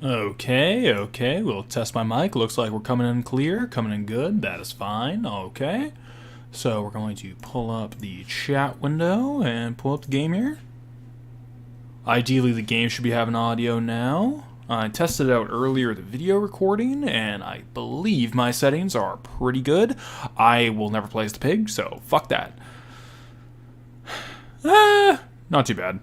Okay, we'll test my mic. Looks like we're coming in clear, coming in good. That is fine. Okay. So we're going to pull up the chat window and pull up the game here. Ideally, the game should be having audio now. I tested it out earlier, the video recording, and I believe my settings are pretty good. I will never play as the pig, so fuck that. Not too bad.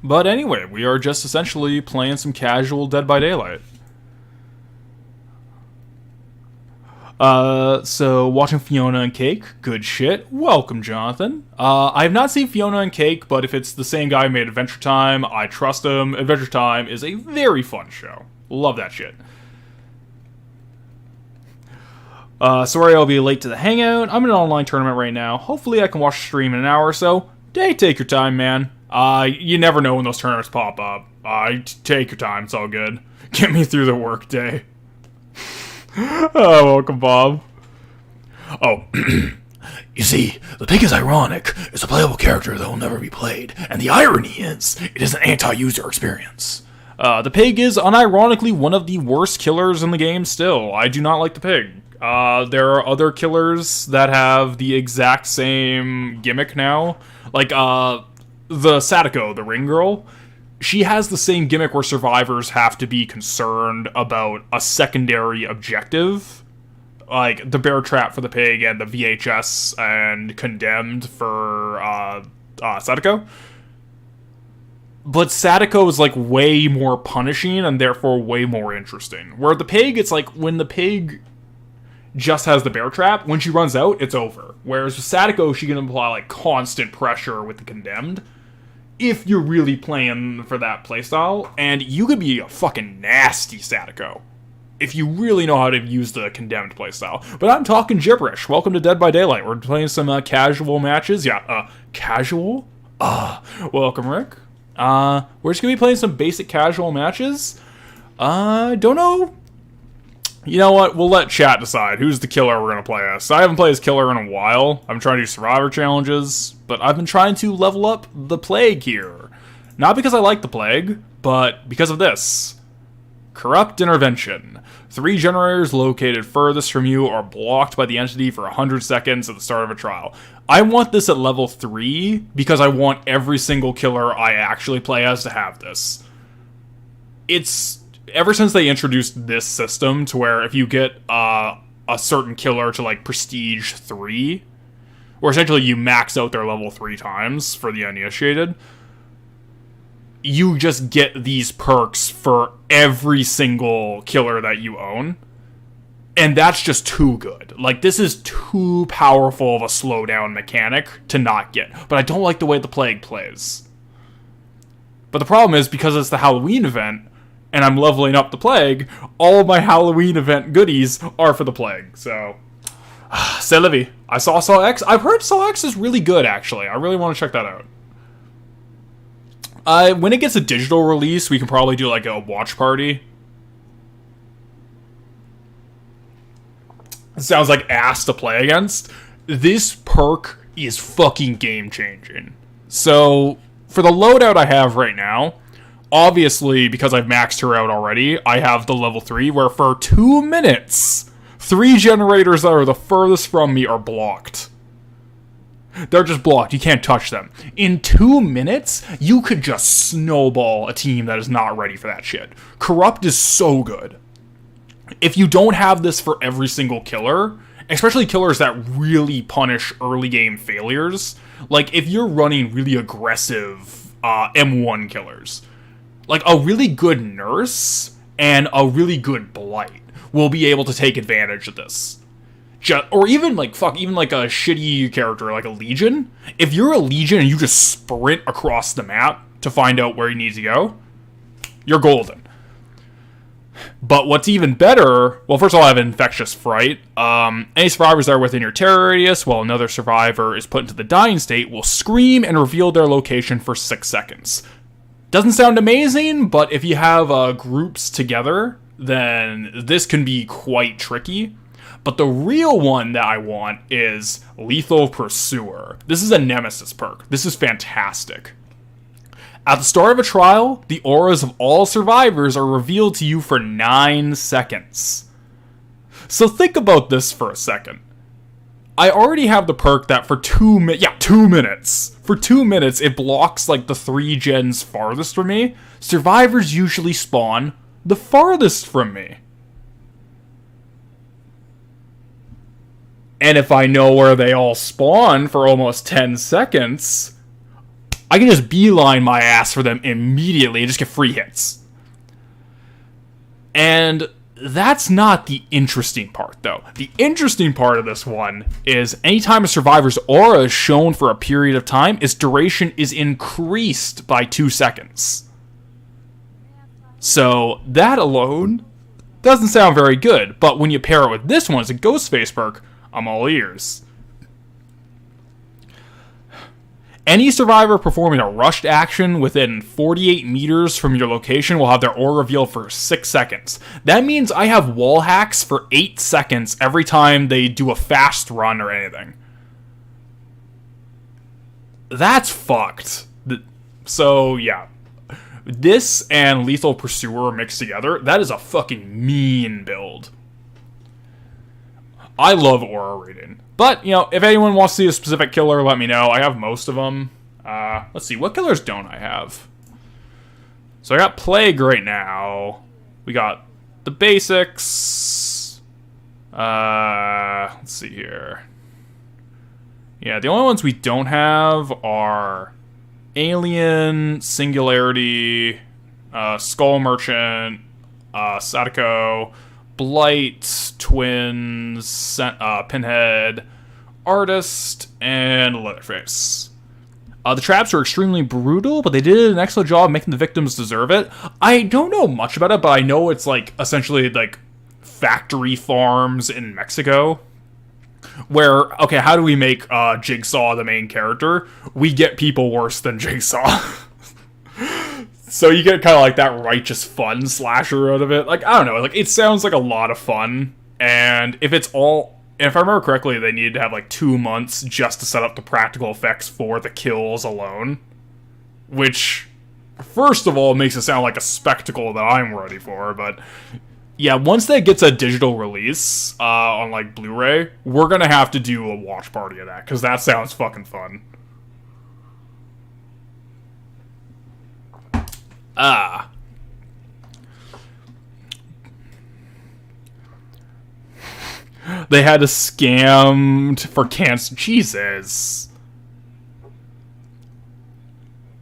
But anyway, we are just essentially playing some casual Dead by Daylight. So watching Fiona and Cake, good shit. Welcome, Jonathan. I have not seen Fiona and Cake, but if it's the same guy who made Adventure Time, I trust him. Adventure Time is a very fun show. Love that shit. Sorry I'll be late to the hangout. I'm in an online tournament right now. Hopefully I can watch the stream in an hour or so. Take your time, man. You never know when those tournaments pop up. Take your time, it's all good. Get me through the work day. Oh, welcome, Bob. Oh, you see, the pig is ironic. It's a playable character that will never be played, and the irony is, it is an anti-user experience. The pig is unironically one of the worst killers in the game still. I do not like the pig. There are other killers that have the exact same gimmick now. Like, the Sadako, the ring girl, she has the same gimmick where survivors have to be concerned about a secondary objective. Like, the bear trap for the pig and the VHS and condemned for, Sadako. But Sadako is, like, way more punishing and therefore way more interesting. Where the pig, it's like, when the pig just has the bear trap, when she runs out, it's over. Whereas with Sadako, she can apply, like, constant pressure with the condemned. If you're really playing for that playstyle, and you could be a fucking nasty Sadako if you really know how to use the condemned playstyle. But I'm talking gibberish. Welcome to Dead by Daylight. We're playing some casual matches. Yeah, casual? Welcome, Rick. We're just gonna be playing some basic casual matches. Don't know. You know what? We'll let chat decide who's the killer we're going to play as. I haven't played as killer in a while. I'm trying to do survivor challenges, but I've been trying to level up the plague here. Not because I like the plague, but because of this. Corrupt intervention. 3 generators located furthest from you are blocked by the entity for 100 seconds at the start of a trial. I want this at level 3 because I want every single killer I actually play as to have this. It's... Ever since they introduced this system to where if you get a certain killer to, like, Prestige 3, where essentially you max out their level 3 times for the uninitiated, you just get these perks for every single killer that you own. And that's just too good. Like, this is too powerful of a slowdown mechanic to not get. But I don't like the way the plague plays. But the problem is, because it's the Halloween event, and I'm leveling up the plague, all of my Halloween event goodies are for the plague, so... C'est la vie. I saw Saw X. I've heard Saw X is really good, actually. I really want to check that out. When it gets a digital release, we can probably do, like, a watch party. It sounds like ass to play against. This perk is fucking game-changing. So, for the loadout I have right now... Obviously, because I've maxed her out already, I have the level 3, where for 2 minutes, 3 generators that are the furthest from me are blocked. They're just blocked. You can't touch them. In 2 minutes, you could just snowball a team that is not ready for that shit. Corrupt is so good. If you don't have this for every single killer, especially killers that really punish early game failures, like if you're running really aggressive M1 killers, like, a really good nurse and a really good blight will be able to take advantage of this. Or even, like, even, like, a shitty character, like a Legion. If you're a Legion and you just sprint across the map to find out where you need to go, you're golden. But what's even better... Well, first of all, I have Infectious Fright. Any survivors that are within your terror radius while another survivor is put into the dying state will scream and reveal their location for 6 seconds. Doesn't sound amazing, but if you have groups together, then this can be quite tricky. But the real one that I want is Lethal Pursuer. This is a Nemesis perk. This is fantastic. At the start of a trial, the auras of all survivors are revealed to you for 9 seconds. So think about this for a second. I already have the perk that for 2 minutes. For 2 minutes, it blocks like the 3 gens farthest from me. Survivors usually spawn the farthest from me. And if I know where they all spawn for almost 10 seconds, I can just beeline my ass for them immediately and just get free hits. And that's not the interesting part, though. The interesting part of this one is anytime a survivor's aura is shown for a period of time, its duration is increased by 2 seconds. So that alone doesn't sound very good, but when you pair it with this one as a Ghostface perk, I'm all ears. Any survivor performing a rushed action within 48 meters from your location will have their aura revealed for 6 seconds. That means I have wall hacks for 8 seconds every time they do a fast run or anything. That's fucked. So, yeah. This and Lethal Pursuer mixed together, that is a fucking mean build. I love aura reading. But, if anyone wants to see a specific killer, let me know. I have most of them. Let's see, what killers don't I have? So I got Plague right now. We got the basics. Let's see here. Yeah, the only ones we don't have are Alien, Singularity, Skull Merchant, Sadako, Blight, Twins, Pinhead, Artist, and Leatherface. The traps are extremely brutal, but they did an excellent job making the victims deserve it. I don't know much about it, but I know it's essentially factory farms in Mexico. Where, okay, how do we make Jigsaw the main character? We get people worse than Jigsaw. So you get kind of that righteous fun slasher out of it. I don't know, it sounds like a lot of fun. And if I remember correctly, they needed to have 2 months just to set up the practical effects for the kills alone. Which, first of all, makes it sound like a spectacle that I'm ready for, but yeah, once that gets a digital release on Blu-ray, we're gonna have to do a watch party of that, because that sounds fucking fun. They had to scam for cancer. Jesus.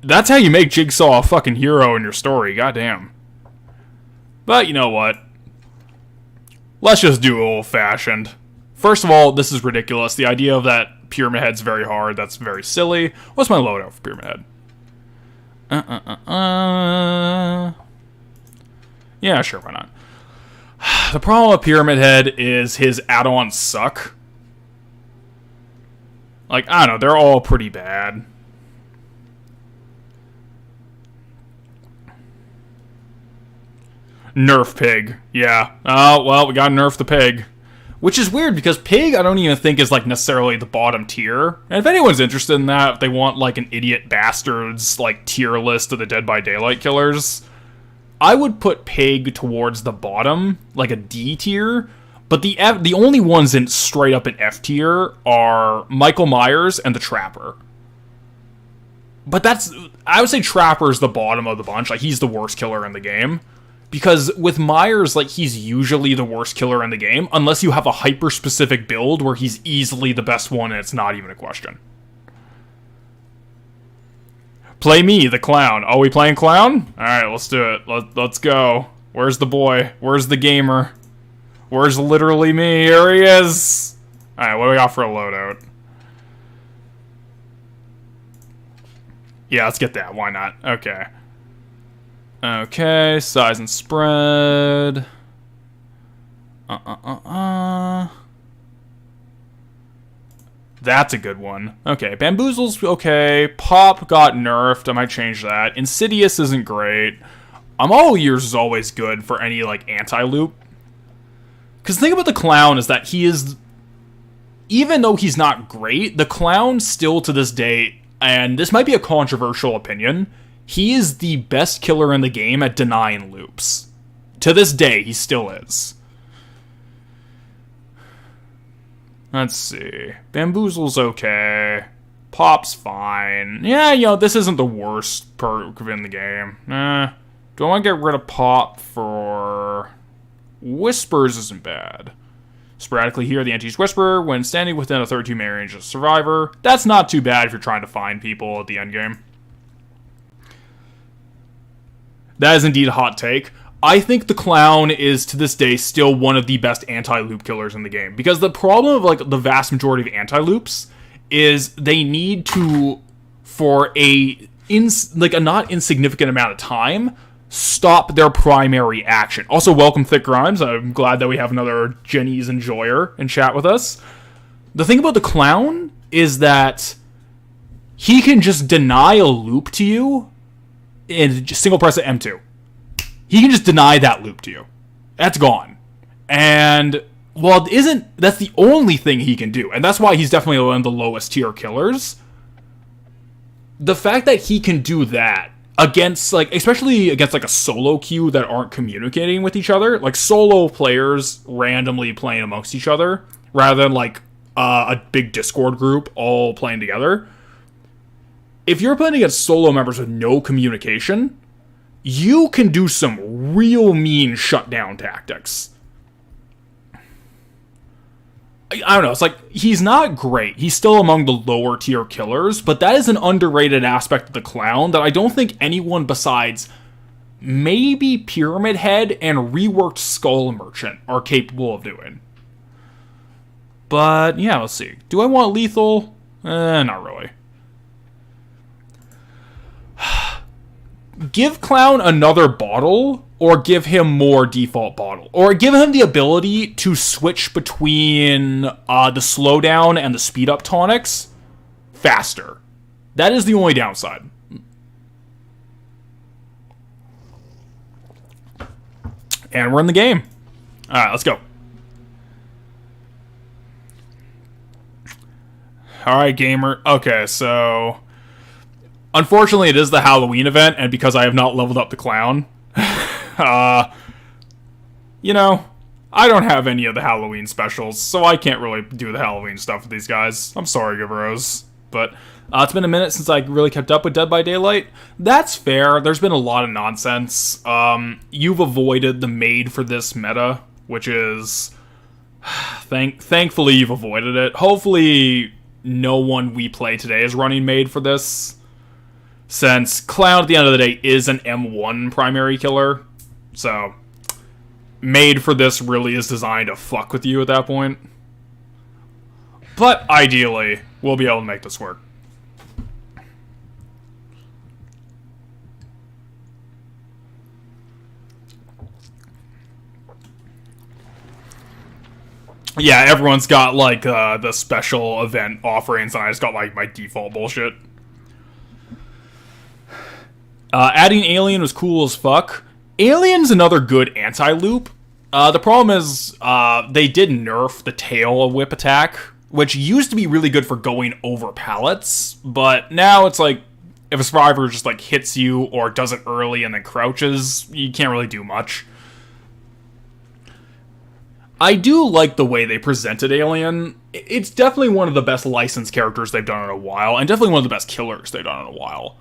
That's how you make Jigsaw a fucking hero in your story, goddamn. But you know what? Let's just do old-fashioned. First of all, this is ridiculous. The idea of that Pyramid Head's very hard, that's very silly. What's my loadout for Pyramid Head? Yeah, sure, why not? The problem with Pyramid Head is his add-ons suck. I don't know, they're all pretty bad. Nerf Pig, yeah. Oh, well, we gotta nerf the Pig. Which is weird, because Pig I don't even think is, necessarily the bottom tier. And if anyone's interested in that, if they want, an Idiot Bastards, tier list of the Dead by Daylight killers, I would put Pig towards the bottom, a D tier. But the only ones in straight up an F tier are Michael Myers and the Trapper. But I would say Trapper's the bottom of the bunch. He's the worst killer in the game. Because with Myers, he's usually the worst killer in the game, unless you have a hyper-specific build where he's easily the best one and it's not even a question. Play me, the clown. Oh, we playing clown? Alright, let's do it. Let's go. Where's the boy? Where's the gamer? Where's literally me? Here he is! Alright, what do we got for a loadout? Yeah, let's get that. Why not? Okay. Okay, size and spread. That's a good one. Okay, Bamboozle's okay. Pop got nerfed. I might change that. Insidious isn't great. I'm all ears is always good for any, anti-loop. Because the thing about the clown is that he is... Even though he's not great, the clown still to this day, and this might be a controversial opinion, He is the best killer in the game at denying loops. To this day, he still is. Let's see. Bamboozle's okay. Pop's fine. Yeah, you know, this isn't the worst perk in the game. Do I want to get rid of Pop for... Whispers isn't bad. Sporadically hear the Anti's Whisper when standing within a 32 melee range of Survivor. That's not too bad if you're trying to find people at the endgame. That is indeed a hot take. I think the Clown is, to this day, still one of the best anti-loop killers in the game. Because the problem of, like, the vast majority of anti-loops is they need to, for a not insignificant amount of time, stop their primary action. Also, welcome Thick Grimes. I'm glad that we have another Jenny's Enjoyer in chat with us. The thing about the Clown is that he can just deny a loop to you and just single press at M2. He can just deny that loop to you. That's gone. And while that's the only thing he can do, and that's why he's definitely one of the lowest tier killers. The fact that he can do that against, like, especially against, like, a solo queue that aren't communicating with each other, like solo players randomly playing amongst each other, rather than, like, a big Discord group all playing together. If you're playing against solo members with no communication, you can do some real mean shutdown tactics. I don't know, it's like, he's not great. He's still among the lower tier killers, but that is an underrated aspect of the Clown that I don't think anyone besides maybe Pyramid Head and reworked Skull Merchant are capable of doing. But, yeah, let's see. Do I want lethal? Not really. Give Clown another bottle, or give him more default bottle. Or give him the ability to switch between the slowdown and the speed up tonics faster. That is the only downside. And we're in the game. Alright, let's go. Alright, gamer. Okay, so... Unfortunately, it is the Halloween event, and because I have not leveled up the Clown, you know, I don't have any of the Halloween specials, so I can't really do the Halloween stuff with these guys. I'm sorry, Giveros. But it's been a minute since I really kept up with Dead by Daylight. That's fair. There's been a lot of nonsense. You've avoided the made for this meta, which is... Thankfully, you've avoided it. Hopefully, no one we play today is running made for this. Since Clown, at the end of the day, is an M1 primary killer. So, made for this really is designed to fuck with you at that point. But, ideally, we'll be able to make this work. Yeah, everyone's got, like, the special event offerings, and I just got, like, my default bullshit. Adding Alien was cool as fuck. Alien's another good anti-loop. The problem is, they did nerf the tail whip attack, which used to be really good for going over pallets, but now it's like, if a survivor just, like, hits you or does it early and then crouches, you can't really do much. I do like the way they presented Alien. It's definitely one of the best licensed characters they've done in a while, and definitely one of the best killers they've done in a while.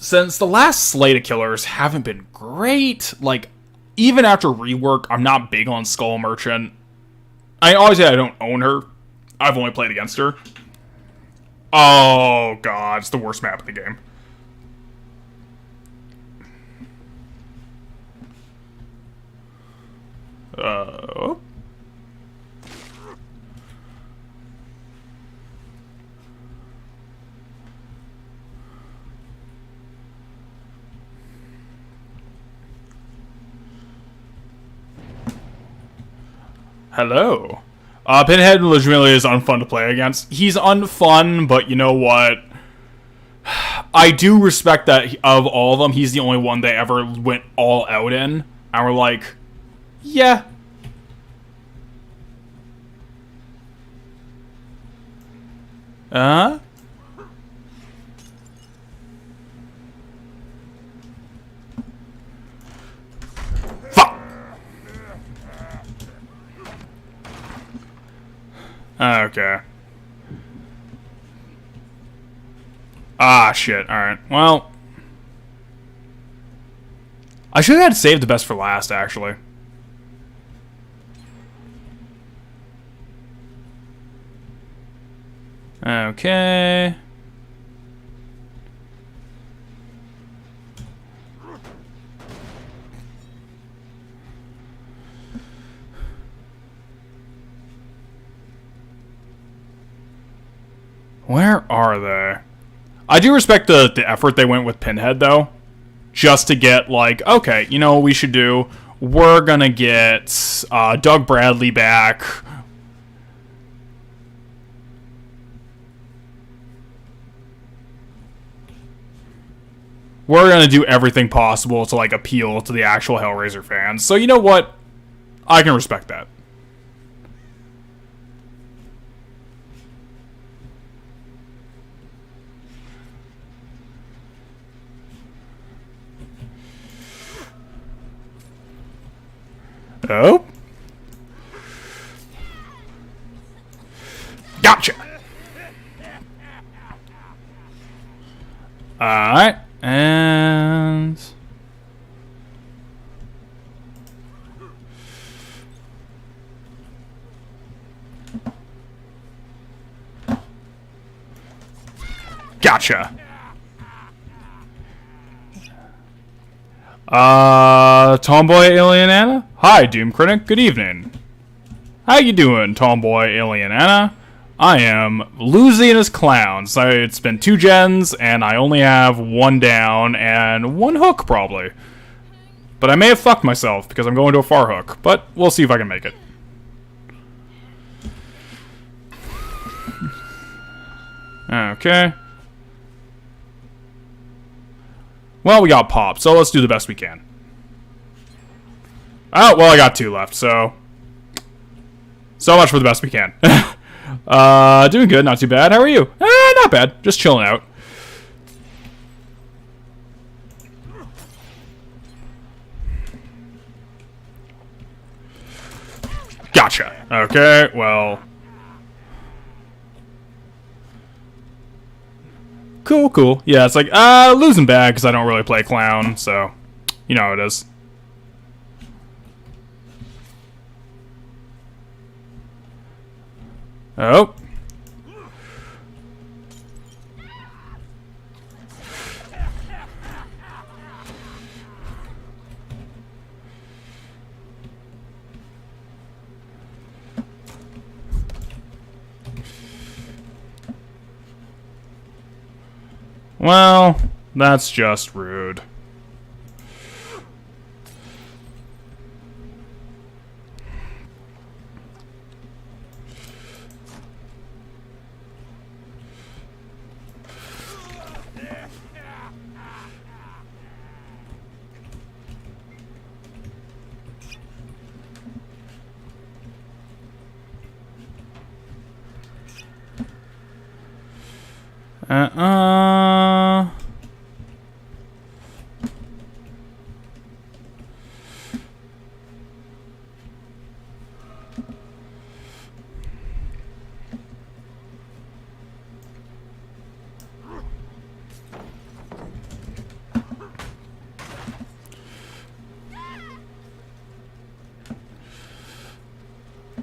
Since the last slate of killers haven't been great, like, even after rework, I'm not big on Skull Merchant. Obviously I don't own her. I've only played against her. Oh god, it's the worst map in the game. Hello. Pinhead legitimately is unfun to play against. He's unfun, but you know what? I do respect that of all of them, he's the only one they ever went all out in. And we're like, yeah. Okay. Ah, shit. Alright. Well. I should have had saved the best for last, actually. Okay. Where are they? I do respect the effort they went with Pinhead, though. Just to get, like, okay, you know what we should do? We're gonna get Doug Bradley back. We're gonna do everything possible to, like, appeal to the actual Hellraiser fans. So, you know what? I can respect that. Oh. Gotcha. Alright. And... Gotcha. Tomboy Alien Anna? Hi, Doom Critic. Good evening. How you doing, Tomboy Alien Anna? I am losing as clowns. It's been 2 gens, and I only have 1 down and 1 hook, probably. But I may have fucked myself, because I'm going to a far hook. But we'll see if I can make it. Okay. Well, we got popped, so let's do the best we can. Oh, well, I got 2 left, so... So much for the best we can. Doing good, not too bad. How are you? Not bad. Just chilling out. Gotcha. Okay, well... Cool, cool. Yeah, it's like, losing bad because I don't really play clown, so... You know how it is. Oh. Well, that's just rude.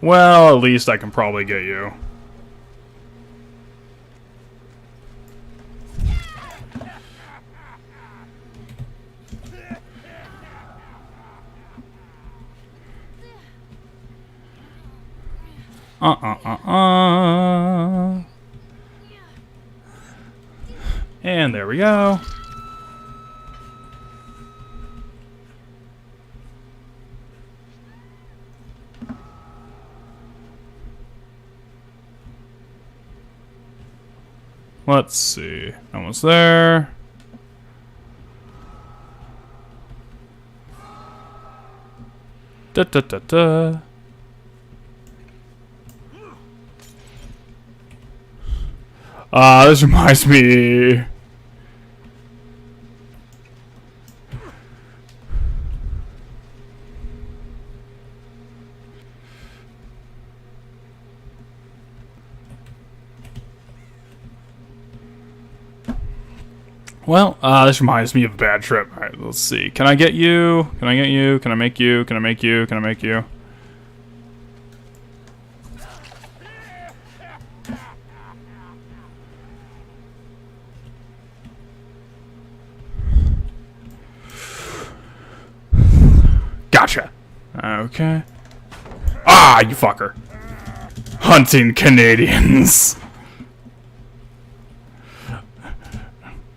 Well, at least I can probably get you. And there we go. Let's see. Almost there. Da da da da. This reminds me. Well, this reminds me of a bad trip. All right, let's see. Can I get you? Can I get you? Can I make you? Can I make you? Can I make you? Gotcha. Okay. Ah, you fucker. Hunting Canadians.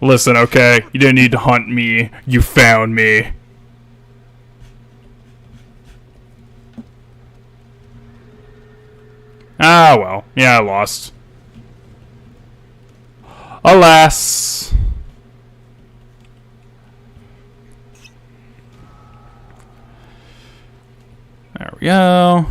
Listen, okay? You didn't need to hunt me. You found me. Ah, well. Yeah, I lost. Alas. There we go.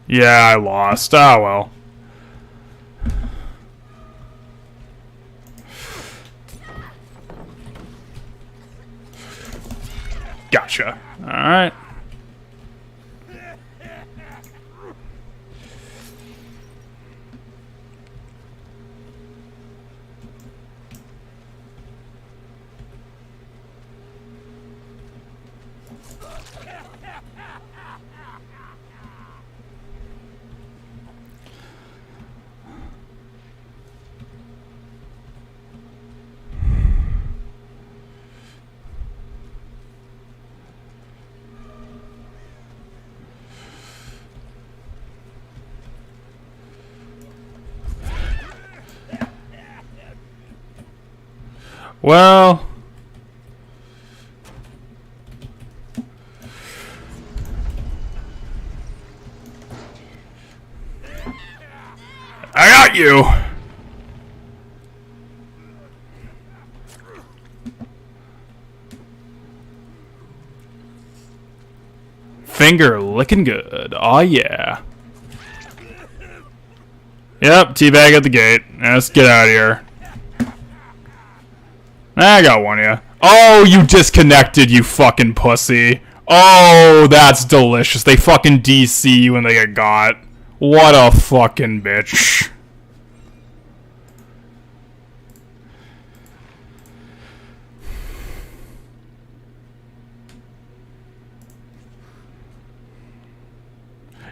Yeah, I lost. Ah, well. Gotcha. Alright. Well, I got you. Finger licking good. Oh yeah. Yep, teabag at the gate. Let's get out of here. I got one of you. Oh, you disconnected, you fucking pussy. Oh, that's delicious. They fucking DC you when they get got. What a fucking bitch.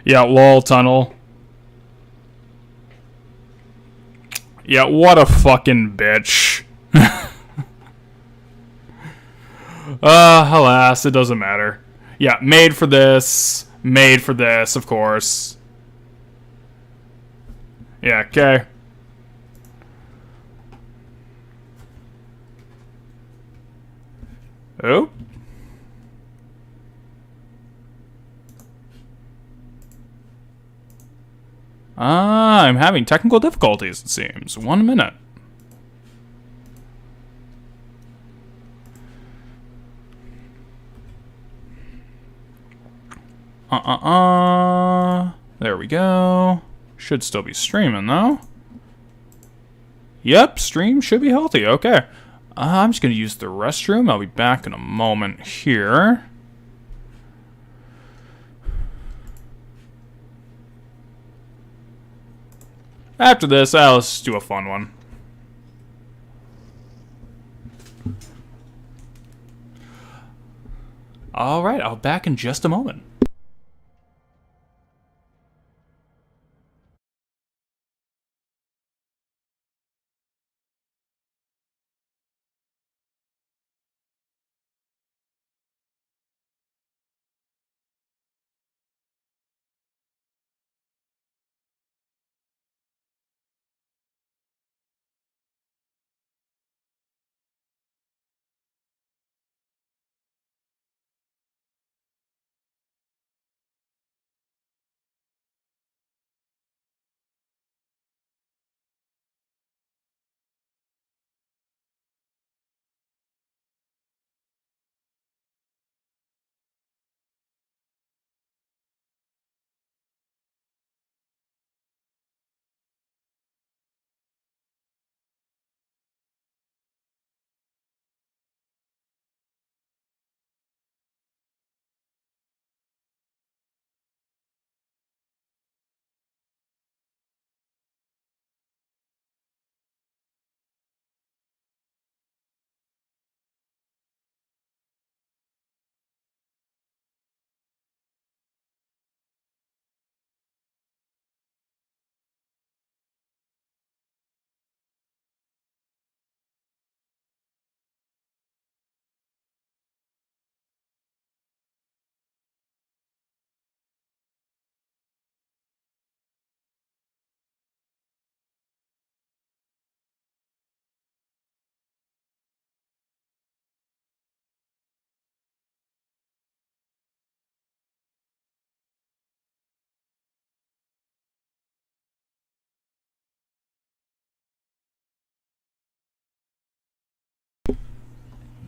Yeah, lol, tunnel. Yeah, what a fucking bitch. Alas, it doesn't matter. Yeah, made for this, of course. Yeah, okay. Oh? I'm having technical difficulties, it seems. 1 minute. There we go. Should still be streaming, though. Yep, stream should be healthy. Okay. I'm just going to use the restroom. I'll be back in a moment here. After this, let's do a fun one. Alright, I'll be back in just a moment.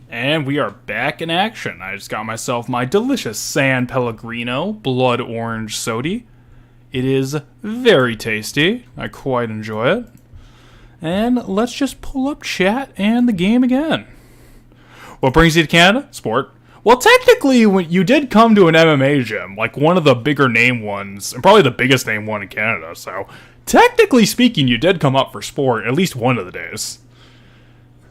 And we are back in action. I just got myself my delicious San Pellegrino Blood Orange Sody. It is very tasty. I quite enjoy it. And let's just pull up chat and the game again. What brings you to Canada? Sport. Well, technically, when you did come to an MMA gym, like one of the bigger name ones, and probably the biggest name one in Canada, so technically speaking, you did come up for sport at least one of the days.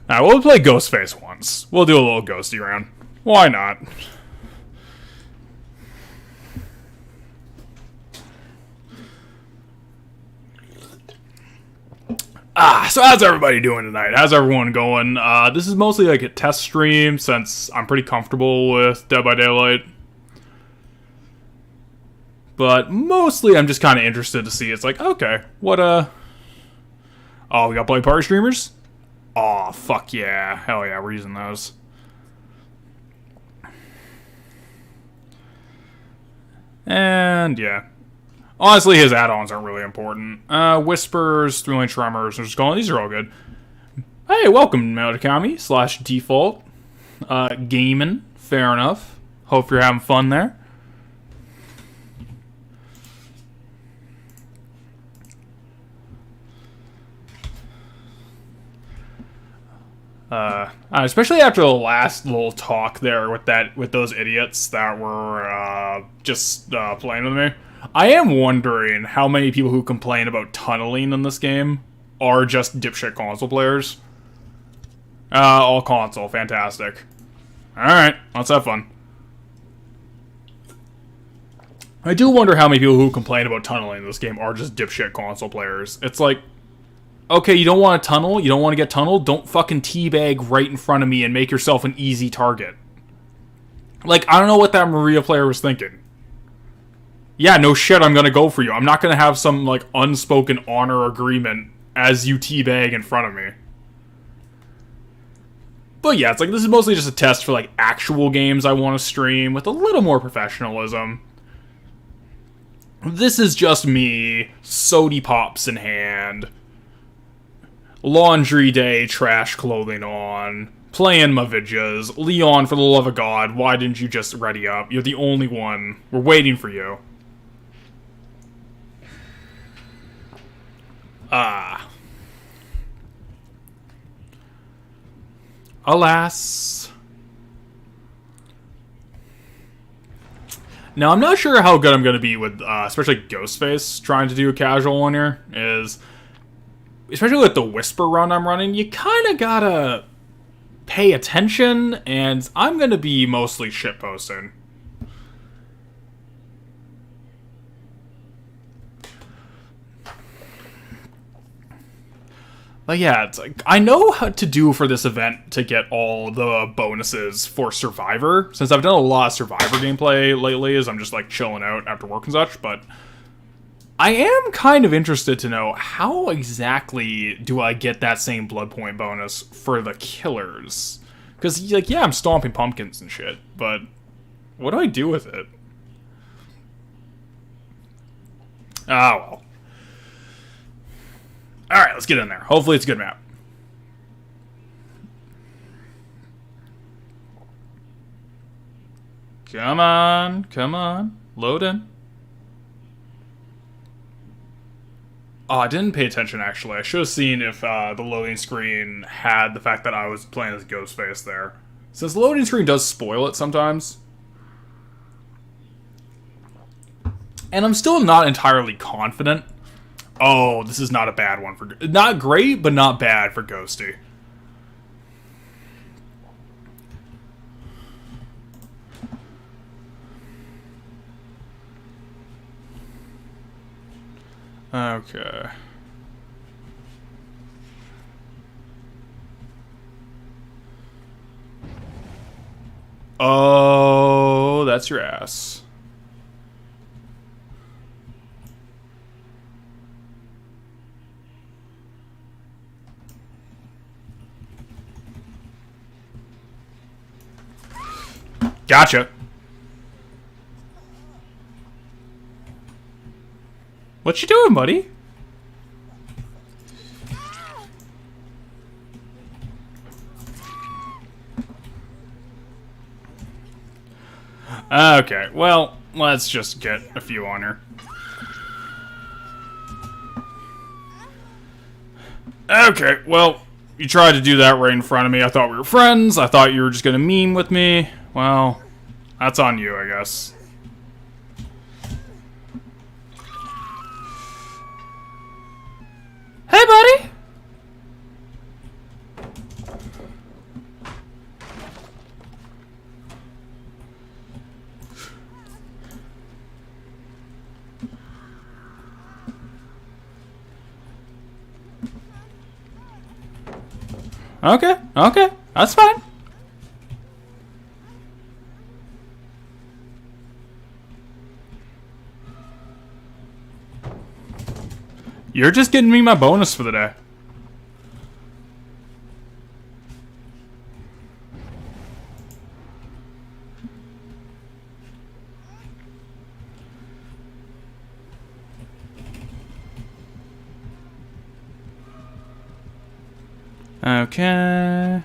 Alright, we'll play Ghostface once. We'll do a little ghosty round. Why not? So how's everybody doing tonight? How's everyone going? This is mostly like a test stream since I'm pretty comfortable with Dead by Daylight. But mostly I'm just kind of interested to see. It's like, okay, what, oh, we got Play Party streamers? Oh, fuck yeah. Hell yeah, we're using those. And, yeah. Honestly, his add-ons aren't really important. Whispers, Thrilling Tremors, I'm just going, these are all good. Hey, welcome, Melodikami / Default. Gaming, fair enough. Hope you're having fun there. Especially after the last little talk there with those idiots that were just playing with me. I am wondering how many people who complain about tunneling in this game are just dipshit console players. All console, fantastic. Alright, let's have fun. I do wonder how many people who complain about tunneling in this game are just dipshit console players. It's like, okay, you don't want to tunnel? You don't want to get tunneled? Don't fucking teabag right in front of me and make yourself an easy target. Like, I don't know what that Maria player was thinking. Yeah, no shit, I'm gonna go for you. I'm not gonna have some, like, unspoken honor agreement as you teabag in front of me. But yeah, it's like, this is mostly just a test for, like, actual games I want to stream with a little more professionalism. This is just me, sody pops in hand, laundry day, trash clothing on, playing my vidjas. Leon, for the love of God, why didn't you just ready up? You're the only one. We're waiting for you. Alas. Now, I'm not sure how good I'm going to be with, especially Ghostface, trying to do a casual one here, especially with the Whisper run I'm running, you kind of gotta pay attention, and I'm going to be mostly shitposting. But yeah, it's like, I know how to do for this event to get all the bonuses for Survivor, since I've done a lot of Survivor gameplay lately as I'm just like chilling out after work and such, but I am kind of interested to know how exactly do I get that same blood point bonus for the killers? Because, like, yeah, I'm stomping pumpkins and shit, but what do I do with it? Ah, well. Alright, let's get in there. Hopefully it's a good map. Come on, come on. Load in. Oh, I didn't pay attention, actually. I should have seen if the loading screen had the fact that I was playing as Ghostface there. Since the loading screen does spoil it sometimes. And I'm still not entirely confident. Oh, this is not a bad one for... Not great, but not bad for Ghosty. Okay. Oh, that's your ass. Gotcha. What you doing, buddy? Okay, well, let's just get a few on her. Okay, well, you tried to do that right in front of me. I thought we were friends. I thought you were just gonna meme with me. Well, that's on you, I guess. Hey, buddy! Okay, okay, that's fine. You're just getting me my bonus for the day. Okay.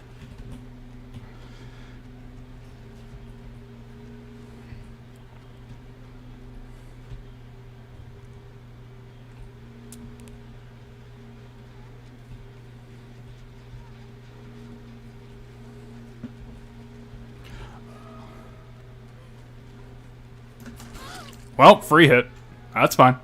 Well, free hit. That's fine.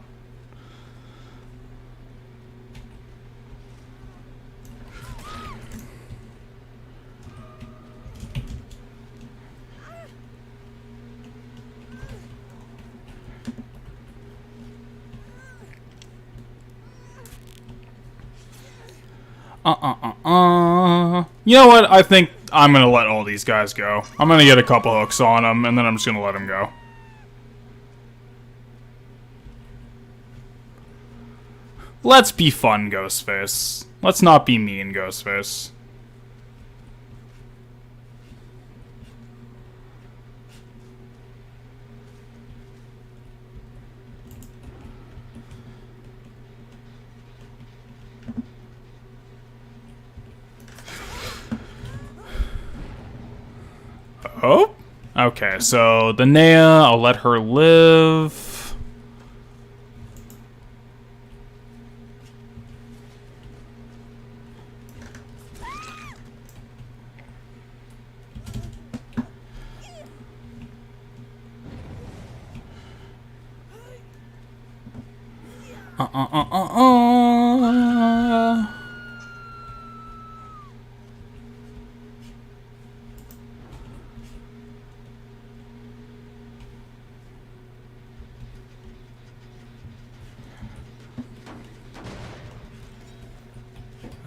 You know what? I think I'm gonna let all these guys go. I'm gonna get a couple hooks on them, and then I'm just gonna let them go. Let's be fun, Ghostface. Let's not be mean, Ghostface. Oh? Okay, so the Nea, I'll let her live.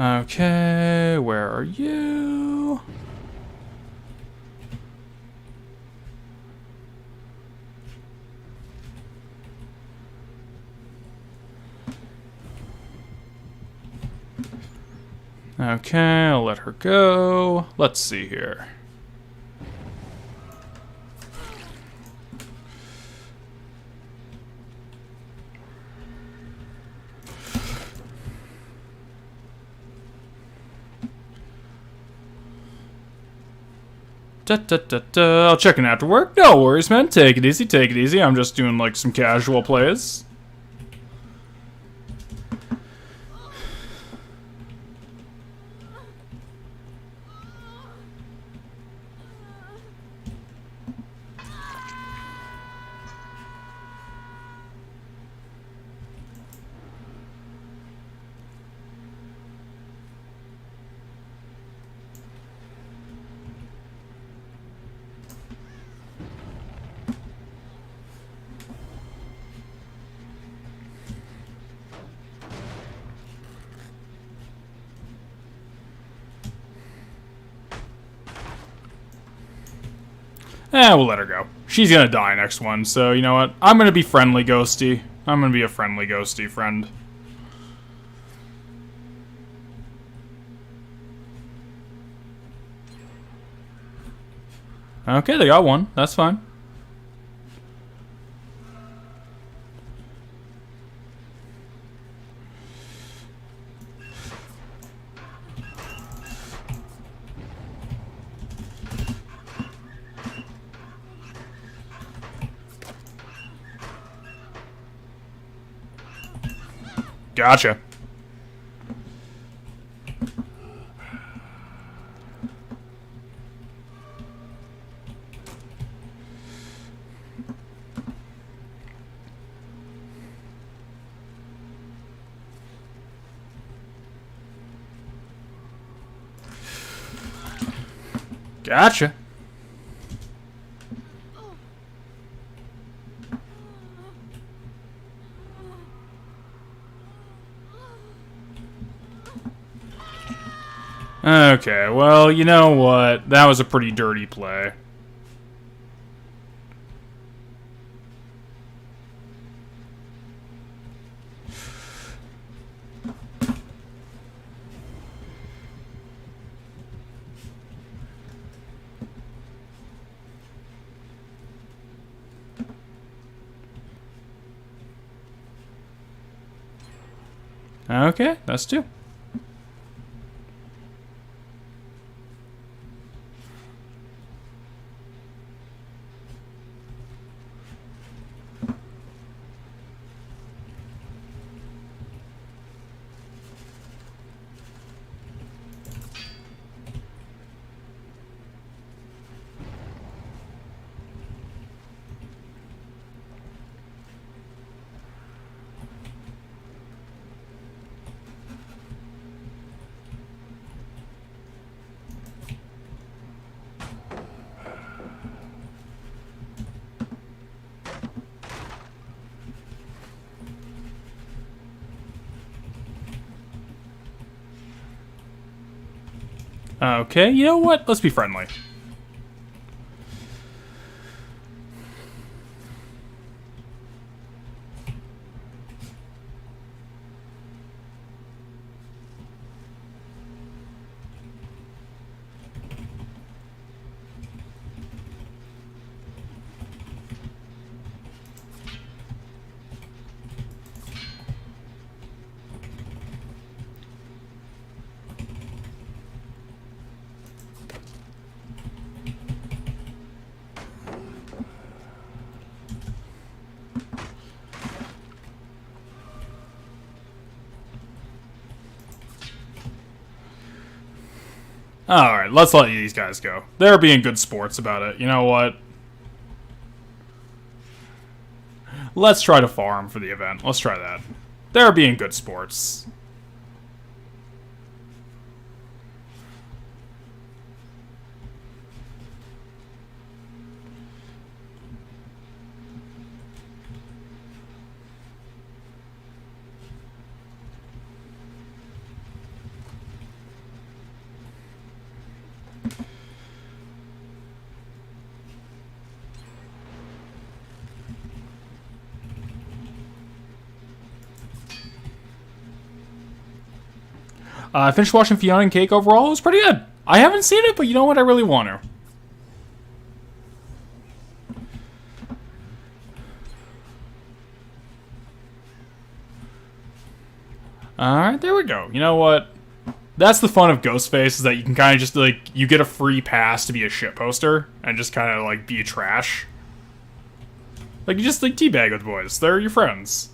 Okay, where are you? Okay, I'll let her go. Let's see here. I'll check in after work. No worries, man. Take it easy, take it easy. I'm just doing like some casual plays. We'll let her go. She's gonna die next one, so you know what? I'm gonna be friendly, Ghosty. I'm gonna be a friendly, Ghosty friend. Okay, they got one. That's fine. Gotcha. Gotcha. Okay, well, you know what? That was a pretty dirty play. Okay, that's two. Okay, you know what? Let's be friendly. Alright, let's let these guys go. They're being good sports about it. You know what? Let's try to farm for the event. Let's try that. They're being good sports. I finished watching Fiona and Cake overall. It was pretty good. I haven't seen it, but you know what? I really want to. Alright, there we go. You know what? That's the fun of Ghostface, is that you can kind of just, like, you get a free pass to be a shitposter and just kind of, like, be a trash. Like, you just, like, teabag with boys. They're your friends.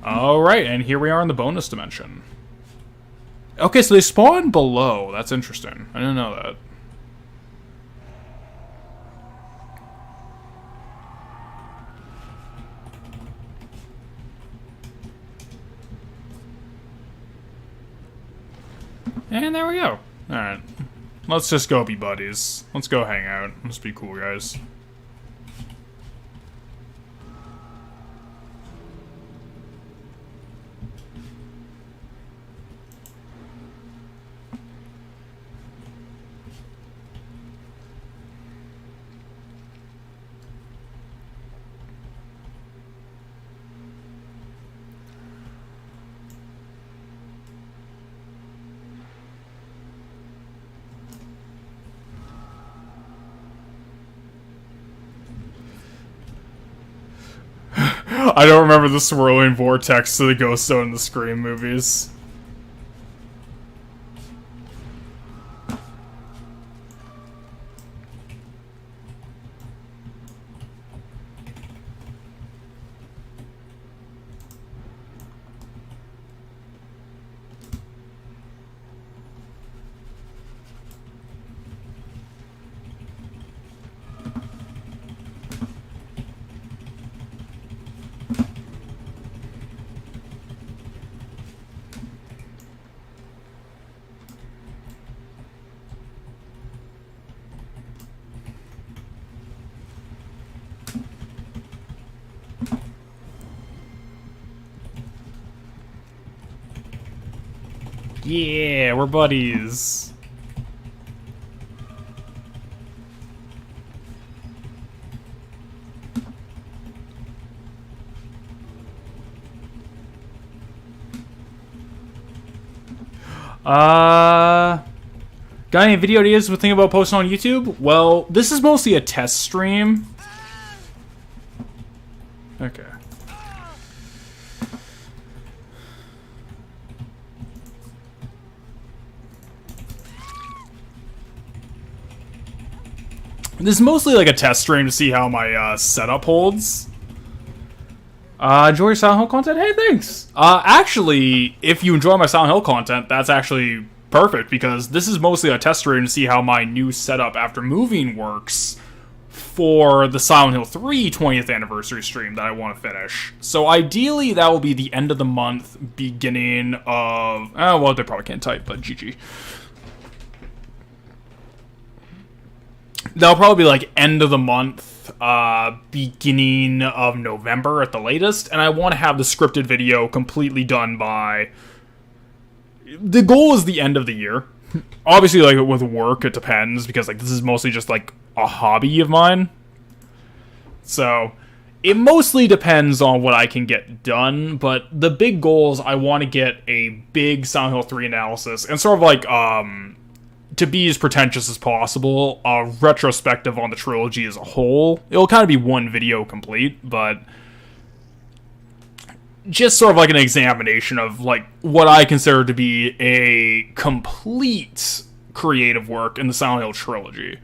Alright, and here we are in the bonus dimension. Okay, so they spawn below. That's interesting. I didn't know that. And there we go. Alright. Let's just go be buddies. Let's go hang out. Let's be cool, guys. I don't remember the swirling vortex to the Ghost Zone in the Scream movies. Yeah, we're buddies. Got any video ideas we're thinking about posting on YouTube? Well, this is mostly a test stream. Okay. This is mostly like a test stream to see how my setup holds. Enjoy your Silent Hill content? Hey, thanks! Actually, if you enjoy my Silent Hill content, that's actually perfect, because this is mostly a test stream to see how my new setup after moving works for the Silent Hill 3 20th anniversary stream that I want to finish. So ideally, that will be the end of the month, beginning of... well, they probably can't type, but GG. That'll probably be like end of the month, beginning of November at the latest, and I want to have the scripted video completely done by... The goal is the end of the year. Obviously, like, with work, it depends, because, like, this is mostly just, like, a hobby of mine. So, it mostly depends on what I can get done, but the big goal is I want to get a big Silent Hill 3 analysis, and sort of, like, to be as pretentious as possible, a retrospective on the trilogy as a whole. It'll kind of be one video complete, but... just sort of like an examination of, like, what I consider to be a complete creative work in the Silent Hill trilogy.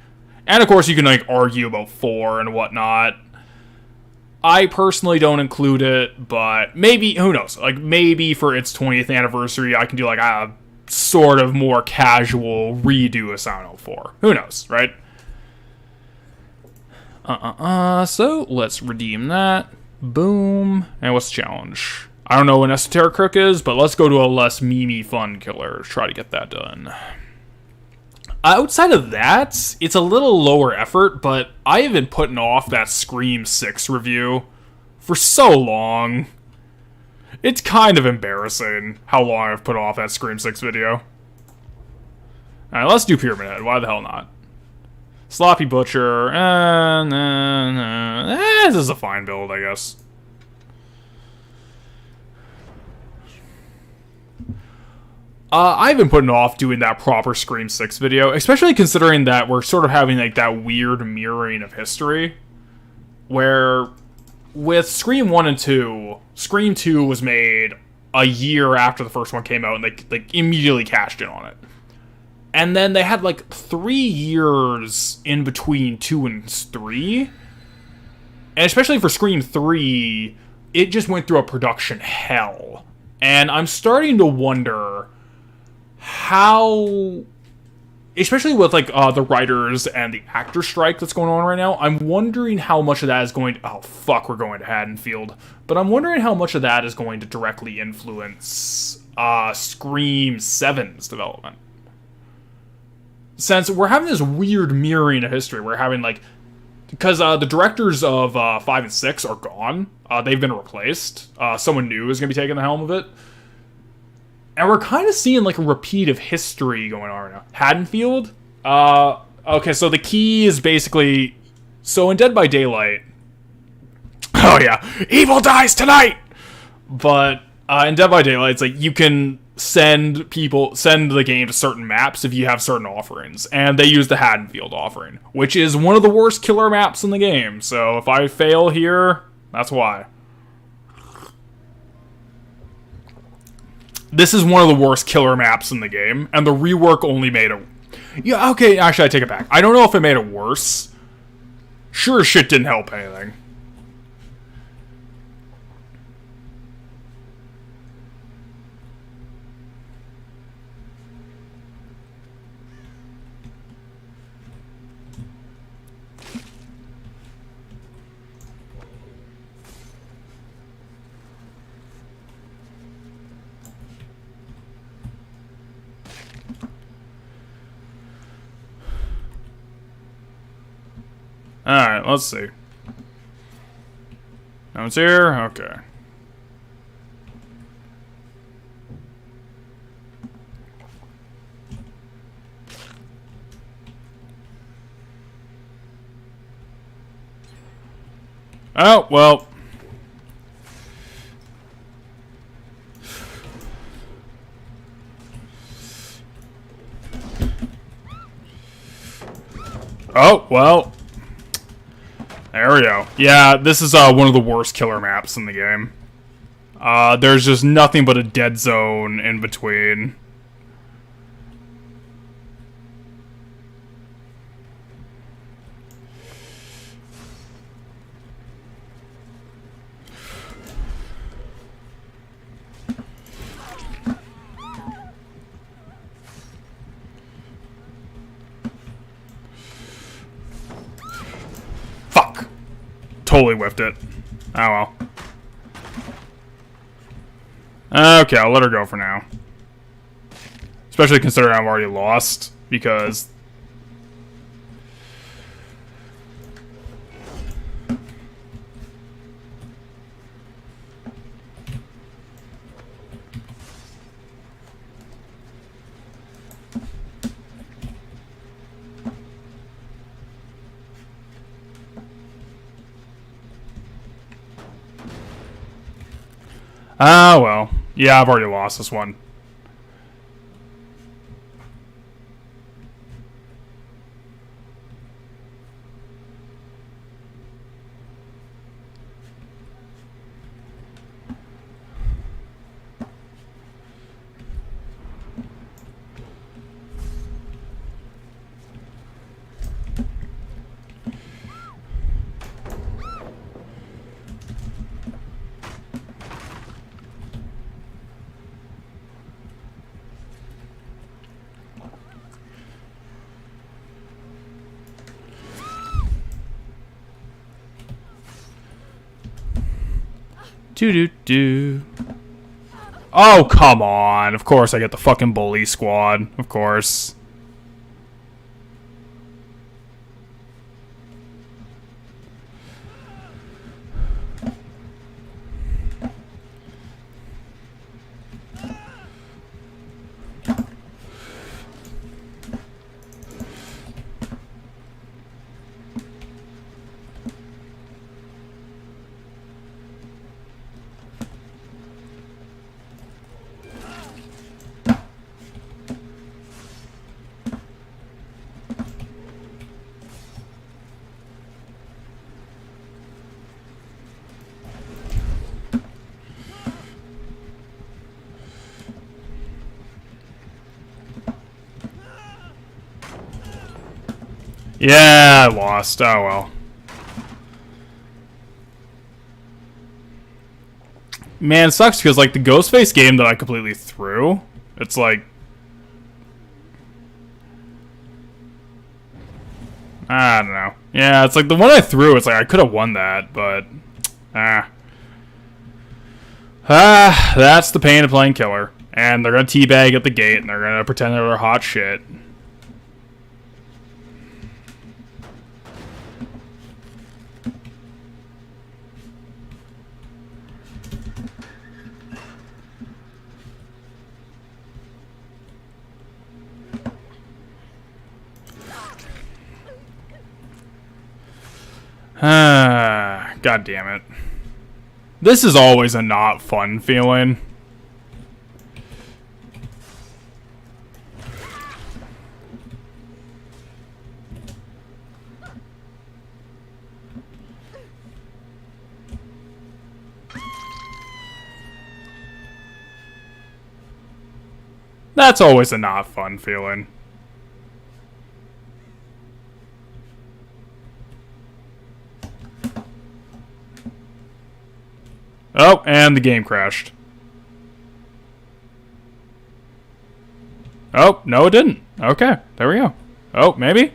And, of course, you can, like, argue about 4 and whatnot. I personally don't include it, but maybe, who knows? Like, maybe for its 20th anniversary, I can do, like, a sort of more casual redo of Silent Hill 4. Who knows, right? So, let's redeem that. Boom. And what's the challenge? I don't know what an Esoteric Crook is, but let's go to a less memey fun killer. Try to get that done. Outside of that, it's a little lower effort, but I have been putting off that Scream 6 review for so long. It's kind of embarrassing how long I've put off that Scream 6 video. Alright, let's do Pyramid Head. Why the hell not? Sloppy Butcher. This is a fine build, I guess. I've been putting off doing that proper Scream 6 video, especially considering that we're sort of having, like, that weird mirroring of history, where with Scream 1 and 2, Scream 2 was made a year after the first one came out, and they, like, immediately cashed in on it. And then they had, like, 3 years in between 2 and 3. And especially for Scream 3, it just went through a production hell. And I'm starting to wonder how... Especially with, like, the writers and the actor strike that's going on right now, I'm wondering how much of that is going to... Oh, fuck, we're going to Haddonfield. But I'm wondering how much of that is going to directly influence Scream 7's development. Since we're having this weird mirroring of history, we're having, like... Because the directors of 5 and 6 are gone. They've been replaced. Someone new is going to be taking the helm of it. And we're kind of seeing, like, a repeat of history going on right now. Haddonfield? Okay, so the key is basically... So in Dead by Daylight... Oh, yeah. Evil dies tonight! But in Dead by Daylight, it's like you can send the game to certain maps if you have certain offerings. And they use the Haddonfield offering, which is one of the worst killer maps in the game. So if I fail here, that's why. This is one of the worst killer maps in the game, and the rework only made it... Yeah, okay, actually, I take it back. I don't know if it made it worse. Sure as shit didn't help anything. Alright, let's see. No one's here? Okay. Oh, well. Oh, well. There we go. Yeah, this is one of the worst killer maps in the game. There's just nothing but a dead zone in between. Fuck. Totally whiffed it. Oh well. Okay, I'll let her go for now. Especially considering I've already lost, because... Ah, well. Yeah, I've already lost this one. Do. Oh, come on. Of course I get the fucking bully squad. Of course. Yeah, I lost. Oh, well. Man, it sucks because, like, the Ghostface game that I completely threw, it's like... I don't know. Yeah, it's like the one I threw, it's like I could have won that, but... that's the pain of playing killer. And they're gonna teabag at the gate, and they're gonna pretend they're hot shit. God damn it. This is always a not fun feeling. That's always a not fun feeling. Oh, and the game crashed. Oh, no it didn't. Okay, there we go. Oh, maybe?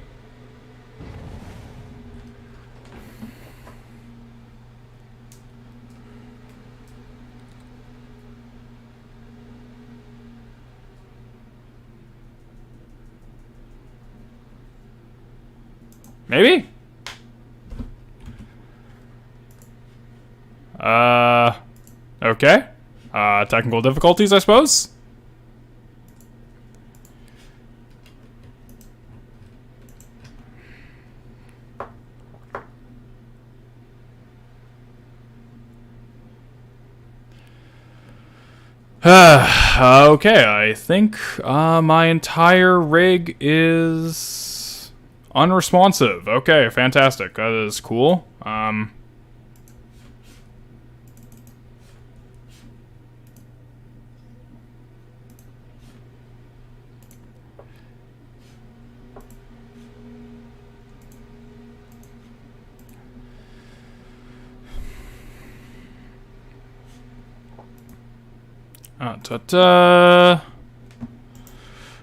Maybe? Okay. Technical difficulties, I suppose? Okay, I think my entire rig is unresponsive. Okay, fantastic. That is cool.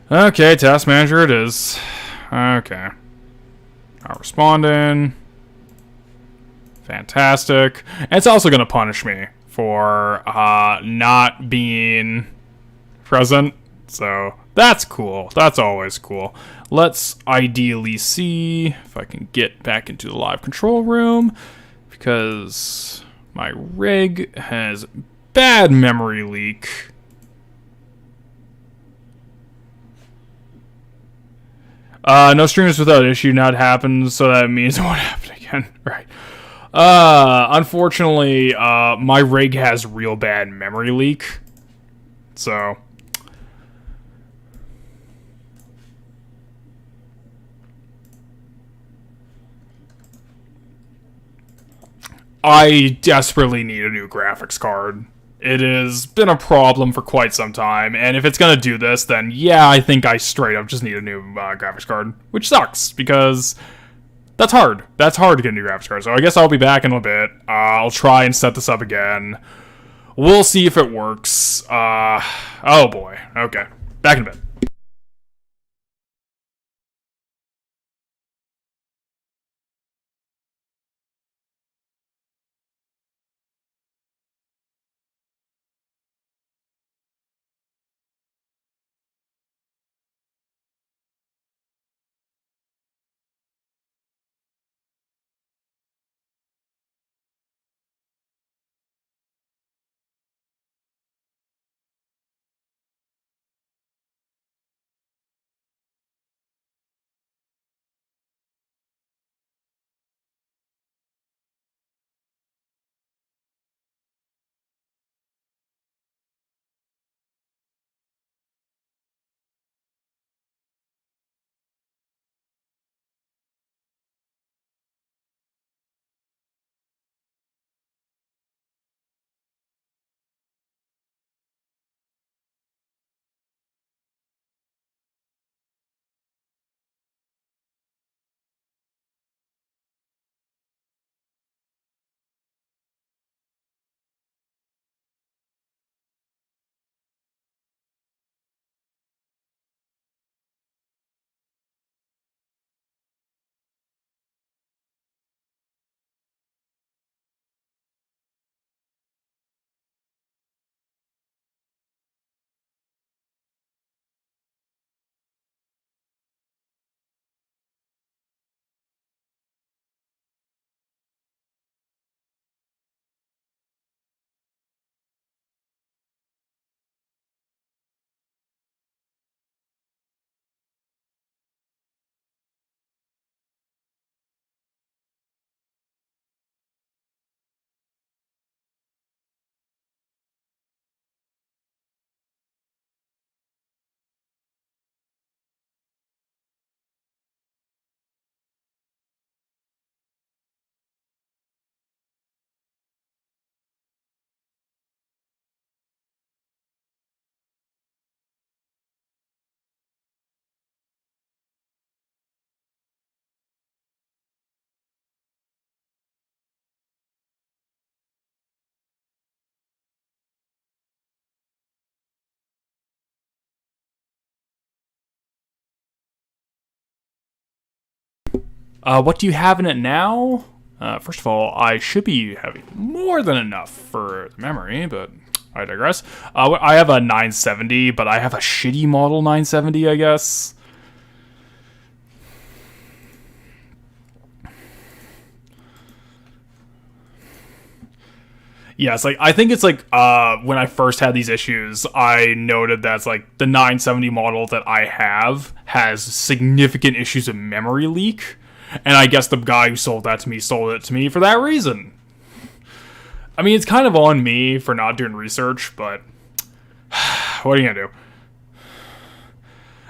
Okay, task manager it is. Okay. Not responding. Fantastic. And it's also going to punish me for not being present. So that's cool. That's always cool. Let's ideally see if I can get back into the live control room, because my rig has bad memory leak. No streams without issue not happened, so that means it won't happen again. Right. Unfortunately, my rig has real bad memory leak. So I desperately need a new graphics card. It has been a problem for quite some time, and if it's gonna do this, then yeah, I think I straight up just need a new graphics card, which sucks, because that's hard. That's hard to get a new graphics card, so I guess I'll be back in a bit. I'll try and set this up again. We'll see if it works. Oh boy. Okay. Back in a bit. What do you have in it now? First of all, I should be having more than enough for the memory, but I digress. I have a 970, but I have a shitty model 970, I guess. Yeah, it's like, I think it's like, when I first had these issues, I noted that's like the 970 model that I have has significant issues of memory leak. And I guess the guy who sold that to me sold it to me for that reason. I mean, it's kind of on me for not doing research, but what are you gonna do?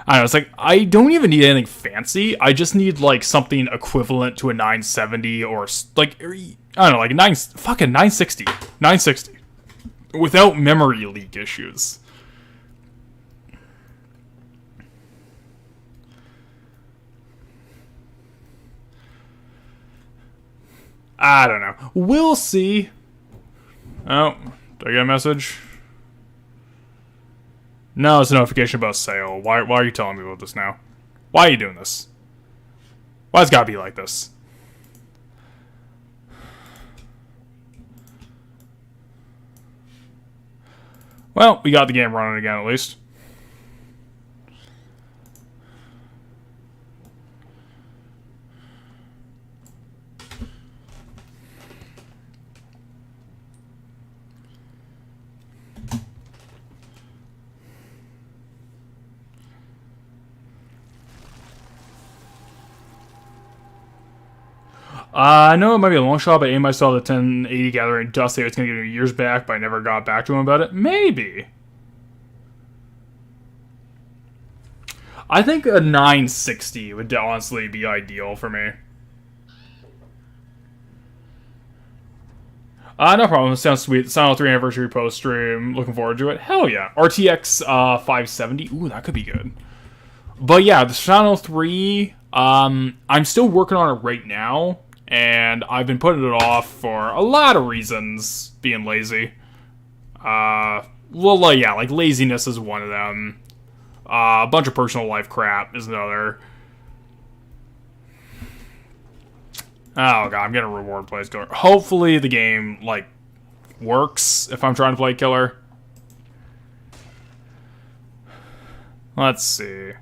I don't know, it's like, I don't even need anything fancy. I just need, like, something equivalent to a 970 or, like, I don't know, like, 960. 960. Without memory leak issues. I don't know. We'll see. Oh, did I get a message? No, it's a notification about sale. Why are you telling me about this now? Why are you doing this? Why it's gotta be like this? Well, we got the game running again at least. I know it might be a long shot, but I aimed myself at the 1080 gathering dust. Say it's going to give me years back, but I never got back to him about it. Maybe. I think a 960 would honestly be ideal for me. No problem. Sounds sweet. Silent 3 anniversary post stream. Looking forward to it. Hell yeah. RTX 570. Ooh, that could be good. But yeah, the Silent 3, I'm still working on it right now. And I've been putting it off for a lot of reasons, being lazy. Well, yeah, like laziness is one of them. A bunch of personal life crap is another. Oh god, I'm getting a reward place going. Hopefully the game, like, works if I'm trying to play killer. Let's see.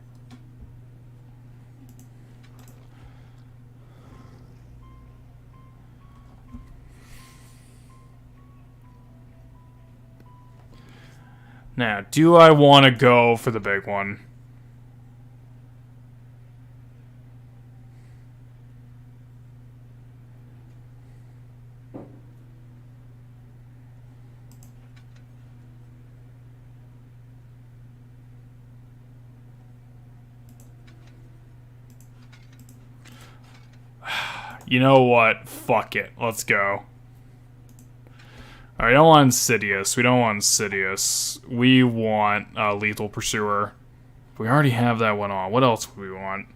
Now, do I want to go for the big one? You know what? Fuck it. Let's go. Alright, I don't want Insidious. We don't want Insidious. We want Lethal Pursuer. We already have that one on. What else do we want?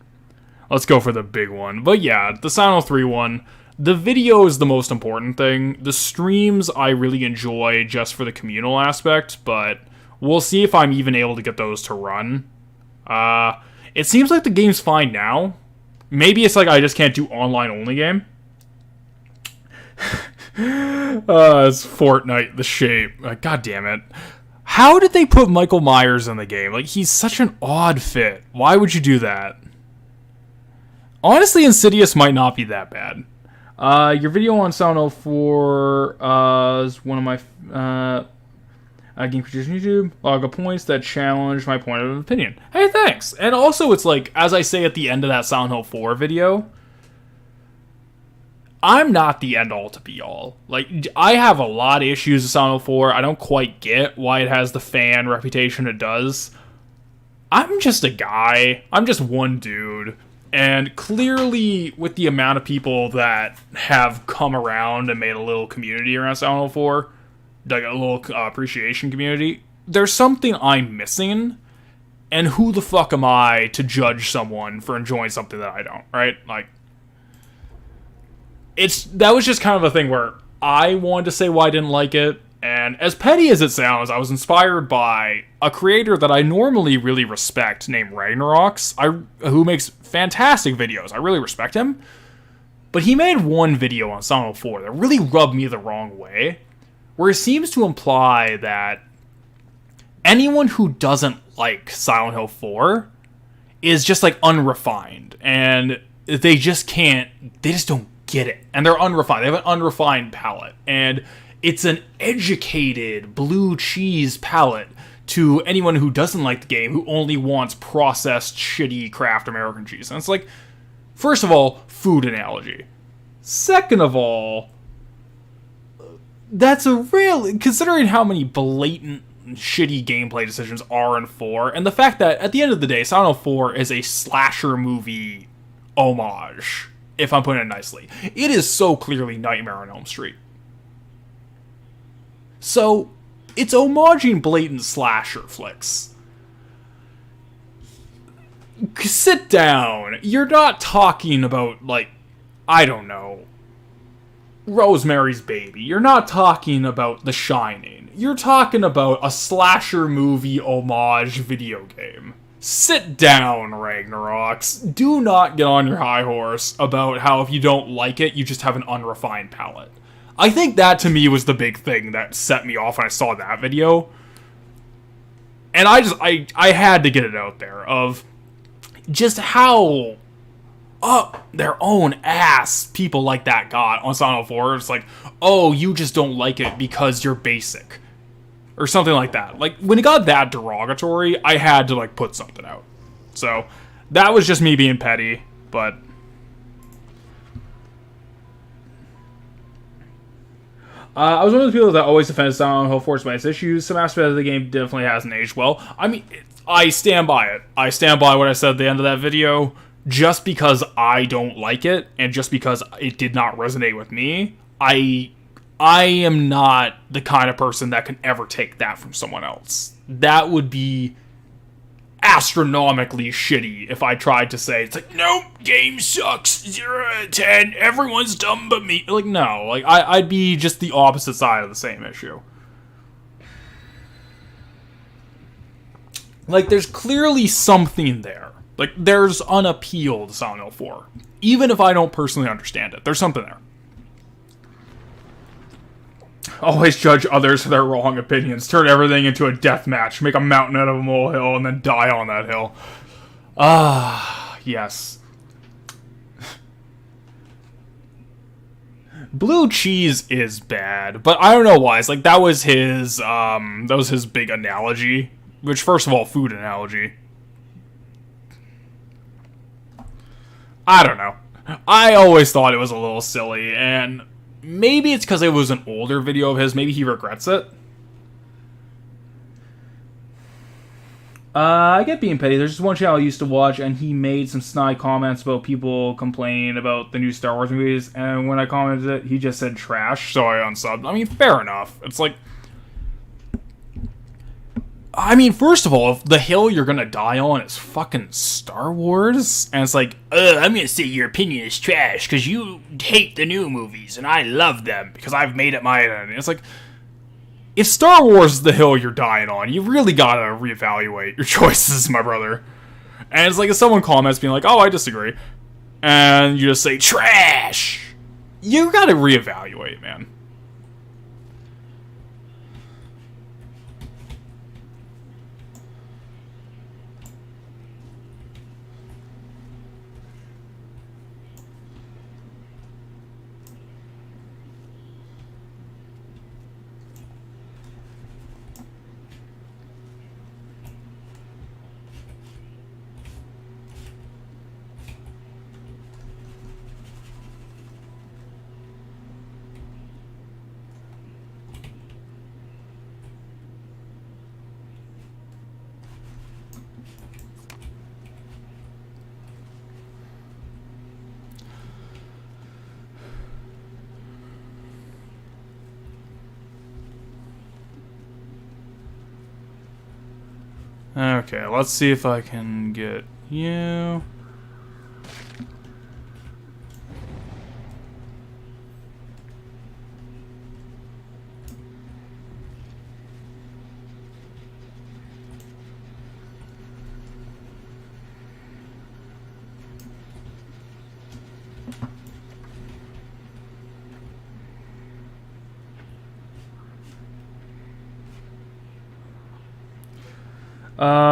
Let's go for the big one. But yeah, the Silent 3 one. The video is the most important thing. The streams I really enjoy just for the communal aspect, but we'll see if I'm even able to get those to run. It seems like the game's fine now. Maybe it's like I just can't do online-only game. It's Fortnite, the shape. God damn it. How did they put Michael Myers in the game? Like, he's such an odd fit. Why would you do that? Honestly, Insidious might not be that bad. Your video on Sound 04 is one of my game creators on YouTube. Log of points that challenge my point of opinion. Hey, thanks. And also, it's like, as I say at the end of that Silent Hill 4 video, I'm not the end-all to be-all. Like, I have a lot of issues with Silent Hill 4. I don't quite get why it has the fan reputation it does. I'm just a guy. I'm just one dude. And clearly, with the amount of people that have come around and made a little community around Silent Hill 4, like a little appreciation community, there's something I'm missing. And who the fuck am I to judge someone for enjoying something that I don't, right? Like, that was just kind of a thing where I wanted to say why I didn't like it, and as petty as it sounds, I was inspired by a creator that I normally really respect named Ragnarox, who makes fantastic videos. I really respect him, but he made one video on Silent Hill 4 that really rubbed me the wrong way, where it seems to imply that anyone who doesn't like Silent Hill 4 is just like unrefined, and they just don't get it, and they're unrefined. They have an unrefined palate, and it's an educated blue cheese palate to anyone who doesn't like the game, who only wants processed shitty Kraft American cheese. And it's like, first of all, food analogy. Second of all, that's a real, considering how many blatant shitty gameplay decisions are in 4, and the fact that at the end of the day, Silent Hill 4 is a slasher movie homage, if I'm putting it nicely. It is so clearly Nightmare on Elm Street. So, it's homaging blatant slasher flicks. Sit down. You're not talking about, like, I don't know, Rosemary's Baby. You're not talking about The Shining. You're talking about a slasher movie homage video game. Sit down, Ragnaroks. Do not get on your high horse about how if you don't like it, you just have an unrefined palate. I think that to me was the big thing that set me off when I saw that video. And I had to get it out there of just how up their own ass people like that got on Silent Hill 4. It's like, oh, you just don't like it because you're basic. Or something like that. Like, when it got that derogatory, I had to, like, put something out. So, that was just me being petty, but I was one of the people that always defended Silent Hill 4's by its issues. Some aspects of the game definitely hasn't aged well. I mean, I stand by it. I stand by what I said at the end of that video. Just because I don't like it, and just because it did not resonate with me, I am not the kind of person that can ever take that from someone else. That would be astronomically shitty if I tried to say, it's like, nope, game sucks, 0 out of 10, everyone's dumb but me. Like, no, like, I'd be just the opposite side of the same issue. Like, there's clearly something there. Like, there's an appeal to Silent Hill 4. Even if I don't personally understand it, there's something there. Always judge others for their wrong opinions. Turn everything into a death match. Make a mountain out of a molehill and then die on that hill. Yes. Blue cheese is bad, but I don't know why. It's like, that was his big analogy. Which, first of all, food analogy. I don't know. I always thought it was a little silly, and maybe it's because it was an older video of his. Maybe he regrets it. I get being petty. There's just one channel I used to watch, and he made some snide comments about people complaining about the new Star Wars movies, and when I commented it, he just said trash, so I unsubbed. I mean, fair enough. It's like, I mean, first of all, if the hill you're gonna die on is fucking Star Wars, and it's like, I'm gonna say your opinion is trash because you hate the new movies and I love them because I've made it my own. It's like, if Star Wars is the hill you're dying on, you really gotta reevaluate your choices, my brother. And it's like if someone comments being like, oh, I disagree, and you just say trash, you gotta reevaluate, man. Okay, let's see if I can get you.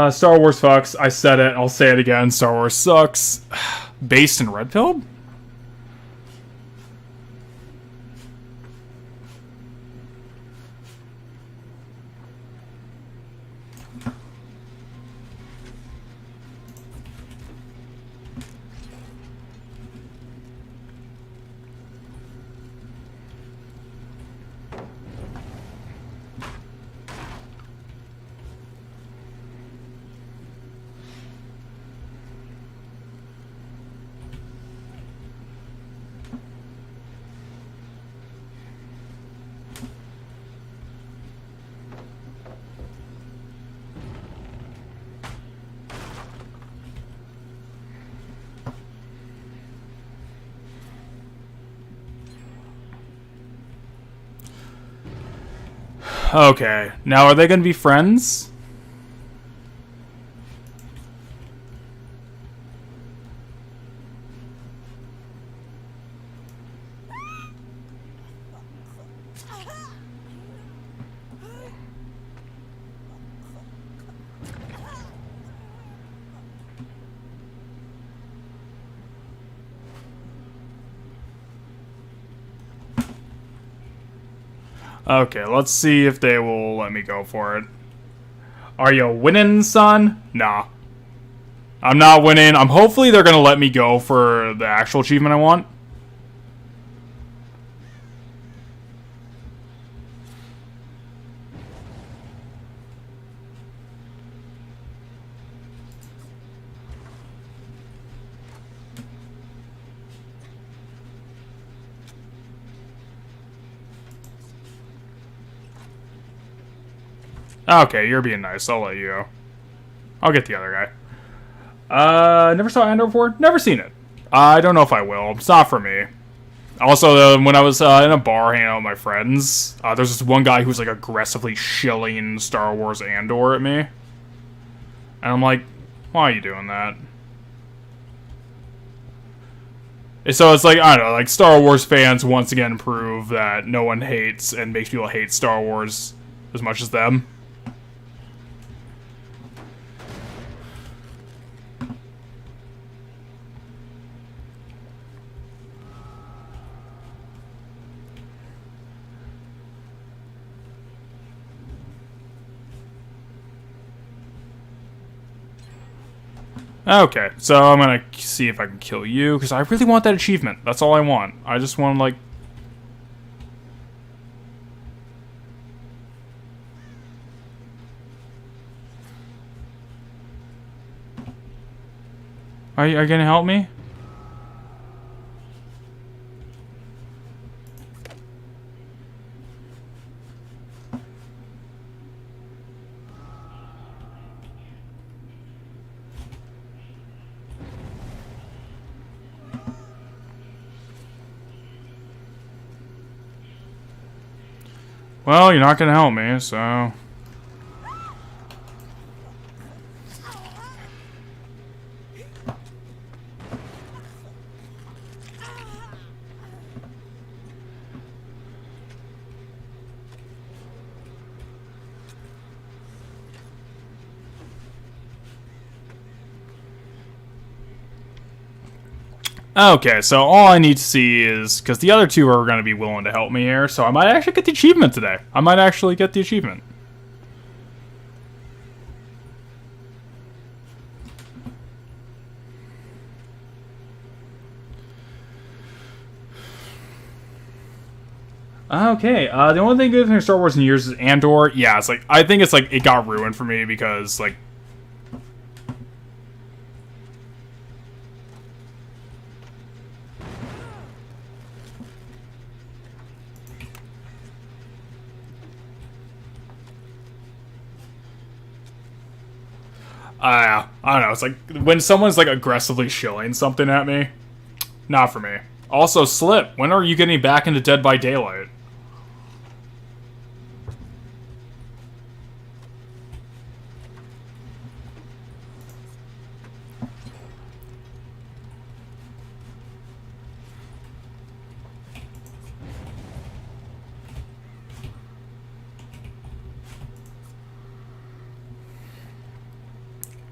Star Wars fucks. I said it. I'll say it again. Star Wars sucks. Based in Red Pill? Okay, now are they gonna be friends? Okay, let's see if they will let me go for it. Are you winning, son? Nah. I'm not winning. Hopefully they're gonna let me go for the actual achievement I want. Okay, you're being nice. I'll let you go. I'll get the other guy. Never saw Andor before? Never seen it. I don't know if I will. It's not for me. Also, when I was in a bar hanging out with my friends, there's this one guy who's like aggressively shilling Star Wars Andor at me. And I'm like, why are you doing that? So it's like, I don't know, like Star Wars fans once again prove that no one hates and makes people hate Star Wars as much as them. Okay, so I'm gonna see if I can kill you, because I really want that achievement. That's all I want. I just want to, like... Are you gonna help me? Well, you're not gonna help me, so... Okay, so all I need to see is... Because the other two are going to be willing to help me here, so I might actually get the achievement today. I might actually get the achievement. Okay, the only thing good in Star Wars in years is Andor. Yeah, it's like... I think it's like... It got ruined for me because, like... I don't know. It's like when someone's like aggressively shilling something at me. Not for me. Also, Slip, when are you getting back into Dead by Daylight?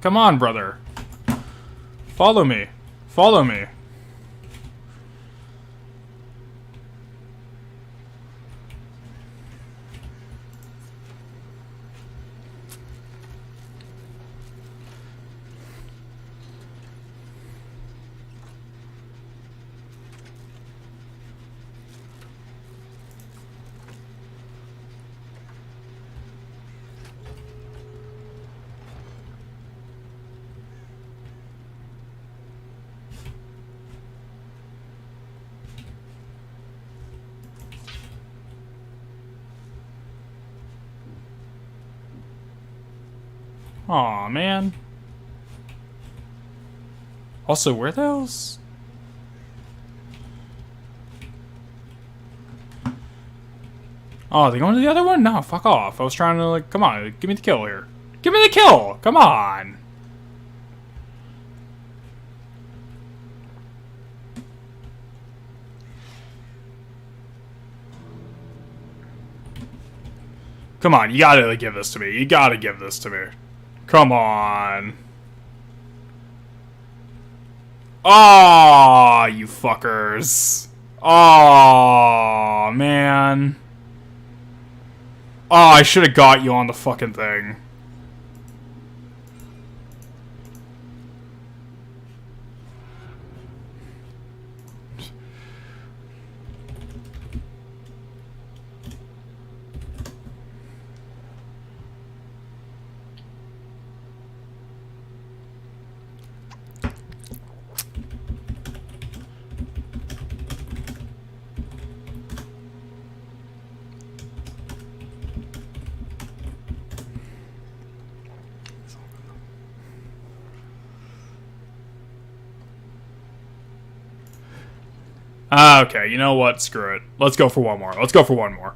Come on, brother. Follow me. Follow me. Aw, man. Also, where those? Oh, they going to the other one? No, fuck off. I was trying to, like, come on, give me the kill here. Give me the kill! Come on! Come on, you gotta give this to me. You gotta give this to me. Come on. Oh, you fuckers. Oh, man. Oh, I should have got you on the fucking thing. Okay, you know what? Screw it. Let's go for one more. Let's go for one more.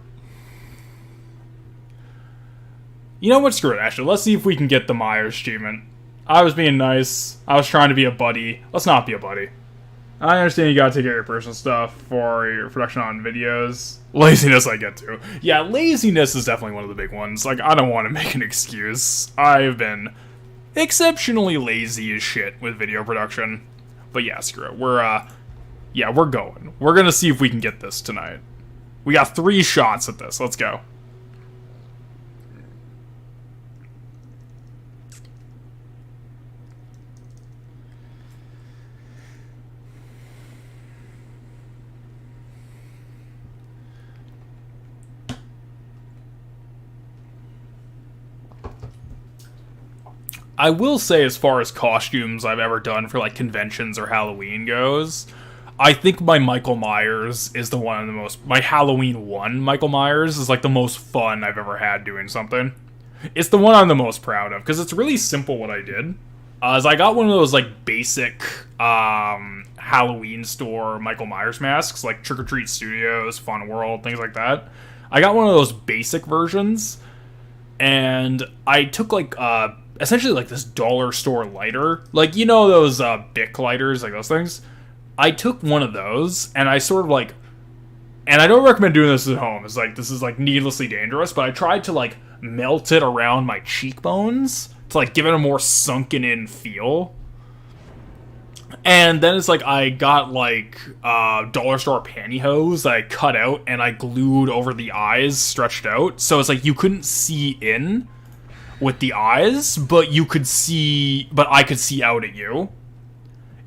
You know what? Screw it, actually. Let's see if we can get the Myers achievement. I was being nice. I was trying to be a buddy. Let's not be a buddy. I understand you gotta take care of your personal stuff for your production on videos. Laziness I get to. Yeah, laziness is definitely one of the big ones. Like, I don't want to make an excuse. I've been exceptionally lazy as shit with video production. But yeah, screw it. Yeah, we're going. We're gonna see if we can get this tonight. We got 3 shots at this. Let's go. I will say, as far as costumes I've ever done for, like, conventions or Halloween goes, I think my Michael Myers is the one of the most... My Halloween 1 Michael Myers is, like, the most fun I've ever had doing something. It's the one I'm the most proud of, because it's really simple what I did. Is I got one of those, like, basic Halloween store Michael Myers masks, like Trick or Treat Studios, Fun World, things like that. I got one of those basic versions, and I took, like, essentially, like, this dollar store lighter. Like, you know those Bic lighters, like those things? I took one of those, and I sort of, like... And I don't recommend doing this at home. It's like, this is, like, needlessly dangerous, but I tried to, like, melt it around my cheekbones to, like, give it a more sunken-in feel. And then it's like, I got, like, dollar store pantyhose that I cut out, and I glued over the eyes, stretched out. So it's like, you couldn't see in with the eyes, but you could see... But I could see out at you.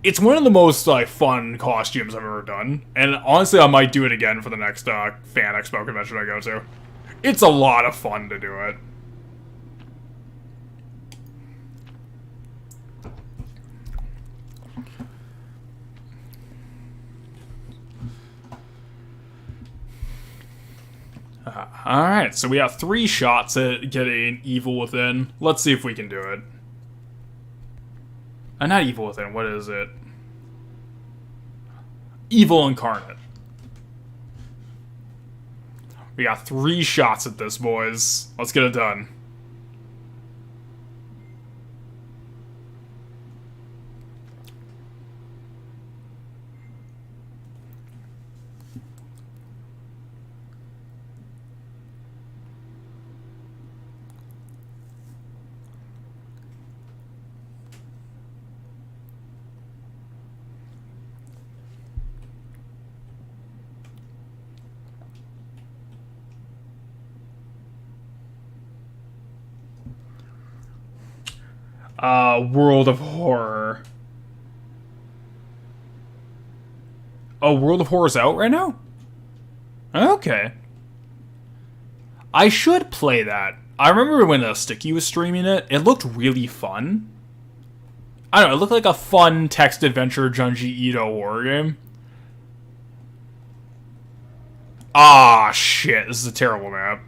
It's one of the most, like, fun costumes I've ever done. And honestly, I might do it again for the next Fan Expo convention I go to. It's a lot of fun to do it. Alright, so we have 3 shots at getting Evil Within. Let's see if we can do it. Not Evil Within, what is it? Evil Incarnate. We got 3 shots at this, boys. Let's get it done. World of Horror. Oh, World of Horror's out right now? Okay. I should play that. I remember when Sticky was streaming it. It looked really fun. I don't know, it looked like a fun text adventure Junji Ito horror game. Ah, shit. This is a terrible map.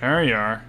There you are.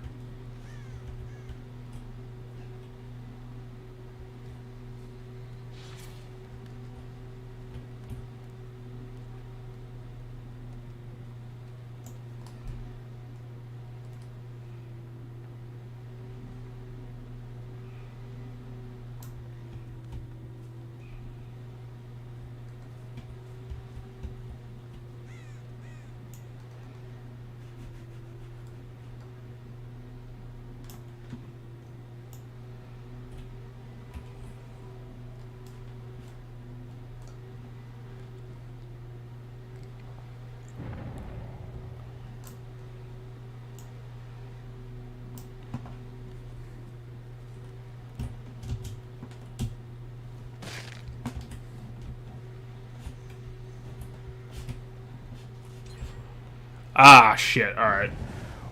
Ah, shit. Alright.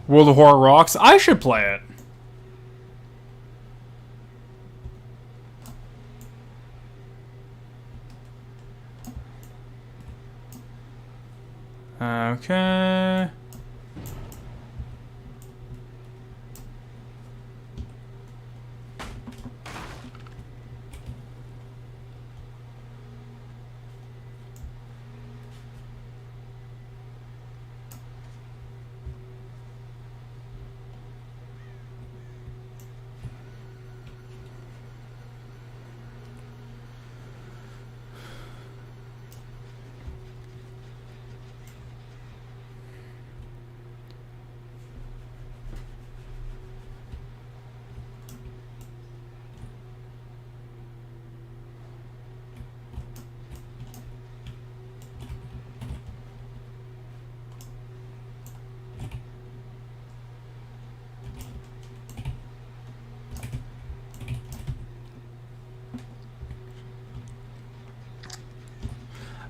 World of Horror rocks. I should play it. Okay.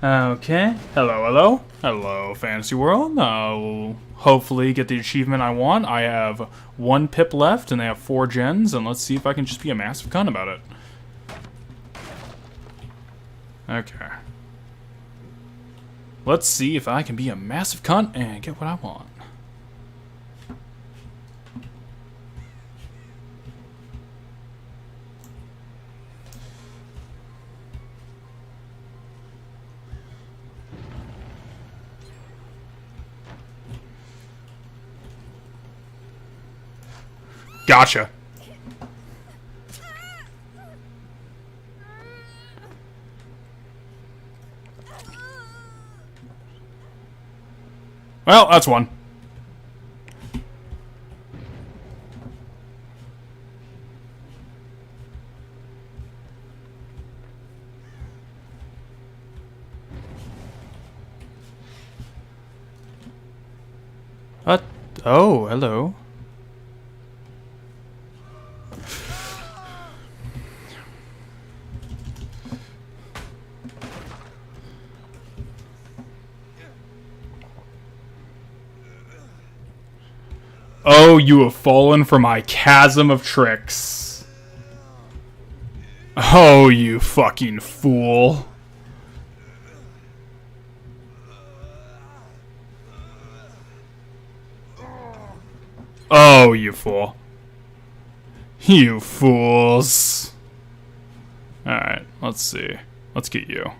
Okay. Hello, hello. Hello, Fantasy World. I'll hopefully get the achievement I want. I have 1 pip left, and they have 4 gens, and let's see if I can just be a massive cunt about it. Okay. Let's see if I can be a massive cunt and get what I want. Gotcha. Well, that's one. Oh, hello. Oh, you have fallen for my chasm of tricks. Oh, you fucking fool. Oh, you fool. You fools. Alright, let's see. Let's get you.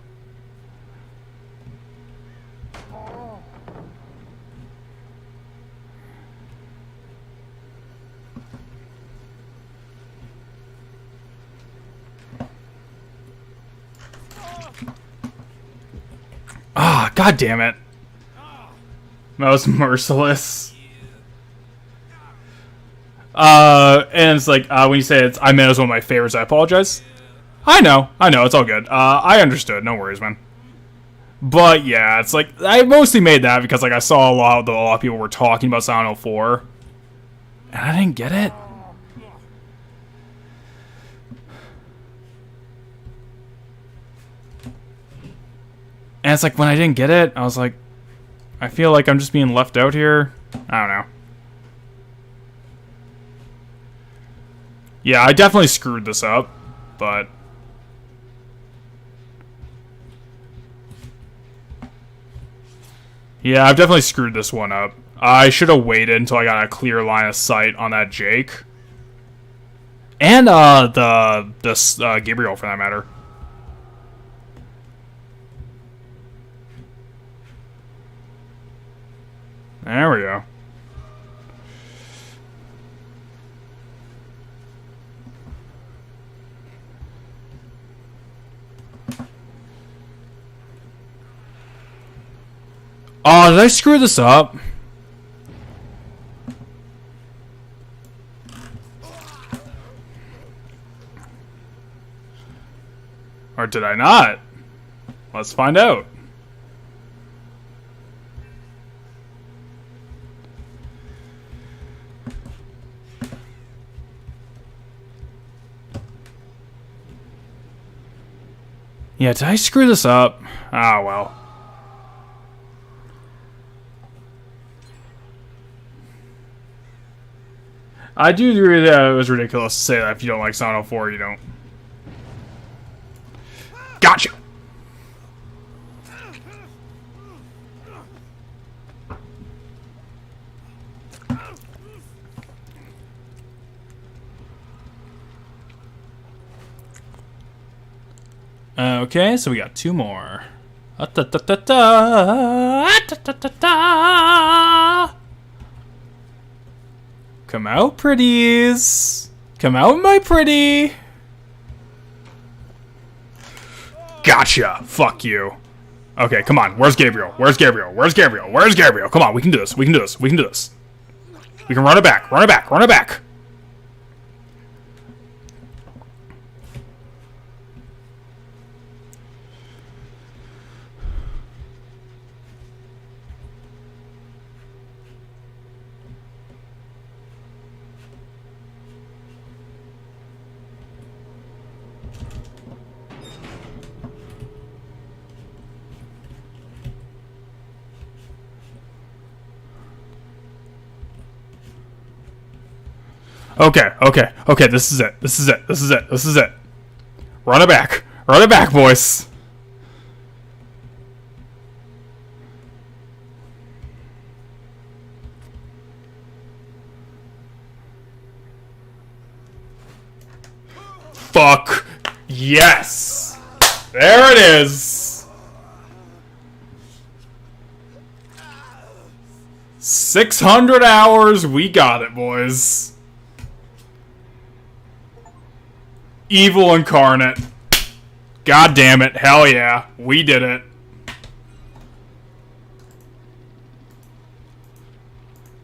Ah, god damn it. That was merciless. And it's like, when you say I meant it was one of my favorites, I apologize. I know, it's all good. I understood, no worries, man. But yeah, it's like, I mostly made that because like I saw a lot of people were talking about Silent Hill 4. And I didn't get it. And it's like, when I didn't get it, I was like, I feel like I'm just being left out here. I don't know. Yeah, I definitely screwed this up, but... Yeah, I've definitely screwed this one up. I should have waited until I got a clear line of sight on that Jake. And, Gabriel, for that matter. There we go. Oh, did I screw this up? Or did I not? Let's find out. Yeah, did I screw this up? Ah, well. I do agree that it was ridiculous to say that if you don't like Silent Hill 4, you don't. Gotcha! Okay, so we got 2 more. Come out, pretties. Come out, my pretty. Gotcha. Fuck you. Okay, come on. Where's Gabriel? Where's Gabriel? Where's Gabriel? Where's Gabriel? Come on, we can do this. We can do this. We can do this. We can run it back. Run it back. Run it back. Okay, this is it. This is it. This is it. This is it. Run it back. Run it back, boys. Fuck. Yes. There it is. 600 hours. We got it, boys. Evil incarnate. God damn it. Hell yeah. We did it.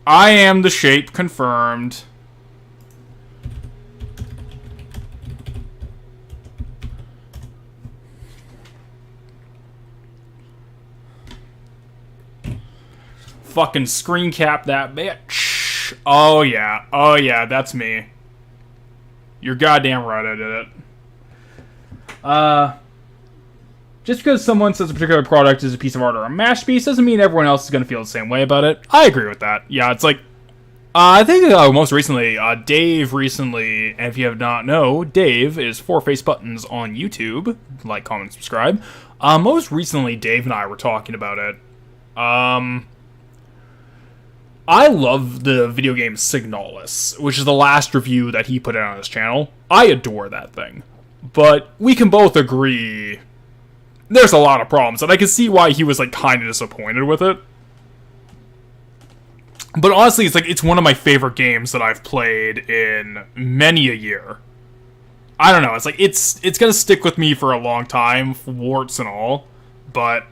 I am the shape confirmed. Fucking screen cap that bitch. Oh yeah. Oh yeah, that's me. You're goddamn right I did it. Just because someone says a particular product is a piece of art or a masterpiece doesn't mean everyone else is going to feel the same way about it. I agree with that. Yeah, it's like, I think most recently, Dave recently, and if you have not know, Dave is 4 Face Buttons on YouTube. Like, comment, subscribe. Most recently, Dave and I were talking about it. I love the video game Signalis, which is the last review that he put out on his channel. I adore that thing. But we can both agree there's a lot of problems, and I can see why he was like kind of disappointed with it. But honestly, it's one of my favorite games that I've played in many a year. I don't know, it's gonna stick with me for a long time, warts and all, but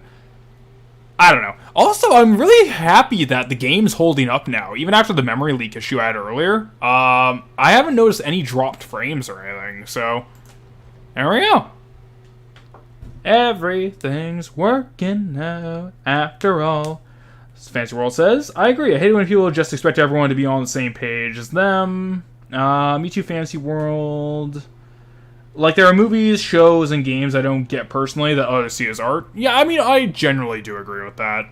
I don't know. Also, I'm really happy that the game's holding up now, even after the memory leak issue I had earlier. I haven't noticed any dropped frames or anything, so there we go. Everything's working out after all. As Fancy World says, I agree. I hate it when people just expect everyone to be on the same page as them. Me too, Fantasy World. Like, there are movies, shows, and games I don't get personally that others see as art. Yeah, I mean, I generally do agree with that.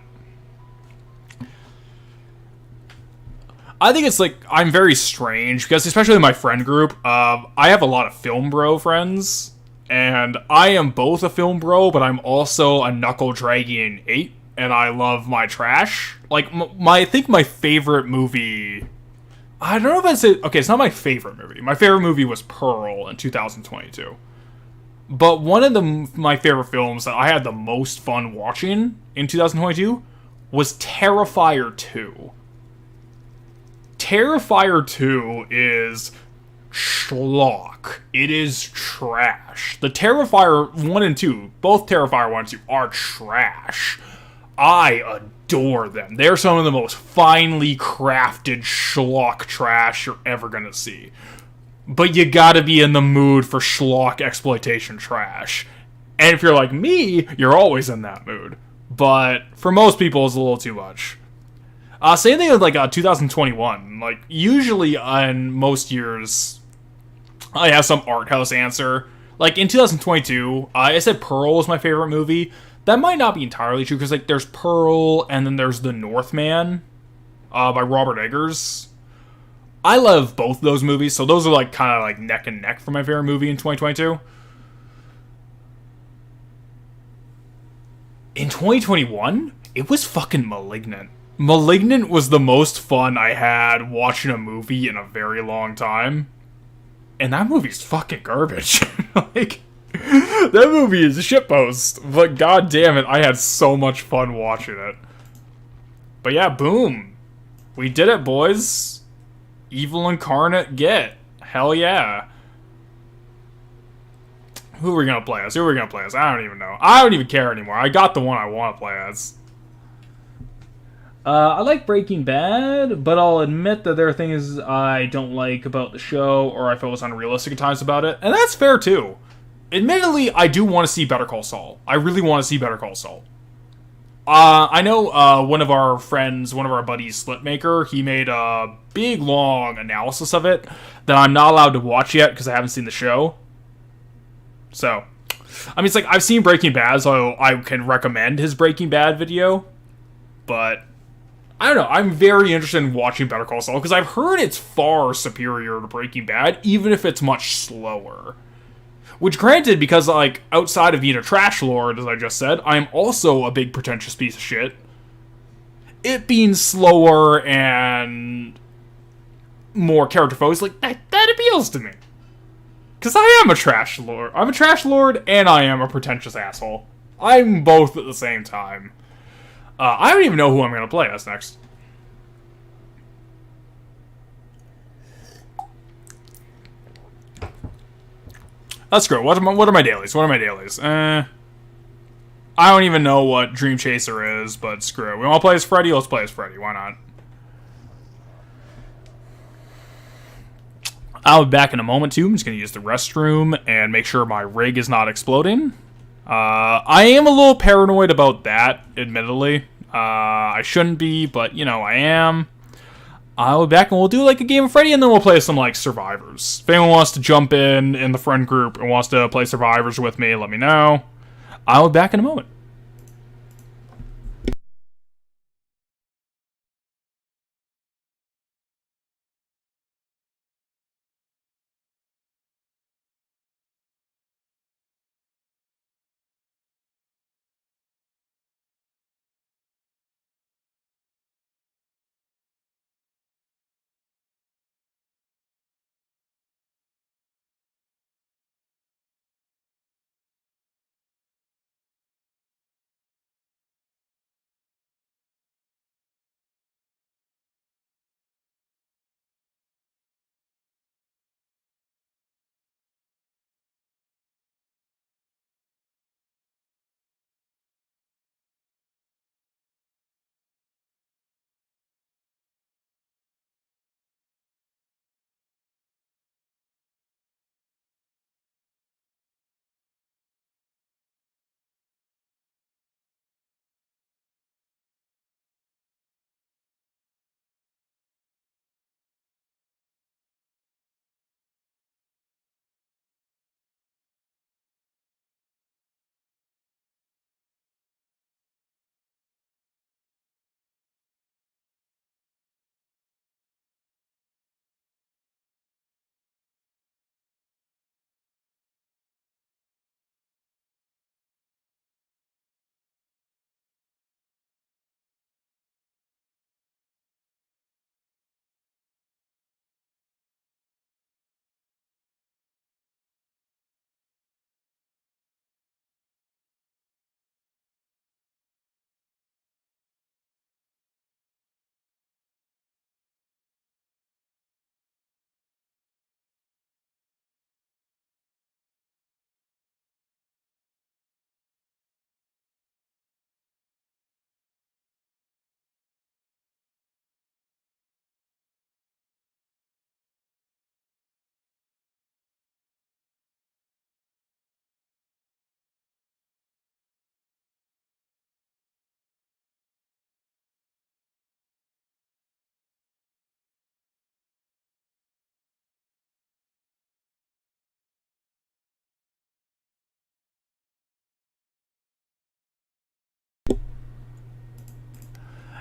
I think it's like, I'm very strange, because especially in my friend group, I have a lot of film bro friends, and I am both a film bro, but I'm also a knuckle-dragging ape, and I love my trash. Like, I think my favorite movie... I don't know if I'd say... Okay, it's not my favorite movie. My favorite movie was Pearl in 2022. But one of my favorite films that I had the most fun watching in 2022 was Terrifier 2. Terrifier 2 is schlock. It is trash. The Terrifier 1 and 2, both Terrifier 1 and 2 are trash. I adore them. They're some of the most finely crafted schlock trash you're ever gonna see. But you gotta be in the mood for schlock exploitation trash. And if you're like me, you're always in that mood. But for most people, it's a little too much. Same thing with like 2021. Like, usually on most years, I have some art house answer. Like in 2022, I said Pearl was my favorite movie. That might not be entirely true, because like there's Pearl, and then there's The Northman by Robert Eggers. I love both those movies, so those are like kind of like neck and neck for my favorite movie in 2022. In 2021, it was fucking Malignant. Malignant was the most fun I had watching a movie in a very long time. And that movie's fucking garbage. Like, that movie is a shitpost. But god damn it, I had so much fun watching it. But yeah, boom. We did it, boys. Evil Incarnate get. Hell yeah. Who are we gonna play as? Who are we gonna play as? I don't even know. I don't even care anymore. I got the one I want to play as. I like Breaking Bad, but I'll admit that there are things I don't like about the show, or I feel it's unrealistic at times about it, and that's fair too. Admittedly, I do want to see Better Call Saul. I really want to see Better Call Saul. I know one of our friends, one of our buddies, Slipmaker, he made a big, long analysis of it that I'm not allowed to watch yet because I haven't seen the show. So, I mean, it's like, I've seen Breaking Bad, so I can recommend his Breaking Bad video, but I don't know, I'm very interested in watching Better Call Saul, because I've heard it's far superior to Breaking Bad, even if it's much slower. Which, granted, because, like, outside of being a trash lord, as I just said, I'm also a big pretentious piece of shit. It being slower and more character-focused, like, that appeals to me. Because I am a trash lord. I'm a trash lord, and I am a pretentious asshole. I'm both at the same time. I don't even know who I'm going to play as next. Let's go. What are my dailies? What are my dailies? I don't even know what Dream Chaser is, but screw it. We want to play as Freddy? Let's play as Freddy. Why not? I'll be back in a moment, too. I'm just going to use the restroom and make sure my rig is not exploding. I am a little paranoid about that, admittedly. I shouldn't be, but, you know, I am. I'll be back and we'll do, like, a game of Freddy, and then we'll play some, like, Survivors. If anyone wants to jump in the friend group and wants to play Survivors with me, let me know. I'll be back in a moment.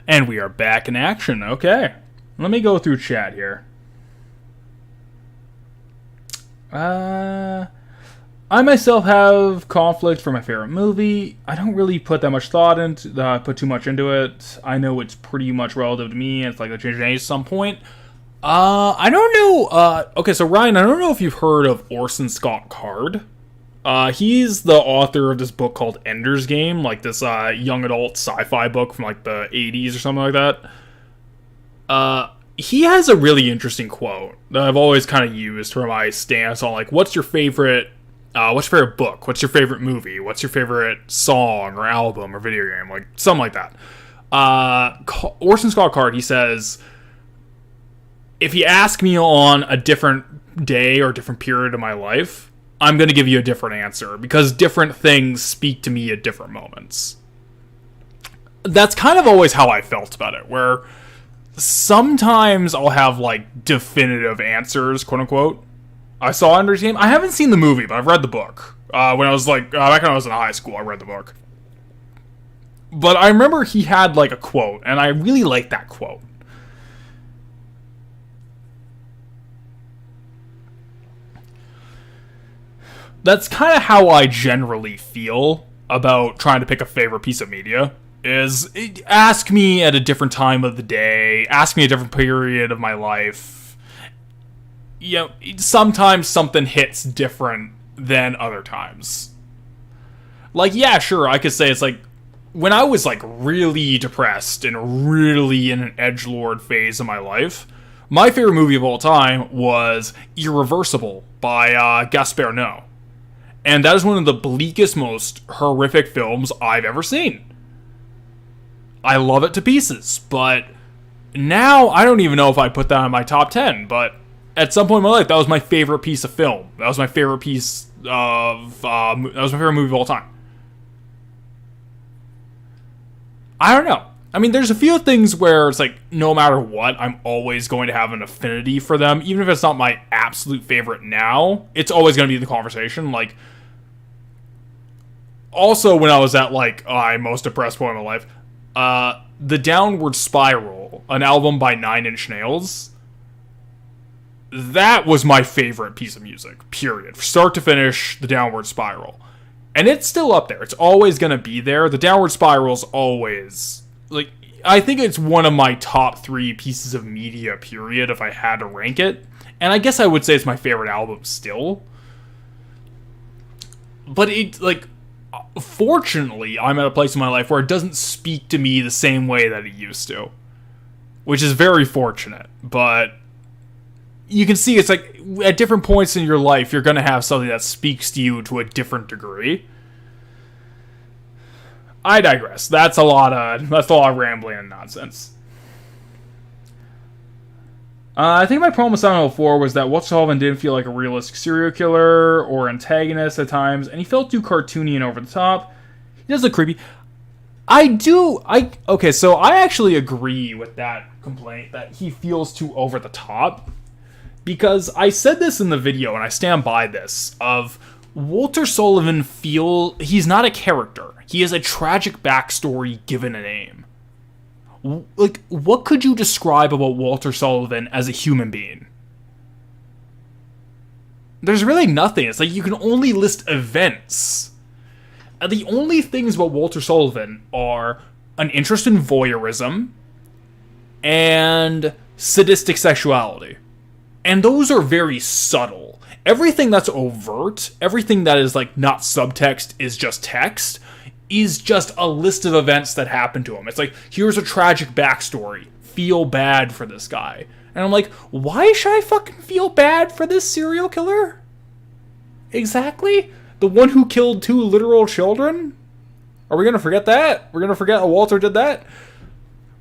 And we are back in action. Okay. Let me go through chat here. Uh, I myself have conflict for my favorite movie. I don't really put that much thought into, put too much into it. I know it's pretty much relative to me, and it's like a change at some point. I don't know. Okay, so Ryan, I don't know if you've heard of Orson Scott Card. He's the author of this book called Ender's Game, like this young adult sci-fi book from like the 80s or something like that. He has a really interesting quote that I've always kind of used for my stance on like, what's your favorite book? What's your favorite movie? What's your favorite song or album or video game? Like something like that. Orson Scott Card, he says, if you ask me on a different day or different period of my life, I'm going to give you a different answer because different things speak to me at different moments. That's kind of always how I felt about it, where sometimes I'll have like definitive answers, quote unquote. I saw Ender's Game. I haven't seen the movie, but I've read the book. When I was like, back when I was in high school, I read the book. But I remember he had like a quote, and I really liked that quote. That's kind of how I generally feel about trying to pick a favorite piece of media. Is ask me at a different time of the day, ask me a different period of my life. You know, sometimes something hits different than other times. Like, yeah, sure, I could say it's like, when I was like really depressed and really in an edgelord phase of my life, my favorite movie of all time was Irreversible by Gaspar Noé. And that is one of the bleakest, most horrific films I've ever seen. I love it to pieces, but now I don't even know if I put that in my top 10, but at some point in my life, that was my favorite piece of film. That was my favorite piece of, that was my favorite movie of all time. I don't know. I mean, there's a few things where it's like, no matter what, I'm always going to have an affinity for them. Even if it's not my absolute favorite now, it's always going to be in the conversation. Like, also when I was at like, my most depressed point in my life, The Downward Spiral, an album by Nine Inch Nails, that was my favorite piece of music, period. From start to finish, The Downward Spiral. And it's still up there. It's always going to be there. The Downward Spiral's always, like, I think it's one of my top 3 pieces of media, period, if I had to rank it. And I guess I would say it's my favorite album still. But it, like, fortunately, I'm at a place in my life where it doesn't speak to me the same way that it used to. Which is very fortunate. But you can see it's like, at different points in your life, you're going to have something that speaks to you to a different degree. I digress. That's a lot of rambling and nonsense. I think my problem with Silent Hill 4 was that Walter Sullivan didn't feel like a realistic serial killer or antagonist at times, and he felt too cartoony and over the top. He does look creepy. Okay, so I actually agree with that complaint, that he feels too over the top. Because I said this in the video, and I stand by this, of Walter Sullivan he's not a character. He has a tragic backstory given a name. Like, what could you describe about Walter Sullivan as a human being? There's really nothing. It's like you can only list events. And the only things about Walter Sullivan are an interest in voyeurism and sadistic sexuality. And those are very subtle. Everything that's overt, everything that is like not subtext is just text, is just a list of events that happened to him. It's like, here's a tragic backstory. Feel bad for this guy. And I'm like, why should I fucking feel bad for this serial killer? Exactly? The one who killed 2 literal children? Are we gonna forget that? We're gonna forget Walter did that?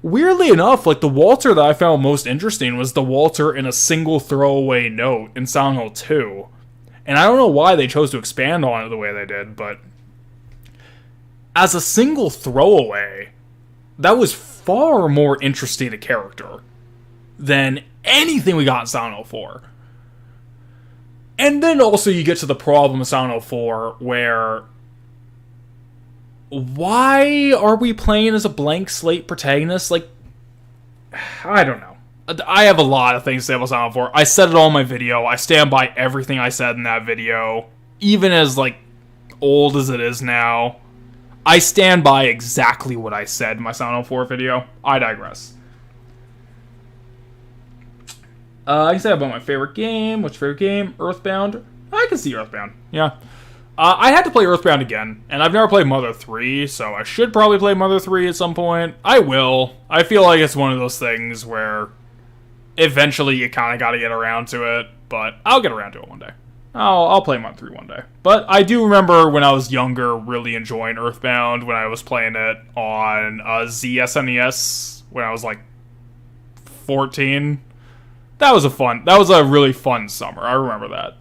Weirdly enough, like, the Walter that I found most interesting was the Walter in a single throwaway note in Silent Hill 2. And I don't know why they chose to expand on it the way they did, but as a single throwaway, that was far more interesting a character than anything we got in Silent Hill 4. And then also you get to the problem of Silent Hill 4 where, why are we playing as a blank slate protagonist? Like, I don't know. I have a lot of things to say about Silent Hill 4. I said it all in my video. I stand by everything I said in that video. Even as, like, old as it is now, I stand by exactly what I said in my Silent Hill 4 video. I digress. I can say about my favorite game. What's your favorite game? Earthbound. I can see Earthbound. Yeah. I had to play Earthbound again, and I've never played Mother 3, so I should probably play Mother 3 at some point. I will. I feel like it's one of those things where eventually you kind of got to get around to it, but I'll get around to it one day. I'll play Mother 3 one day. But I do remember when I was younger really enjoying Earthbound when I was playing it on ZSNES when I was like 14. That was a really fun summer. I remember that.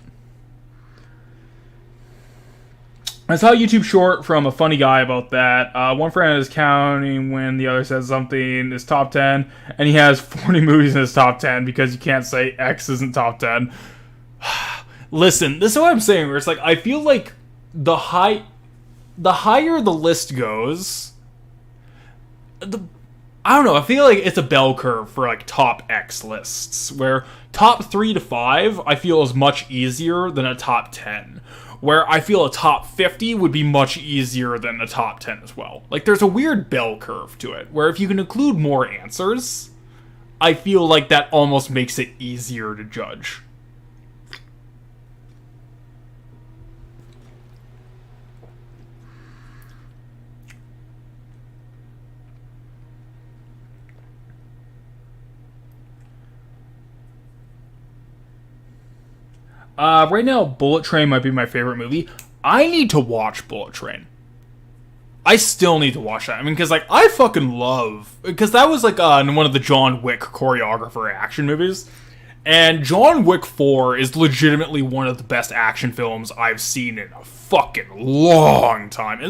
I saw a YouTube short from a funny guy about that. One friend is counting when the other says something is top 10, and he has 40 movies in his top 10 because you can't say X isn't top 10. Listen, this is what I'm saying, where it's like, I feel like the higher the list goes, I don't know, I feel like it's a bell curve for, like, top X lists, where top 3 to 5, I feel is much easier than a top 10. Where I feel a top 50 would be much easier than a top 10 as well. Like, there's a weird bell curve to it, where if you can include more answers, I feel like that almost makes it easier to judge. Right now, Bullet Train might be my favorite movie. I need to watch Bullet Train. I still need to watch that. I mean, because, like, I fucking love... Because that was, like, in one of the John Wick choreographer action movies. And John Wick 4 is legitimately one of the best action films I've seen in a fucking long time.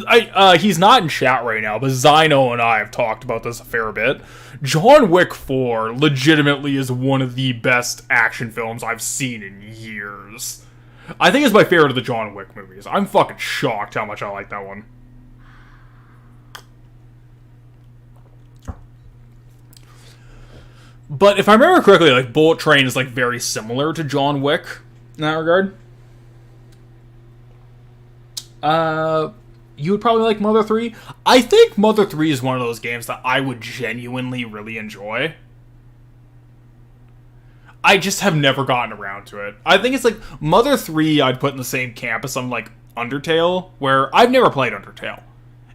He's not in chat right now, but Zyno and I have talked about this a fair bit. John Wick 4 legitimately is one of the best action films I've seen in years. I think it's my favorite of the John Wick movies. I'm fucking shocked how much I like that one. But if I remember correctly, like, Bullet Train is, like, very similar to John Wick in that regard. You would probably like Mother 3. I think Mother 3 is one of those games that I would genuinely really enjoy. I just have never gotten around to it. I think it's like Mother 3 I'd put in the same camp as something like Undertale, where I've never played Undertale.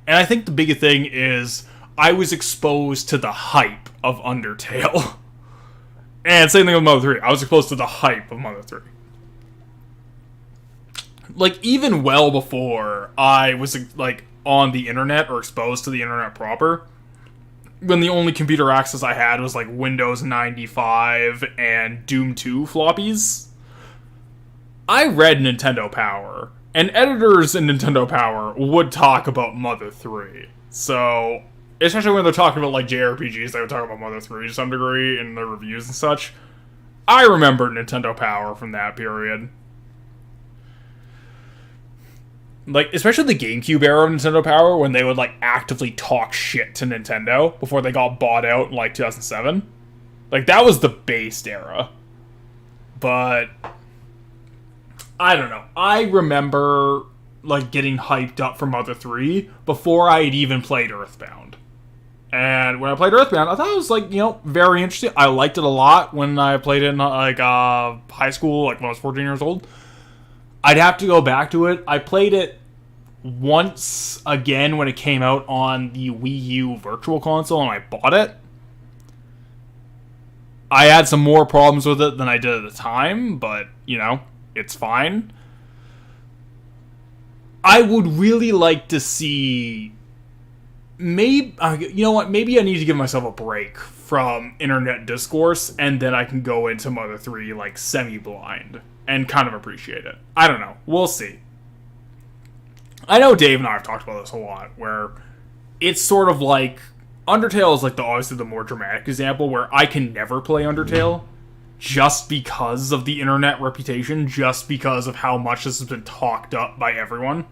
And I think the biggest thing is I was exposed to the hype of Undertale. And same thing with Mother 3. I was exposed to the hype of Mother 3. Like, even well before I was, like, on the internet or exposed to the internet proper, when the only computer access I had was, like, Windows 95 and Doom 2 floppies, I read Nintendo Power. And editors in Nintendo Power would talk about Mother 3. So, especially when they're talking about, like, JRPGs, they would talk about Mother 3 to some degree in their reviews and such. I remember Nintendo Power from that period. Like, especially the GameCube era of Nintendo Power, when they would, like, actively talk shit to Nintendo before they got bought out in, like, 2007. Like, that was the based era. But I don't know. I remember, like, getting hyped up for Mother 3 before I had even played Earthbound. And when I played Earthbound, I thought it was, like, you know, very interesting. I liked it a lot when I played it in, like, high school, like, when I was 14 years old. I'd have to go back to it. I played it once again when it came out on the Wii U Virtual Console, and I bought it. I had some more problems with it than I did at the time, but, you know, it's fine. I would really like to see... Maybe, you know what, maybe I need to give myself a break from internet discourse, and then I can go into Mother 3, like, semi-blind, and kind of appreciate it. I don't know. We'll see. I know Dave and I have talked about this a lot, where it's sort of like... Undertale is, like, obviously the more dramatic example, where I can never play Undertale, just because of the internet reputation, just because of how much this has been talked up by everyone.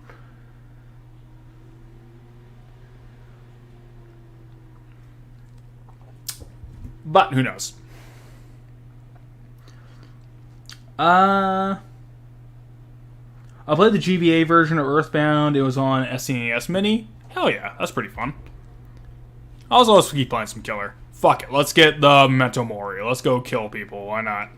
But who knows? Uh, I played the GBA version of Earthbound. It was on SNES Mini. Hell yeah, that's pretty fun. I'll also keep playing some killer. Fuck it, let's get the Memento Mori. Let's go kill people. Why not?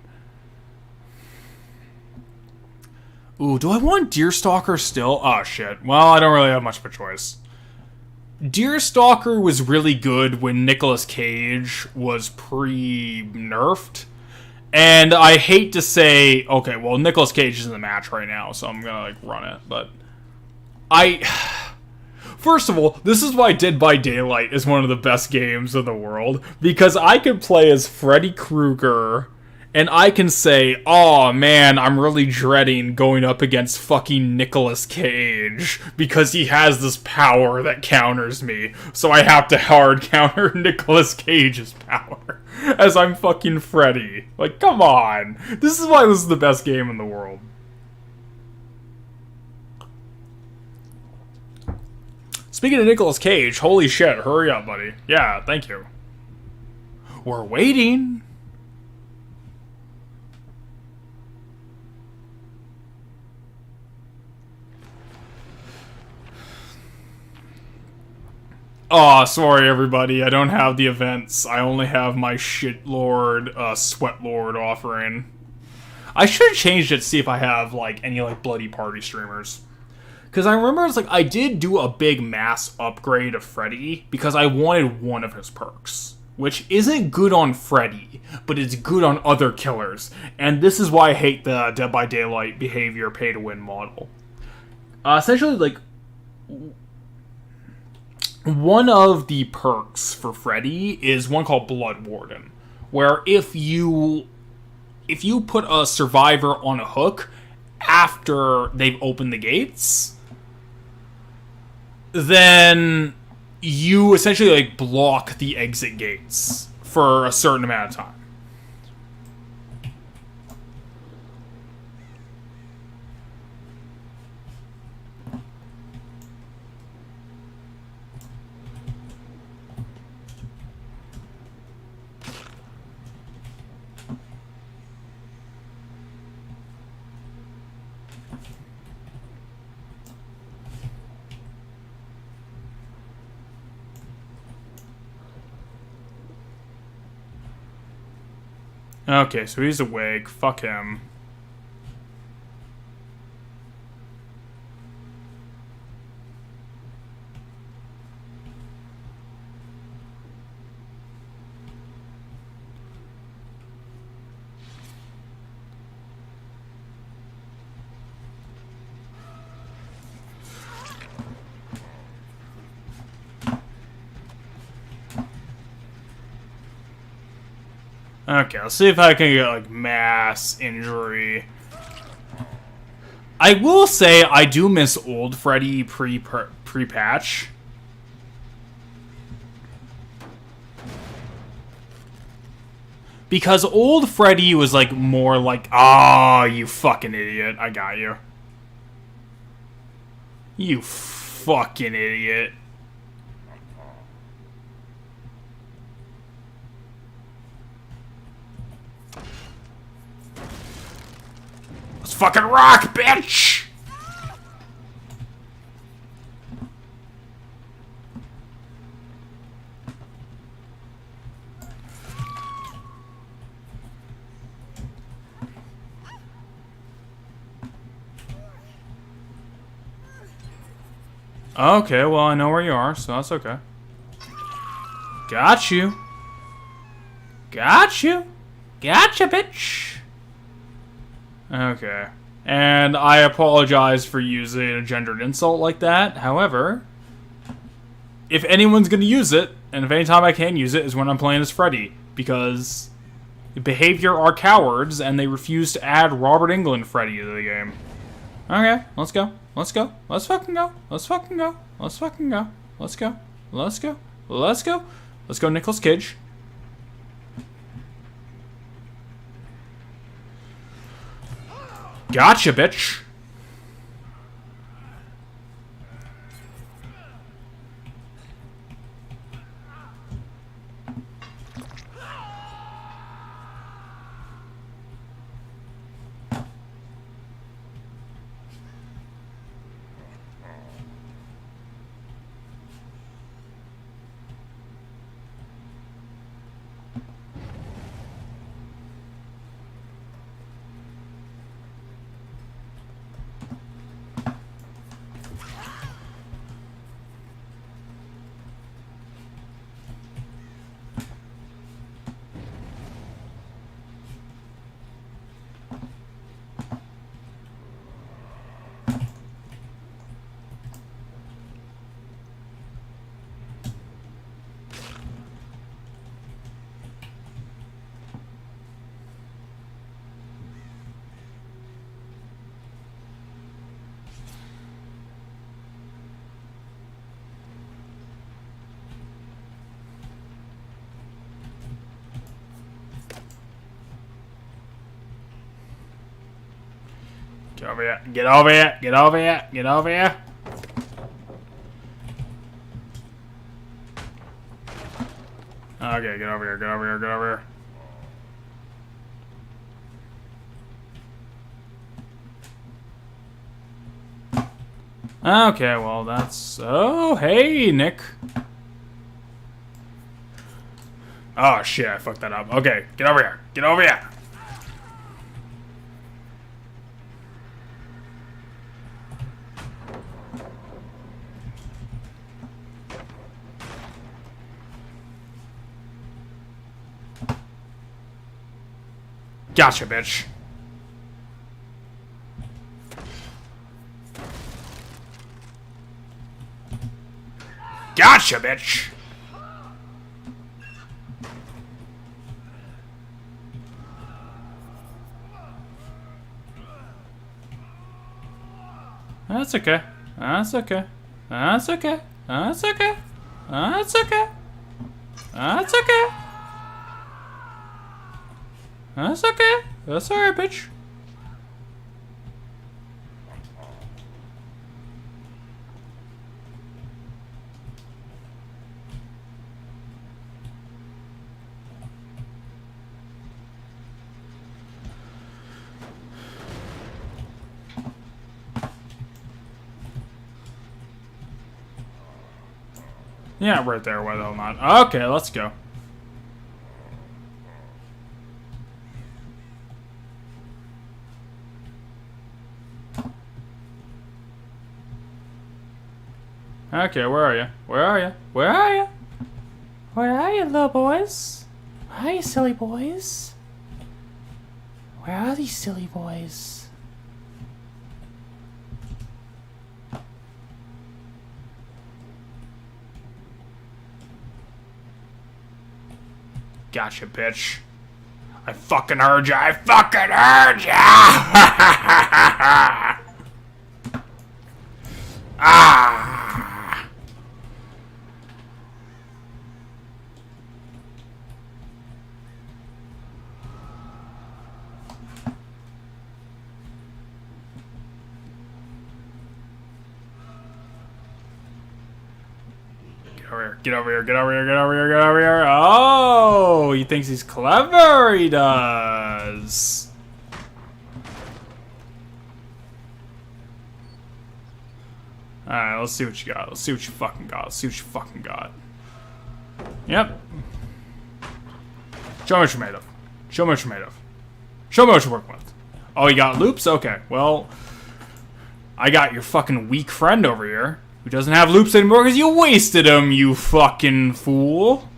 Ooh, do I want Deerstalker still? Oh shit. Well, I don't really have much of a choice. Deerstalker was really good when Nicolas Cage was pre-nerfed. And I hate to say, okay, well, Nicolas Cage is in the match right now, so I'm gonna, like, run it, but... First of all, this is why Dead by Daylight is one of the best games in the world, because I can play as Freddy Krueger, and I can say, oh man, I'm really dreading going up against fucking Nicolas Cage, because he has this power that counters me, so I have to hard counter Nicolas Cage's power, as I'm fucking Freddy. Like, come on. This is why this is the best game in the world. Speaking of Nicolas Cage, holy shit, hurry up, buddy. Yeah, thank you. We're waiting. Aw, oh, sorry everybody, I don't have the events. I only have my Shitlord, Sweat Lord offering. I should have changed it to see if I have, like, any, like, Bloody Party streamers. Because I remember it's like I did do a big mass upgrade of Freddy because I wanted one of his perks. Which isn't good on Freddy, but it's good on other killers. And this is why I hate the Dead by Daylight behavior pay-to-win model. Essentially, like, one of the perks for Freddy is one called Blood Warden. Where if you put a survivor on a hook after they've opened the gates, then you essentially, like, block the exit gates for a certain amount of time. Okay, so he's awake. Fuck him. Okay, let's see if I can get, like, mass injury. I will say I do miss old Freddy pre-patch. Because old Freddy was, like, more like, ah, oh, you fucking idiot, I got you. You fucking idiot. Let's fucking rock, bitch! Okay, well, I know where you are, so that's okay. Got you. Got you. Gotcha, bitch. Okay. And I apologize for using a gendered insult like that. However, if anyone's going to use it, and if any time I can use it, is when I'm playing as Freddy. Because Behavior are cowards, and they refuse to add Robert Englund Freddy to the game. Okay, let's go. Let's go. Let's fucking go. Let's fucking go. Let's fucking go. Let's go. Let's go. Let's go. Let's go, Nicolas Cage. Gotcha, bitch. Get over here. Get over here. Get over here. Get over here. Okay, get over here. Get over here. Get over here. Okay, well, that's... Oh, hey, Nick. Oh, shit, I fucked that up. Okay, get over here. Get over here. Gotcha, bitch. Gotcha, bitch. That's okay. That's okay. That's okay. That's okay. That's okay. That's okay. That's okay. That's alright, bitch. Yeah, right there. Why the hell not? Okay, let's go. Okay, where are you? Where are you? Where are you? Where are you, little boys? Where are you, silly boys? Where are these silly boys? Gotcha, bitch. I fucking heard ya. I fucking heard ya. Ah. Get over here, get over here, get over here, get over here. Oh, he thinks he's clever, he does. Alright, let's see what you got. Let's see what you fucking got. Let's see what you fucking got. Yep. Show me what you're made of. Show me what you're made of. Show me what you're working with. Oh, you got loops? Okay, well, I got your fucking weak friend over here. Who doesn't have loops anymore because you wasted them, you fucking fool.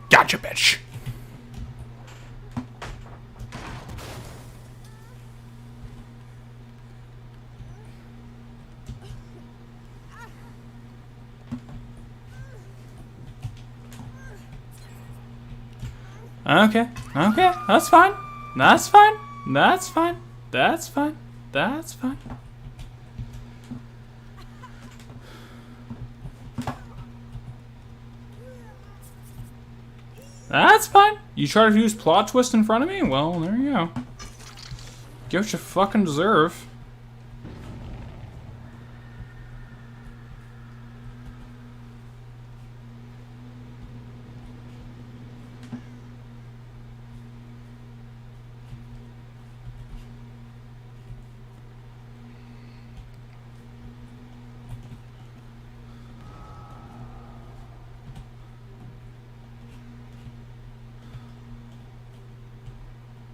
Gotcha, bitch. Okay, okay, that's fine. That's fine. That's fine. That's fine. That's fine. That's fine. You try to use plot twist in front of me? Well, there you go. Get what you fucking deserve.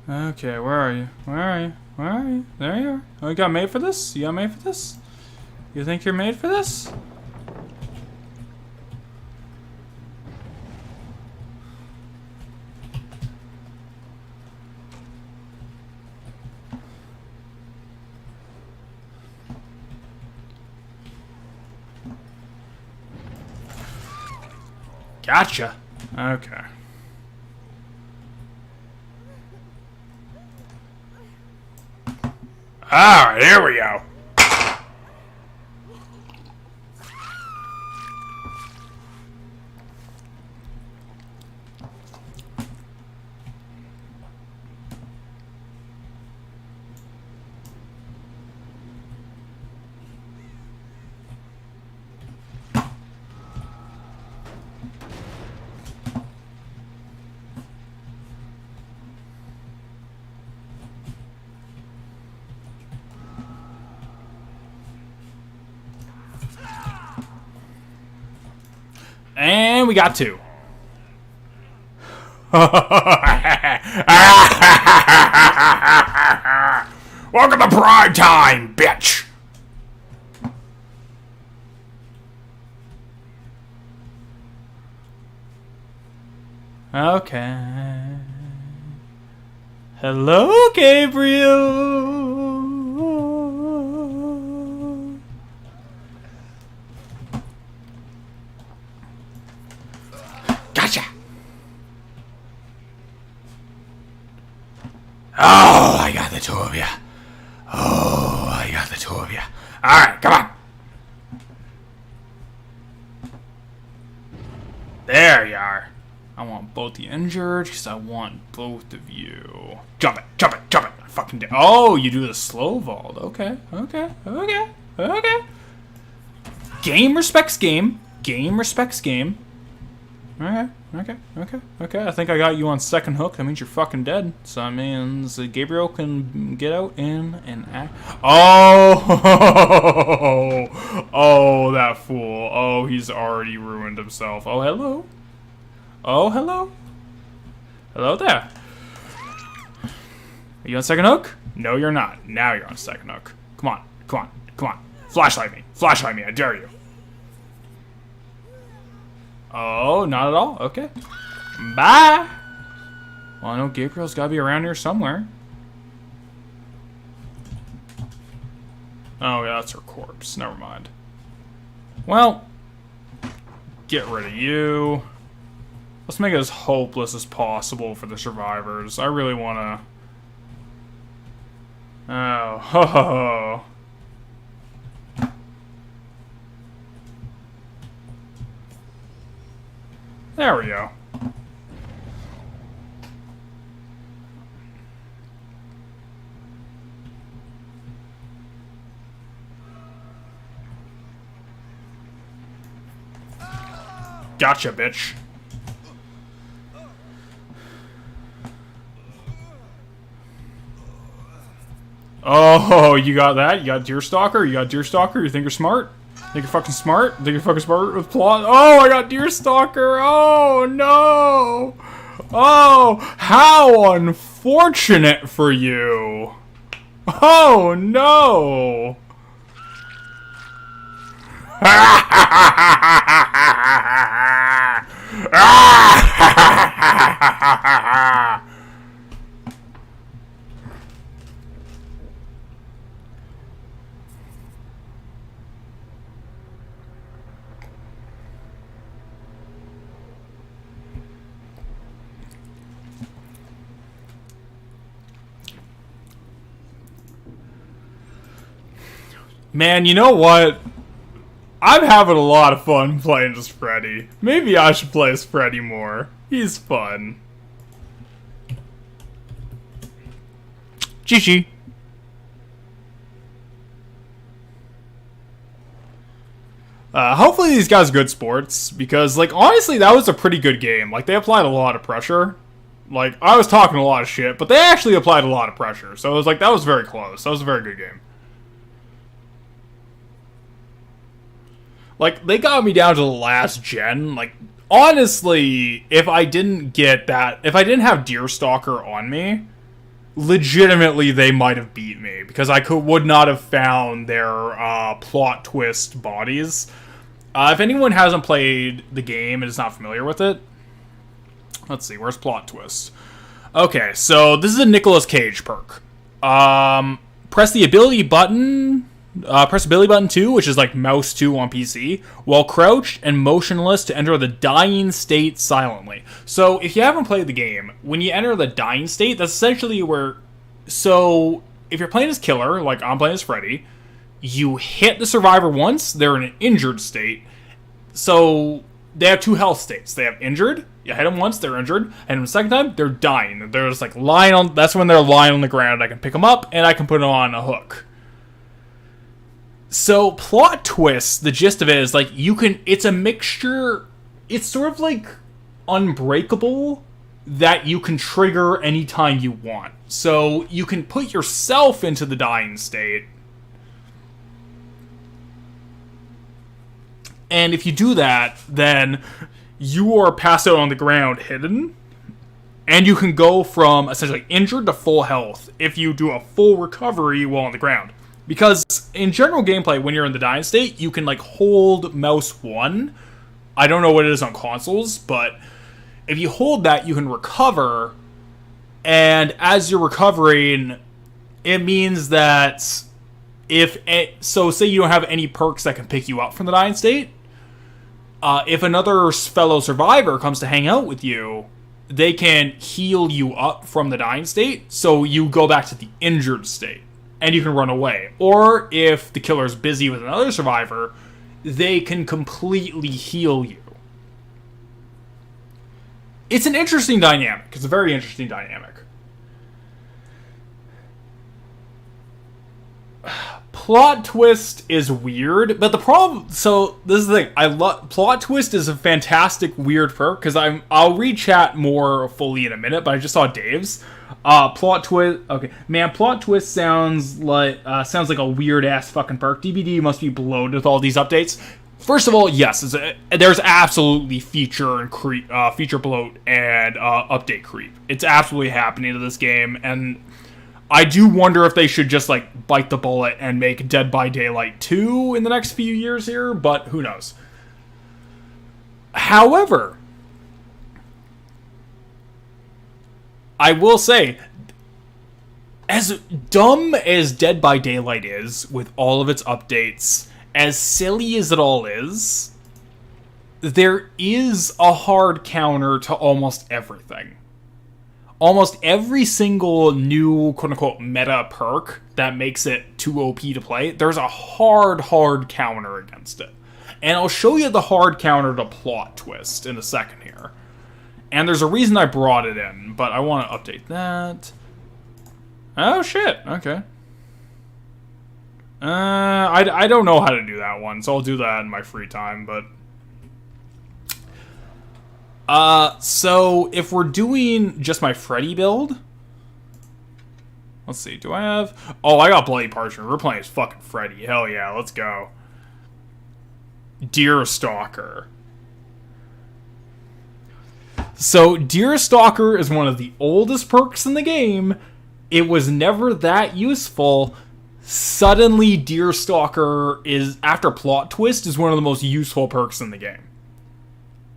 Okay, where are you? Where are you? Where are you? There you are. Oh, you got made for this? You got made for this? You think you're made for this? Gotcha. Okay. Alright, here we go. And we got 2. Welcome to prime time, bitch! Okay. Hello, Gabriel! Gotcha! Oh, I got the 2 of you. Oh, I got the 2 of you. Alright, come on. There you are. I want both the injured because I want both of you. Jump it, jump it, jump it. I fucking did. Oh, you do the slow vault. Okay, okay, okay, okay. Game respects game. Game respects game. Okay, okay, okay, okay. I think I got you on second hook. That means you're fucking dead. So that means Gabriel can get out in and act. Oh! Oh, that fool. Oh, he's already ruined himself. Oh, hello. Oh, hello. Hello there. Are you on second hook? No, you're not. Now you're on second hook. Come on, come on, come on. Flashlight me. Flashlight me. I dare you. Oh, not at all? Okay. Bye! Well, I know Gabriel's gotta be around here somewhere. Oh, yeah, that's her corpse. Never mind. Well, get rid of you. Let's make it as hopeless as possible for the survivors. I really wanna... Oh, ho ho ho. There we go. Gotcha, bitch. Oh, you got that? You got Deerstalker? You got Deerstalker? You think you're smart? Think you're fucking smart? Think you're fucking smart with plot? Oh, I got Deerstalker! Oh, no! Oh, how unfortunate for you! Oh, no! Man, you know what? I'm having a lot of fun playing as Freddy. Maybe I should play as Freddy more. He's fun. GG. Hopefully these guys are good sports, because, like, honestly, that was a pretty good game. Like, they applied a lot of pressure. Like, I was talking a lot of shit, but they actually applied a lot of pressure. So it was like, that was very close. That was a very good game. Like, they got me down to the last gen. Like, honestly, if I didn't get that, if I didn't have Deerstalker on me, legitimately they might have beat me, because I would not have found their plot twist bodies. If anyone hasn't played the game and is not familiar with it, let's see, where's plot twist? Okay, so this is a Nicolas Cage perk. Press the ability button Press ability button 2, which is like mouse 2 on PC, while crouched and motionless to enter the dying state silently. So if you haven't played the game, when you enter the dying state, that's essentially where... So if you're playing as killer, like I'm playing as Freddy, you hit the survivor once, they're in an injured state. So they have 2 health states. They have injured, you hit them once, they're injured, and the second time, they're dying. They're just like lying on... That's when they're lying on the ground. I can pick them up, and I can put them on a hook. So, plot twist, the gist of it is, like, you can... It's a mixture... It's sort of, like, Unbreakable that you can trigger anytime you want. So, you can put yourself into the dying state. And if you do that, then you are passed out on the ground hidden. And you can go from, essentially, injured to full health if you do a full recovery while on the ground. Because in general gameplay, when you're in the dying state, you can like hold mouse 1. I don't know what it is on consoles, but if you hold that, you can recover. And as you're recovering, it means that so say you don't have any perks that can pick you up from the dying state, if another fellow survivor comes to hang out with you, they can heal you up from the dying state, so you go back to the injured state. And you can run away. Or if the killer's busy with another survivor, they can completely heal you. It's an interesting dynamic. It's a very interesting dynamic. Plot twist is weird, but the problem... So, this is the thing. Plot twist is a fantastic weird perk, because I'll read chat more fully in a minute, but I just saw Dave's. Plot twist... Okay. Man, plot twist sounds like a weird-ass fucking perk. DBD must be bloated with all these updates. First of all, yes, there's absolutely feature bloat and update creep. It's absolutely happening to this game, and I do wonder if they should just, like, bite the bullet and make Dead by Daylight 2 in the next few years here, but who knows. However, I will say, as dumb as Dead by Daylight is, with all of its updates, as silly as it all is, there is a hard counter to almost everything. Almost every single new, quote-unquote, meta perk that makes it too OP to play, there's a hard counter against it. And I'll show you the hard counter to Plot Twist in a second here. And there's a reason I brought it in, but I want to update that. Oh, shit. Okay. I don't know how to do that one, so I'll do that in my free time, but... So if we're doing just my Freddy build... Let's see, do I have... Oh, I got Bloody Parchment. We're playing as fucking Freddy. Hell yeah, let's go. Deerstalker. So, Deerstalker is one of the oldest perks in the game. It was never that useful. Suddenly, Deerstalker is, after Plot Twist, is one of the most useful perks in the game.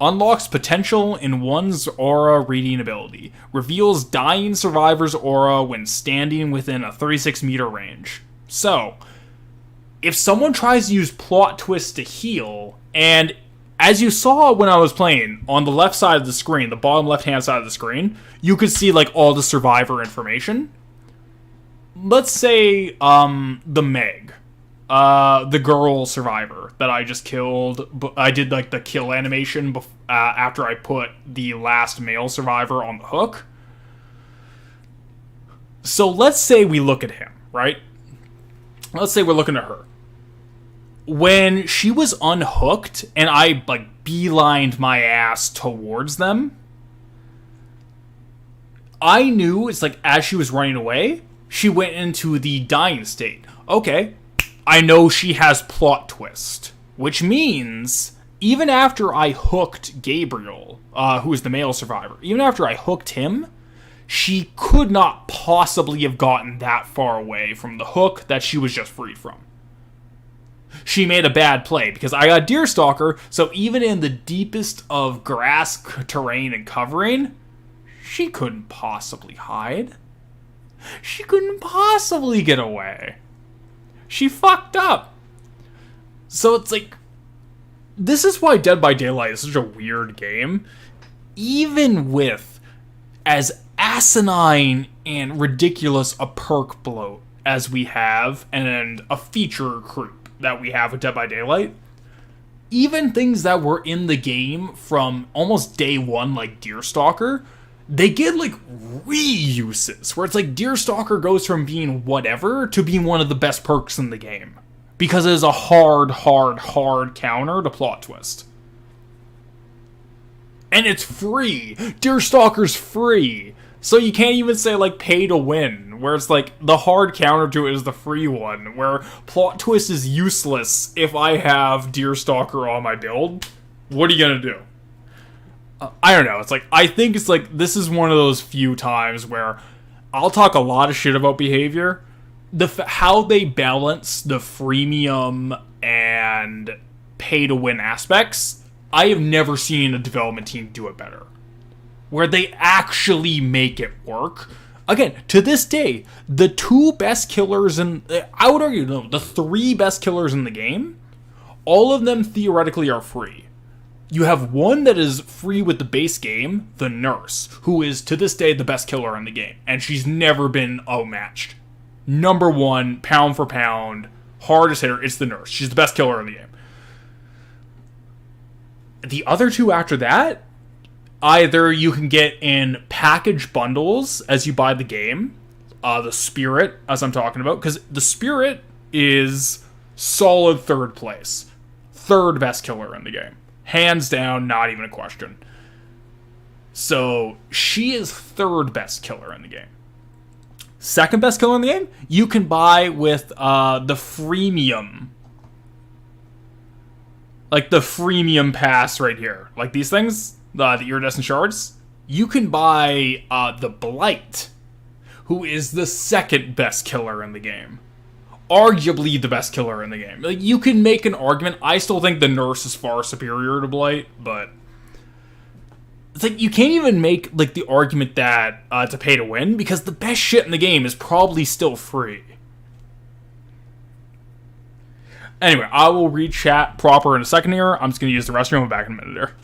Unlocks potential in one's aura reading ability. Reveals dying survivor's aura when standing within a 36-meter range. So, if someone tries to use Plot Twist to heal, and as you saw when I was playing, on the left side of the screen, the bottom left-hand side of the screen, you could see, like, all the survivor information. Let's say, the Meg. The girl survivor that I just killed. I did, like, the kill animation after I put the last male survivor on the hook. So let's say we look at him, right? Let's say we're looking at her. When she was unhooked and I, like, beelined my ass towards them, I knew, it's like, as she was running away, she went into the dying state. Okay, I know she has Plot Twist, which means even after I hooked Gabriel, who is the male survivor, even after I hooked him, she could not possibly have gotten that far away from the hook that she was just freed from. She made a bad play, because I got Deerstalker, so even in the deepest of grass terrain and covering, she couldn't possibly hide. She couldn't possibly get away. She fucked up. So it's like, this is why Dead by Daylight is such a weird game. Even with as asinine and ridiculous a perk bloat as we have, and a feature creep that we have with Dead by Daylight, even things that were in the game from almost day one, like Deerstalker, they get like reuses, where it's like Deerstalker goes from being whatever to being one of the best perks in the game. Because it is a hard counter to Plot Twist. And it's free. Deerstalker's free. So you can't even say like pay to win, where it's like the hard counter to it is the free one, where Plot Twist is useless if I have Deerstalker on my build. What are you gonna do? I don't know. It's like, I think it's like, this is one of those few times where I'll talk a lot of shit about behavior. How they balance the freemium and pay to win aspects, I have never seen a development team do it better. Where they actually make it work. Again, to this day, the two best killers I would argue, no, the three best killers in the game, all of them theoretically are free. You have one that is free with the base game, the Nurse, who is to this day the best killer in the game, and she's never been outmatched. Number one, pound for pound, hardest hitter, it's the Nurse. She's the best killer in the game. The other two after that, either you can get in package bundles as you buy the game, the Spirit, as I'm talking about, because the Spirit is solid third place. Third best killer in the game. Hands down, not even a question. So, she is third best killer in the game. Second best killer in the game, you can buy with the freemium. Like the freemium pass right here. Like these things, the iridescent shards. You can buy the Blight, who is the second best killer in the game. Arguably the best killer in the game. Like, you can make an argument. I still think the Nurse is far superior to Blight, but it's like, you can't even make like the argument that it's a pay to win, because the best shit in the game is probably still free. Anyway, I will read chat proper in a second here. I'm just going to use the restroom. I'm back in a minute here.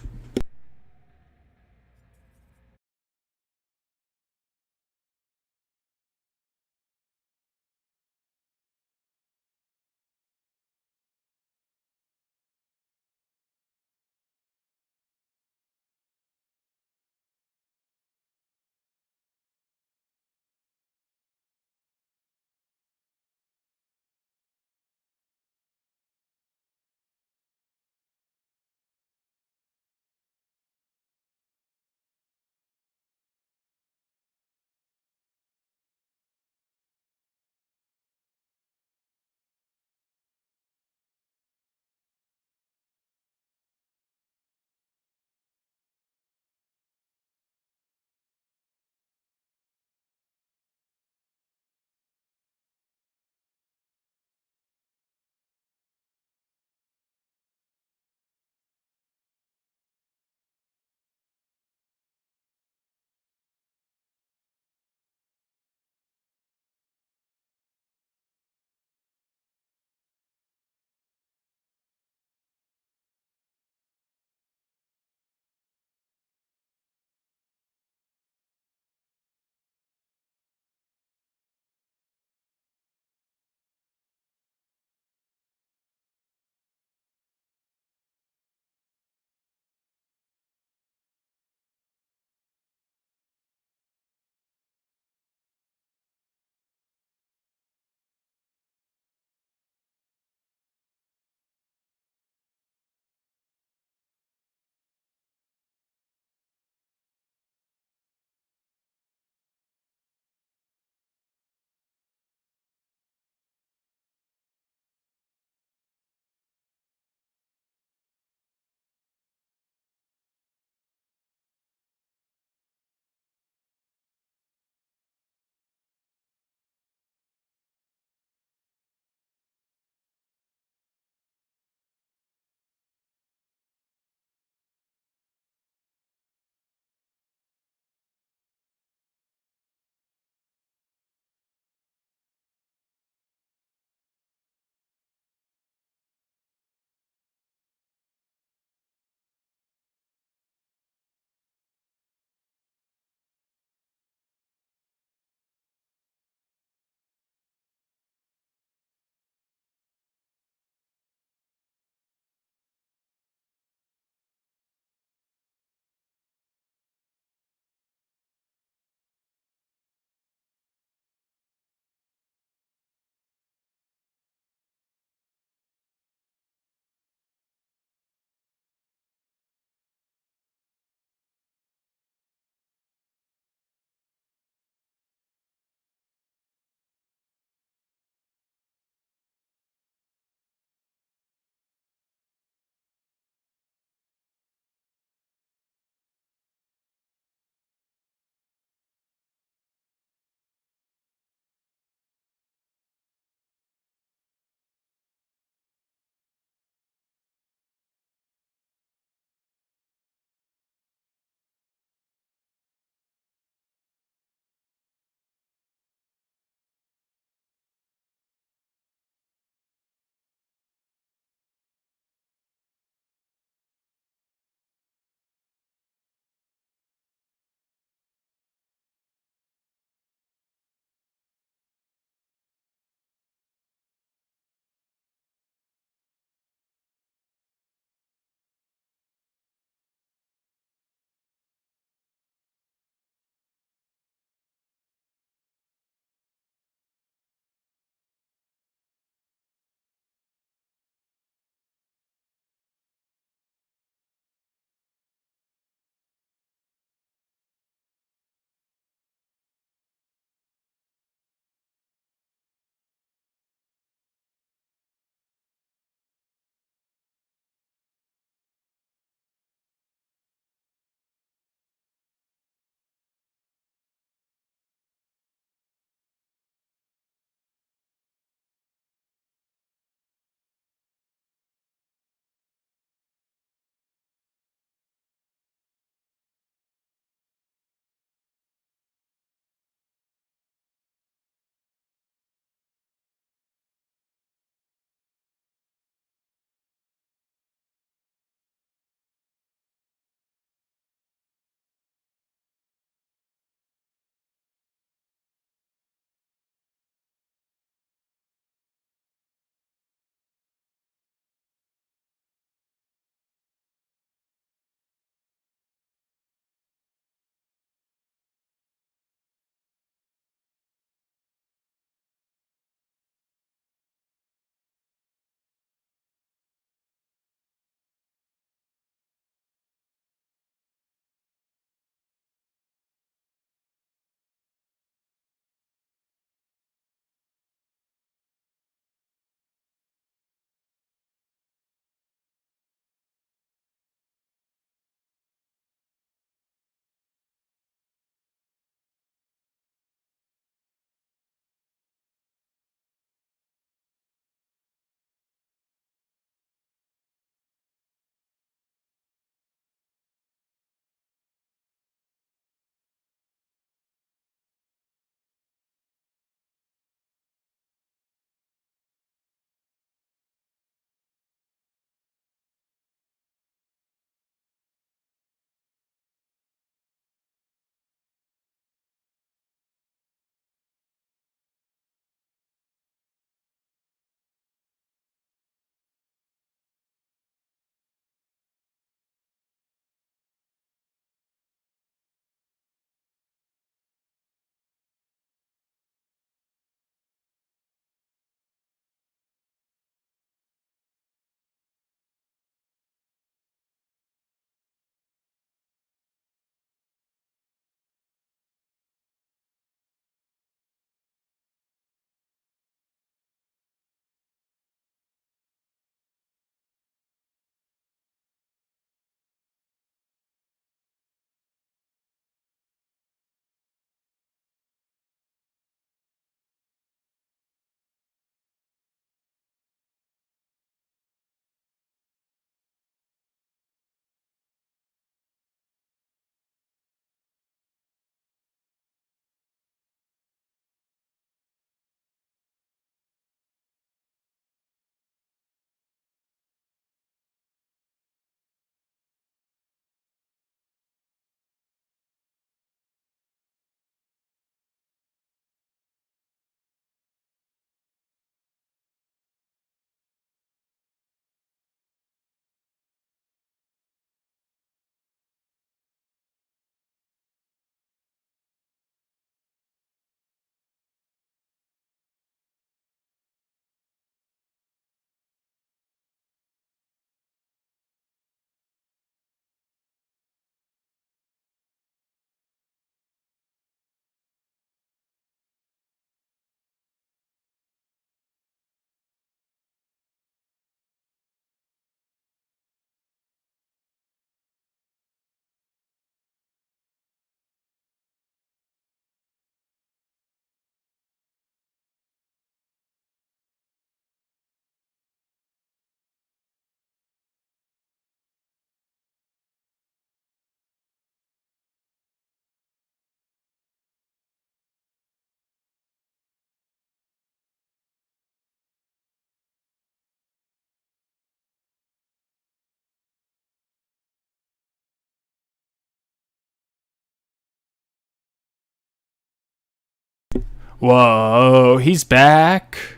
Whoa, he's back.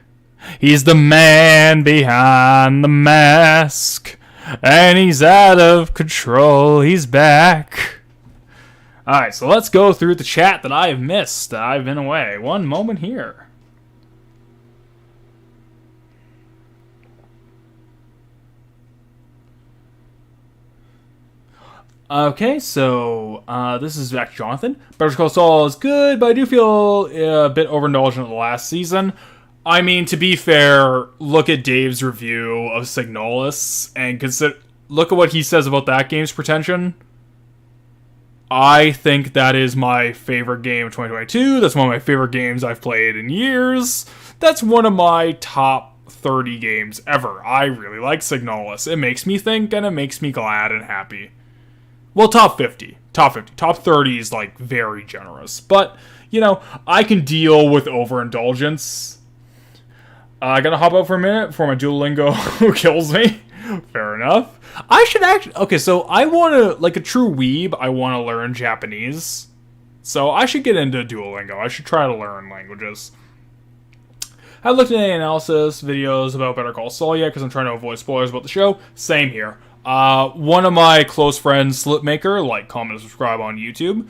He's the man behind the mask. And he's out of control. He's back. Alright, so let's go through the chat that I have missed. I've been away. One moment here. Okay, so this is back to Jonathan. Better Call Saul is good, but I do feel a bit overindulgent the last season. I mean, to be fair, look at Dave's review of Signalis and look at what he says about that game's pretension. I think that is my favorite game of 2022. That's one of my favorite games I've played in years. That's one of my top 30 games ever. I really like Signalis. It makes me think and it makes me glad and happy. Well, top 50. Top 50. Top 30 is, like, very generous. But, you know, I can deal with overindulgence. I gotta hop out for a minute before my Duolingo kills me. Fair enough. I should actually... Okay, so I want to... Like a true weeb, I want to learn Japanese. So I should get into Duolingo. I should try to learn languages. I looked at any analysis videos about Better Call Saul yet because I'm trying to avoid spoilers about the show. Same here. One of my close friends, Slipmaker, like, comment, and subscribe on YouTube.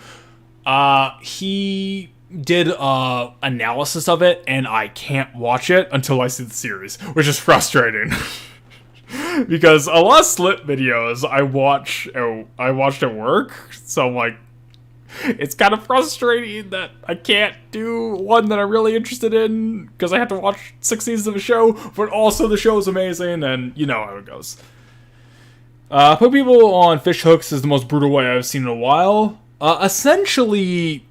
He did analysis of it, and I can't watch it until I see the series, which is frustrating. Because a lot of Slip videos I watched at work, so I'm like, it's kind of frustrating that I can't do one that I'm really interested in because I have to watch 6 seasons of a show, but also the show is amazing, and you know how it goes. Put people on fish hooks is the most brutal way I've seen in a while. Essentially...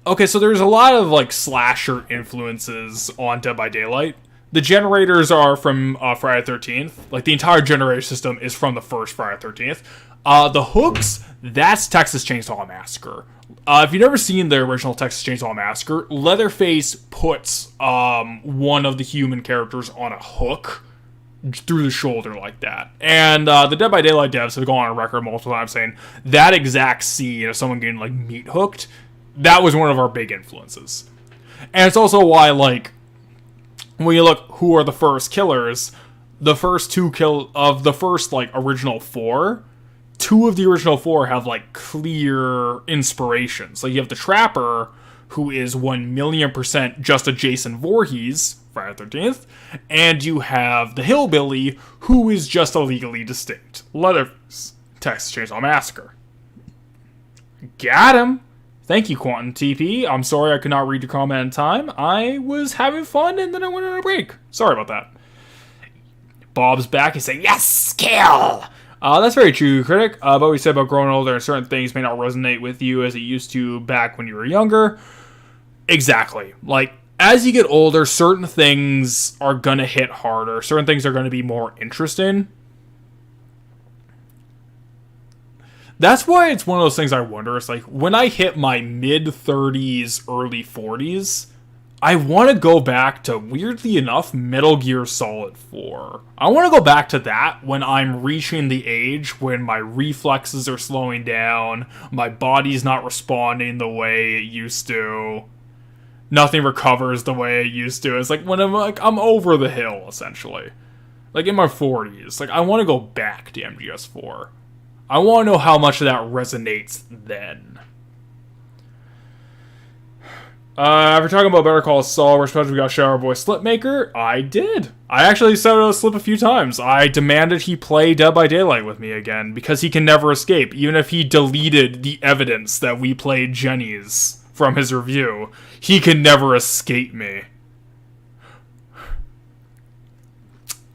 Okay, so there's a lot of, like, slasher influences on Dead by Daylight. The generators are from Friday the 13th. Like, the entire generator system is from the first Friday the 13th. The hooks, that's Texas Chainsaw Massacre. If you've never seen the original Texas Chainsaw Massacre, Leatherface puts one of the human characters on a hook through the shoulder like that. And the Dead by Daylight devs have gone on record multiple times saying that exact scene of someone getting, like, meat hooked, that was one of our big influences. And it's also why, like, when you look who are the first killers, the first original 4, 2 of the original 4 have, like, clear inspirations. Like, you have the Trapper, who is 1,000,000% just a Jason Voorhees, Friday the 13th, and you have the Hillbilly, who is just a legally distinct Leatherface, Texas Chainsaw Massacre. Got him! Thank you, Quantum TP. I'm sorry I could not read your comment in time. I was having fun, and then I went on a break. Sorry about that. Bob's back. He's saying, yes, kill! That's very true, Critic. But what we said about growing older and certain things may not resonate with you as it used to back when you were younger. Exactly. Like, as you get older, certain things are gonna hit harder. Certain things are gonna be more interesting. That's why it's one of those things I wonder. It's like, when I hit my mid-30s, early 40s, I want to go back to, weirdly enough, Metal Gear Solid 4. I want to go back to that when I'm reaching the age when my reflexes are slowing down, my body's not responding the way it used to, nothing recovers the way it used to. It's like when I'm over the hill, essentially. Like in my 40s. Like, I want to go back to MGS4. I want to know how much of that resonates then. If we're talking about Better Call Saul, we're supposed to got Shower Boy Slipmaker. I did. I actually said it was Slip a few times. I demanded he play Dead by Daylight with me again, because he can never escape. Even if he deleted the evidence that we played Jenny's from his review, he can never escape me.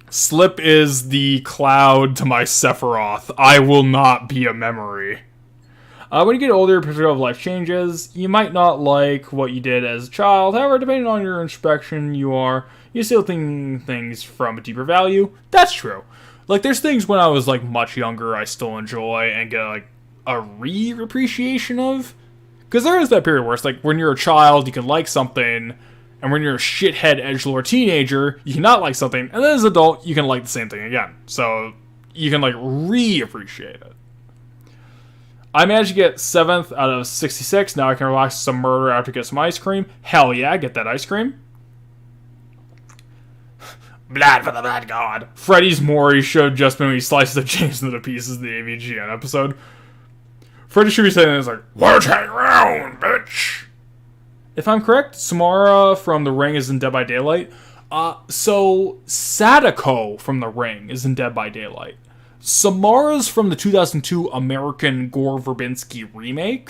Slip is the cloud to my Sephiroth. I will not be a memory. When you get older, perspective of life changes. You might not like what you did as a child. However, depending on your inspection, you still think things from a deeper value. That's true. Like, there's things when I was, like, much younger I still enjoy and get, like, a re-appreciation of. Because there is that period where it's like, when you're a child, you can like something, and when you're a shithead edgelord teenager, you cannot like something, and then as an adult, you can like the same thing again. So, you can, like, re-appreciate it. I managed to get 7th out of 66. Now I can relax some murder after get some ice cream. Hell yeah, get that ice cream. Blood for the blood god. Freddy's Mori showed just when he slices up James into pieces in the AVGN episode. Freddy should be saying this like, "Let's hang around, bitch." If I'm correct, Samara from The Ring is in Dead by Daylight. So Sadako from The Ring is in Dead by Daylight. Samara's from the 2002 American Gore Verbinski remake.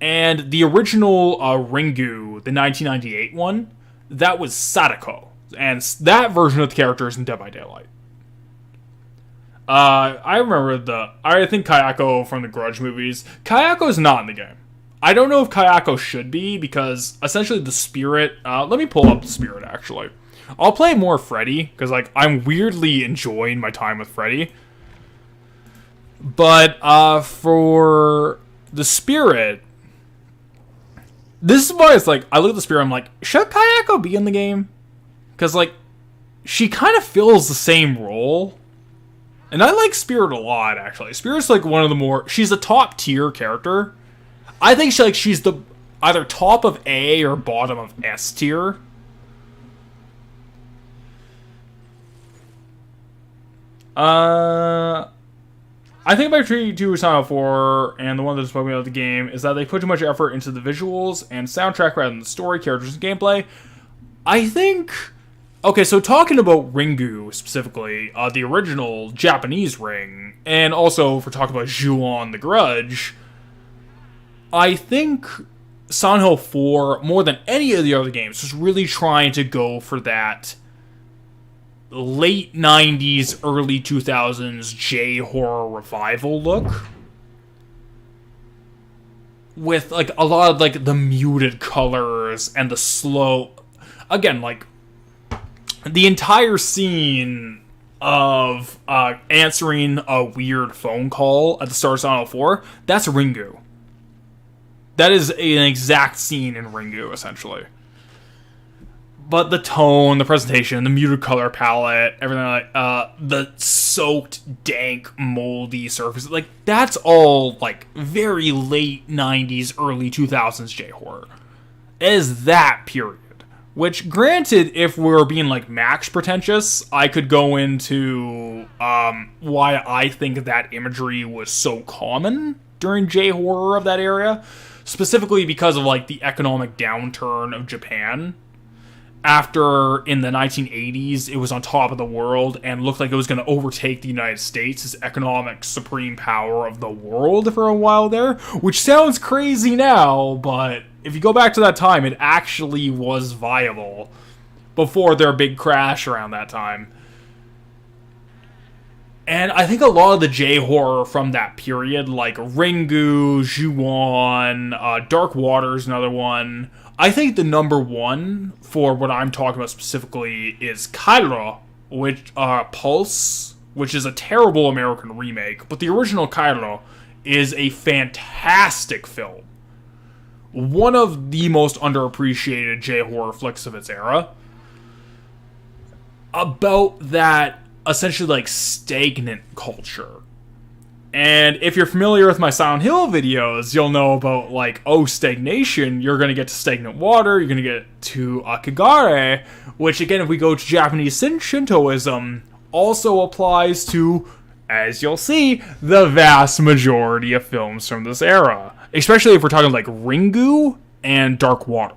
And the original Ringu, the 1998 one, that was Sadako. And that version of the character is in Dead by Daylight. I think Kayako from the Grudge movies. Kayako is not in the game. I don't know if Kayako should be, because essentially the spirit, let me pull up the spirit actually. I'll play more Freddy, because like, I'm weirdly enjoying my time with Freddy. But, for the spirit, this is why it's like, I look at the spirit, I'm like, should Kayako be in the game? Because, like, she kind of fills the same role. And I like Spirit a lot, actually. Spirit's, like, one of the more... She's a top-tier character. I think she's the either top of A or bottom of S tier. I think about Tree 2 Silent 4 and the one that's spoken about the game is that they put too much effort into the visuals and soundtrack rather than the story, characters, and gameplay. I think... Okay, so talking about Ringu specifically, the original Japanese Ring, and also for talking about Ju-On the Grudge, I think Silent Hill 4, more than any of the other games, was really trying to go for that late 90s, early 2000s J-horror revival look. With, like, a lot of, like, the muted colors and the slow... Again, like... The entire scene of answering a weird phone call at the start of Silent Hill 4, that's Ringu. That is an exact scene in Ringu, essentially. But the tone, the presentation, the muted color palette, everything like the soaked, dank, moldy surface, like, that's all, like, very late 90s, early 2000s J-horror. It is that period. Which, granted, if we're being, like, max pretentious, I could go into why I think that imagery was so common during J-horror of that area. Specifically because of, like, the economic downturn of Japan. After, in the 1980s, it was on top of the world and looked like it was going to overtake the United States as economic supreme power of the world for a while there. Which sounds crazy now, but... If you go back to that time, it actually was viable before their big crash around that time. And I think a lot of the J-horror from that period, like Ringu, Ju-On, Dark Water's another one. I think the number one for what I'm talking about specifically is Kairo, which Pulse, which is a terrible American remake, but the original Kairo is a fantastic film. One of the most underappreciated J-horror flicks of its era. About that, essentially, like, stagnant culture. And if you're familiar with my Silent Hill videos, you'll know about, like, stagnation. You're going to get to stagnant water, you're going to get to Kagare, which, again, if we go to Japanese Shintoism, also applies to, as you'll see, the vast majority of films from this era. Especially if we're talking, like, Ringu and Dark Water.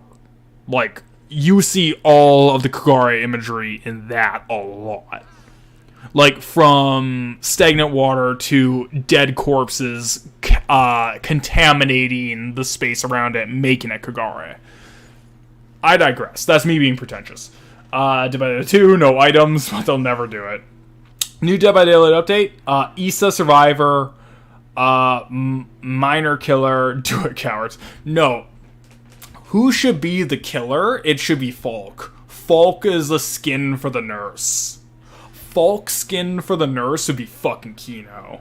Like, you see all of the Kagare imagery in that a lot. Like, from stagnant water to dead corpses contaminating the space around it, making it Kagare. I digress. That's me being pretentious. Dead by Daylight 2, no items, but they'll never do it. New Dead by Daylight update. Issa Survivor... minor killer, do it, cowards. No. Who should be the killer? It should be Falk. Falk is the skin for the nurse. Falk's skin for the nurse would be fucking Kino.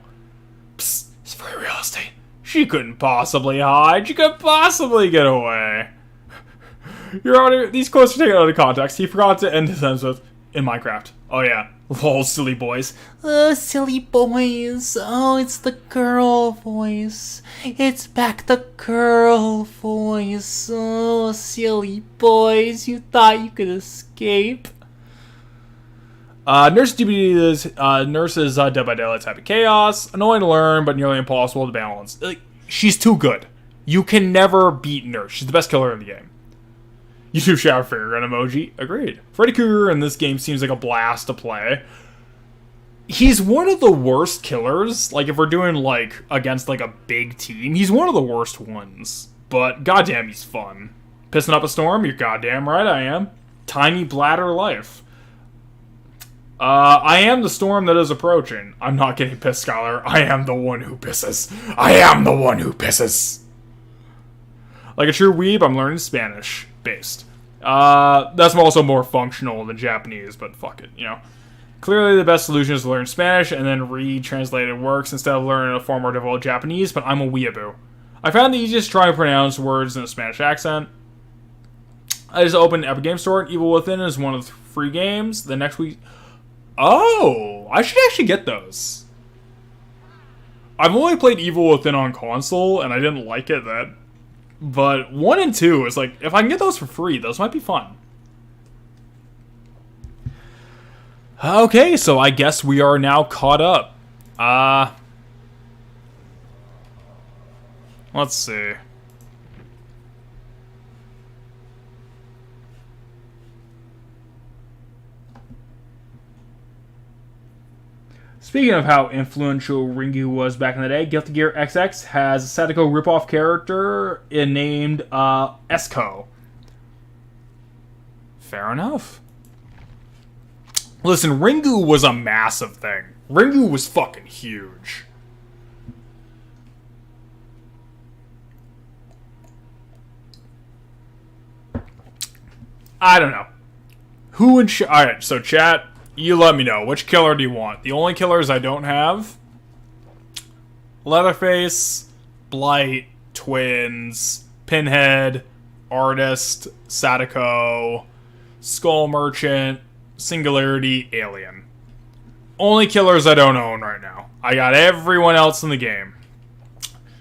Psst, it's free real estate. She couldn't possibly hide. She couldn't possibly get away. Your Honor, these quotes are taken out of context. He forgot to end his sentence with, in Minecraft. Oh yeah, Lol, silly boys. Oh, silly boys. Oh, it's the girl voice. It's back the girl voice. Oh, silly boys. You thought you could escape. Nurse DBD is Dead by Daylight type of chaos. Annoying to learn, but nearly impossible to balance. Like, she's too good. You can never beat Nurse. She's the best killer in the game. YouTube shower figure gun emoji. Agreed. Freddy Krueger in this game seems like a blast to play. He's one of the worst killers. Like, if we're doing, like, against, like, a big team, he's one of the worst ones. But, goddamn, he's fun. Pissing up a storm? You're goddamn right I am. Tiny bladder life. I am the storm that is approaching. I'm not getting pissed, Skylar. I am the one who pisses. I am the one who pisses. Like a true weeb, I'm learning Spanish. Based. That's also more functional than Japanese, but fuck it, you know. Clearly the best solution is to learn Spanish and then read-translated works instead of learning a far more difficult Japanese, but I'm a weeaboo. I found the easiest to try and pronounce words in a Spanish accent. I just opened Epic Game Store, and Evil Within is one of the free games. The next week... Oh! I should actually get those. I've only played Evil Within on console, and I didn't like it then. But 1 and 2 is like, if I can get those for free, those might be fun. Okay, so I guess we are now caught up. Let's see. Speaking of how influential Ringu was back in the day, Guilty Gear XX has a Sadako ripoff character named Esco. Fair enough. Listen, Ringu was a massive thing. Ringu was fucking huge. I don't know. Alright, so chat, you let me know. Which killer do you want? The only killers I don't have: Leatherface, Blight, Twins, Pinhead, Artist, Sadako, Skull Merchant, Singularity, Alien. Only killers I don't own right now. I got everyone else in the game.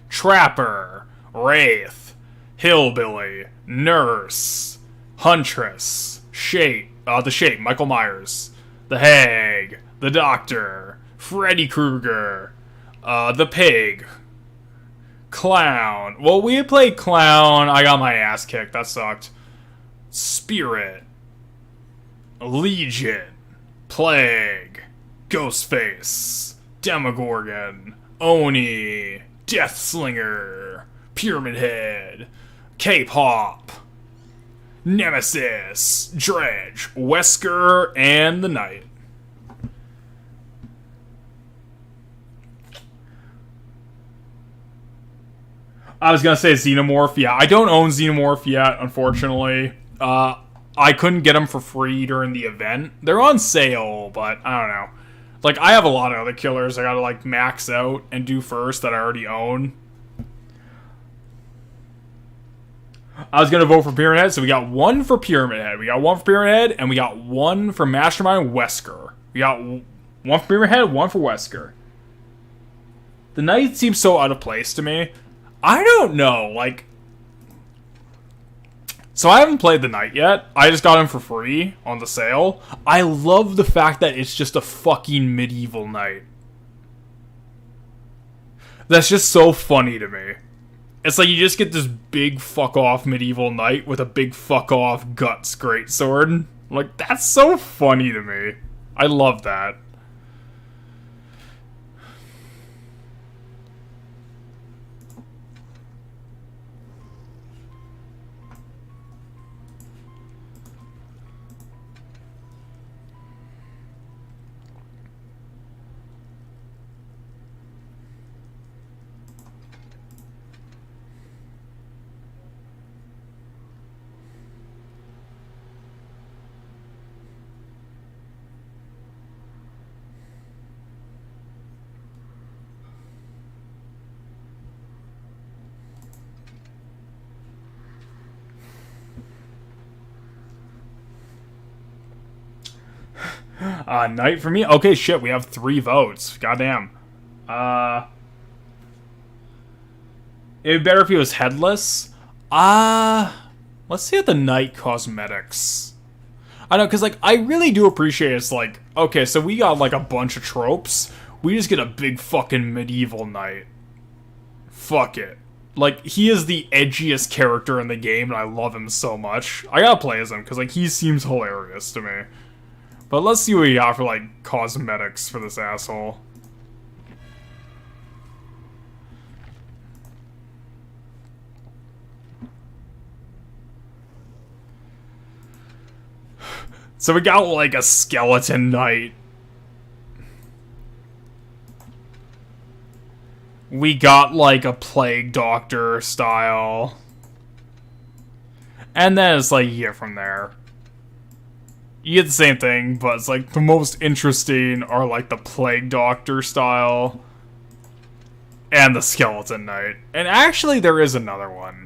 Trapper, Wraith, Hillbilly, Nurse, Huntress, the Shape, Michael Myers, the Hag, the Doctor, Freddy Krueger, the Pig, Clown. Well, we had played Clown. I got my ass kicked. That sucked. Spirit, Legion, Plague, Ghostface, Demogorgon, Oni, Deathslinger, Pyramid Head, K-Pop, Nemesis, Dredge, Wesker, and the Knight. I was gonna say Xenomorph. Yeah, I don't own Xenomorph yet, unfortunately. I couldn't get them for free during the event. They're on sale, but I don't know. Like, I have a lot of other killers I gotta, like, max out and do first that I already own. I was gonna vote for Pyramid Head, so we got one for Pyramid Head. We got one for Pyramid Head, and we got one for Mastermind Wesker. We got one for Pyramid Head, one for Wesker. The Knight seems so out of place to me. I don't know, like... So I haven't played the Knight yet. I just got him for free on the sale. I love the fact that it's just a fucking medieval knight. That's just so funny to me. It's like you just get this big fuck-off medieval knight with a big fuck-off guts greatsword. Like, that's so funny to me. I love that. Knight for me? Okay, shit, we have 3 votes. Goddamn. It'd be better if he was headless. Let's see at the Knight cosmetics. I know, because, like, I really do appreciate it's like, okay, so we got, like, a bunch of tropes. We just get a big fucking medieval knight. Fuck it. Like, he is the edgiest character in the game, and I love him so much. I gotta play as him, because, like, he seems hilarious to me. But let's see what we got for, like, cosmetics for this asshole. So we got, like, a skeleton knight. We got, like, a plague doctor style. And then it's, like, you get from there. You get the same thing, but it's, like, the most interesting are, like, the plague doctor style. And the skeleton knight. And actually, there is another one.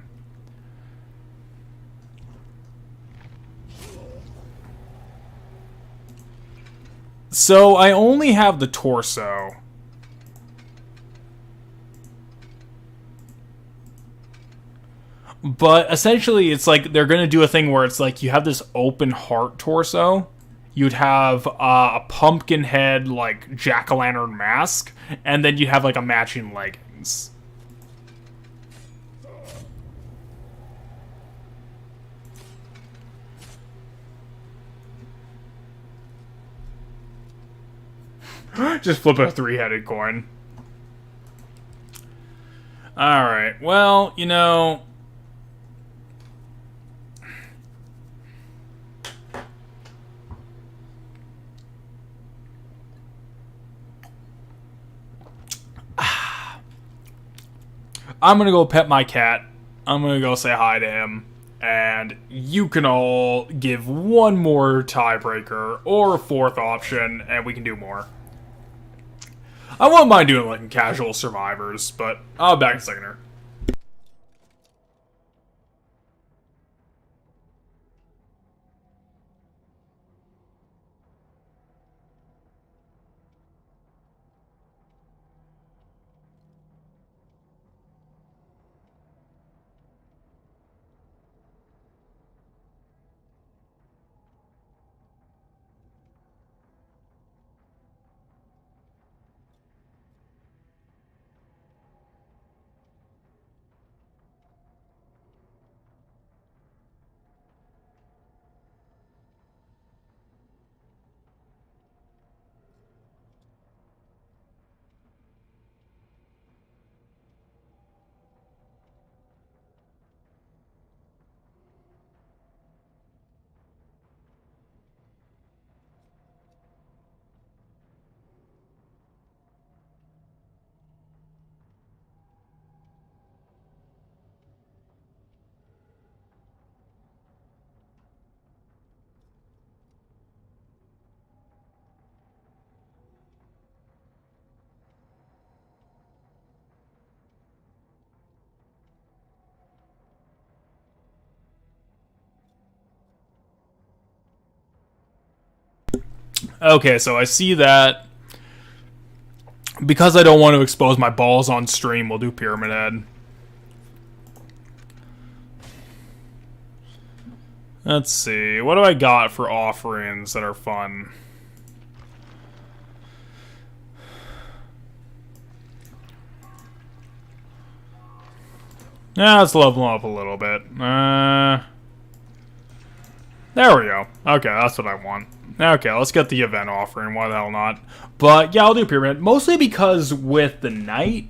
So, I only have the torso. But essentially, it's like they're gonna do a thing where it's like you have this open heart torso. You'd have a pumpkin head, like, jack-o'-lantern mask. And then you have, like, a matching leggings. Just flip a 3-headed coin. Alright, well, you know... I'm gonna go pet my cat. I'm gonna go say hi to him. And you can all give one more tiebreaker or a 4th option, and we can do more. I won't mind doing, like, casual survivors, but I'll be back in a second here. Okay, so I see that. Because I don't want to expose my balls on stream, we'll do Pyramid Head. Let's see. What do I got for offerings that are fun? Yeah, let's level up a little bit. There we go. Okay, that's what I want. Okay, let's get the event offering. Why the hell not? But yeah, I'll do Pyramid. Mostly because with the Knight,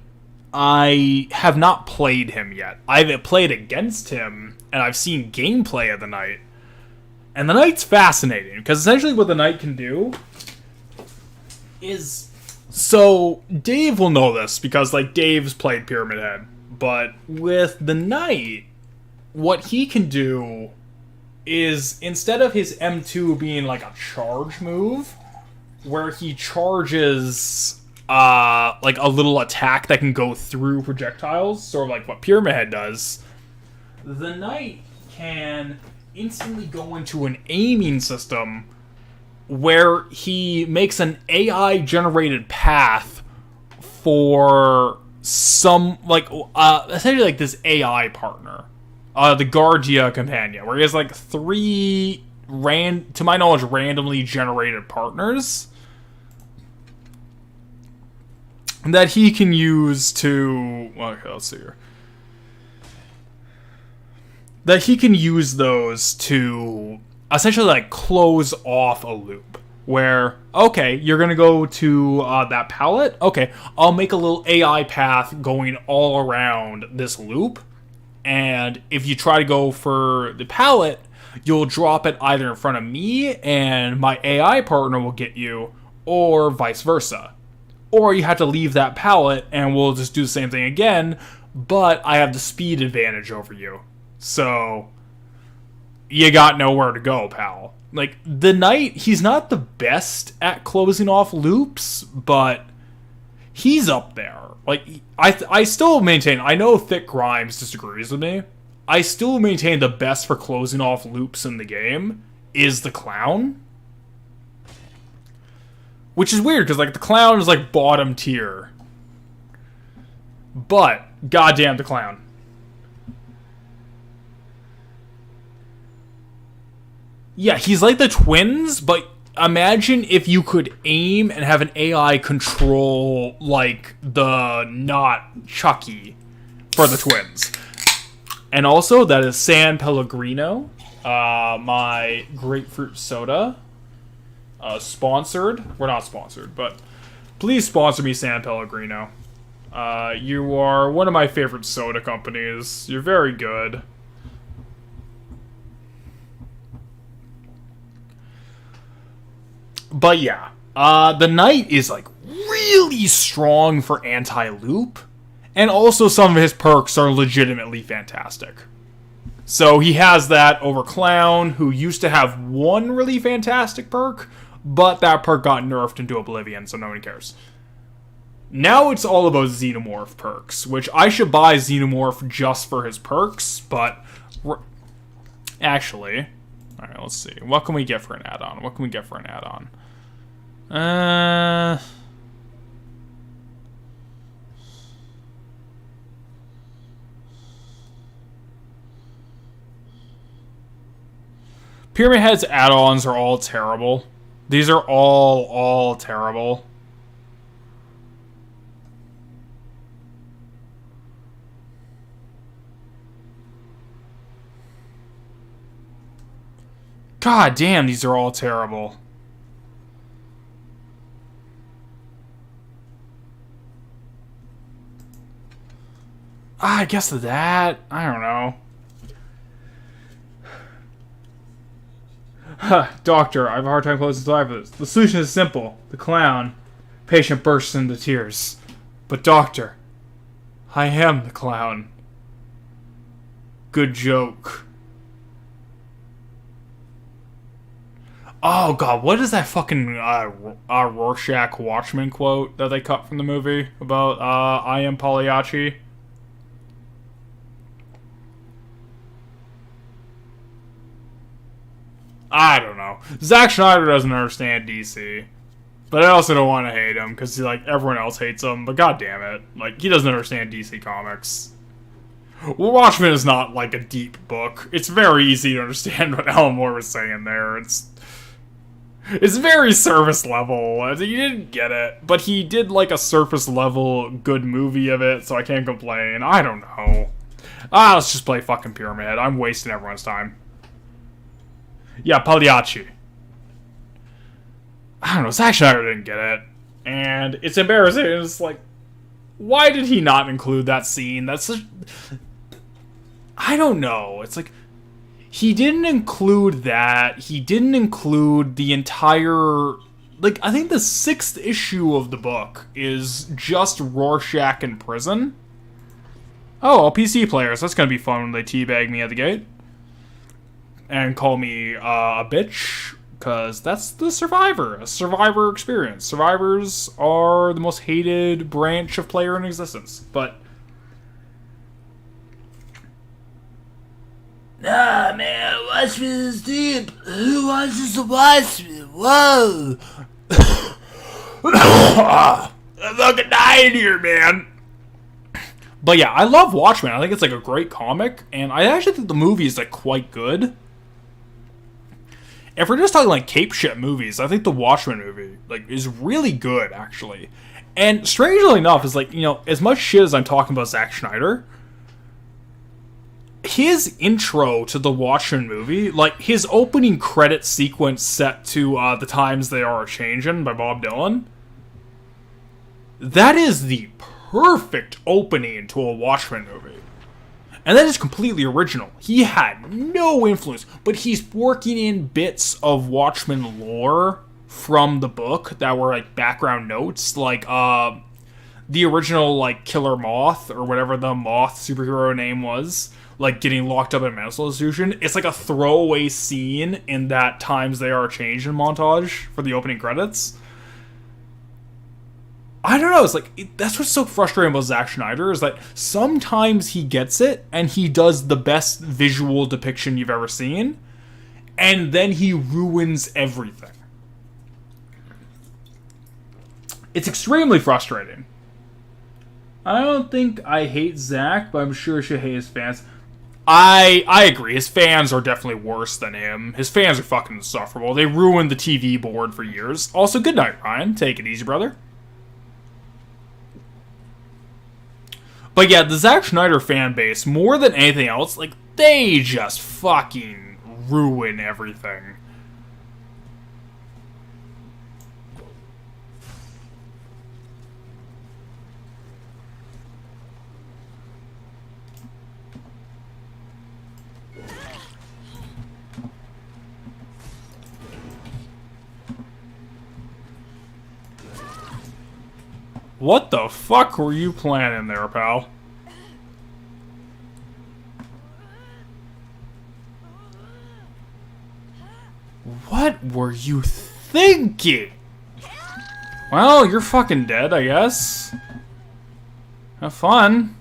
I have not played him yet. I've played against him, and I've seen gameplay of the Knight. And the Knight's fascinating, because essentially what the Knight can do is... So, Dave will know this, because, like, Dave's played Pyramid Head. But with the Knight, what he can do is, instead of his M2 being like a charge move, where he charges like a little attack that can go through projectiles, sort of like what Pyramid Head does, the Knight can instantly go into an aiming system where he makes an AI generated path for some, like, essentially like this AI partner, the Guardia Companion, where he has like 3 to my knowledge randomly generated partners that he can use to, okay, let's see here, that he can use those to essentially like close off a loop where, okay, you're gonna go to that palette, okay, I'll make a little AI path going all around this loop, and if you try to go for the palette, you'll drop it either in front of me and my AI partner will get you, or vice versa. Or you have to leave that palette and we'll just do the same thing again, but I have the speed advantage over you. So, you got nowhere to go, pal. Like, the Knight, he's not the best at closing off loops, but he's up there. Like, I still maintain, I know Thick Grimes disagrees with me, I still maintain the best for closing off loops in the game is the Clown. Which is weird, because, like, the Clown is, like, bottom tier. But, goddamn the Clown. Yeah, he's like the twins, but imagine if you could aim and have an AI control, like, the not Chucky for the twins. And also, that is San Pellegrino, my grapefruit soda. Sponsored. We're not sponsored, but please sponsor me, San Pellegrino. You are one of my favorite soda companies. You're very good. But yeah, the Knight is like really strong for anti-loop, and also some of his perks are legitimately fantastic. So he has that over Clown, who used to have one really fantastic perk, but that perk got nerfed into oblivion, so no one cares. Now it's all about Xenomorph perks, which I should buy Xenomorph just for his perks, but actually, alright, let's see. What can we get for an add-on? What can we get for an add-on? Pyramid Head's add-ons are all terrible. These are all terrible. God damn, these are all terrible. I guess that. I don't know. Doctor, I have a hard time closing the eye for this. The solution is simple. The Clown. Patient bursts into tears. But doctor, I am the Clown. Good joke. Oh god, what is that fucking Rorschach Watchmen quote that they cut from the movie about I am Pagliacci? I don't know. Zack Snyder doesn't understand DC. But I also don't want to hate him, because like everyone else hates him, but god damn it. Like, he doesn't understand DC Comics. Watchmen is not like a deep book. It's very easy to understand what Alan Moore was saying there. It's very surface level. You didn't get it, but he did like a surface level good movie of it, so I can't complain. I don't know. Let's just play fucking Pyramid Head. I'm wasting everyone's time. Yeah, Pagliacci. I don't know, Zack Snyder didn't get it. And it's embarrassing. It's like, why did he not include that scene? That's such... I don't know. It's like, he didn't include that. He didn't include the entire... Like, I think the 6th issue of the book is just Rorschach in prison. Oh, all PC players. That's gonna be fun when they teabag me at the gate. And call me a bitch. Because that's the Survivor. A Survivor experience. Survivors are the most hated branch of player in existence. But... man, Watchmen is deep. Who watches the Watchmen? Whoa. I'm fucking dying here, man. But yeah, I love Watchmen. I think it's like a great comic, and I actually think the movie is like quite good. If we're just talking like cape shit movies, I think the Watchmen movie like is really good actually. And strangely enough, is like, you know, as much shit as I'm talking about Zack Snyder, his intro to the Watchmen movie, like his opening credit sequence set to The Times They Are A-Changin' by Bob Dylan, that is the perfect opening to a Watchmen movie. And that is completely original. He had no influence, but he's working in bits of Watchmen lore from the book that were like background notes, like the original like Killer Moth or whatever the Moth superhero name was, like getting locked up in a mental institution. It's like a throwaway scene in that Times They Are Changing montage for the opening credits. I don't know, it's like, that's what's so frustrating about Zack Snyder, is that sometimes he gets it, and he does the best visual depiction you've ever seen, and then he ruins everything. It's extremely frustrating. I don't think I hate Zack, but I'm sure I should hate his fans. I agree, his fans are definitely worse than him. His fans are fucking insufferable. They ruined the TV board for years. Also, good night, Ryan. Take it easy, brother. But yeah, the Zack Snyder fan base, more than anything else, like, they just fucking ruin everything. What the fuck were you planning there, pal? What were you thinking? Well, you're fucking dead, I guess. Have fun.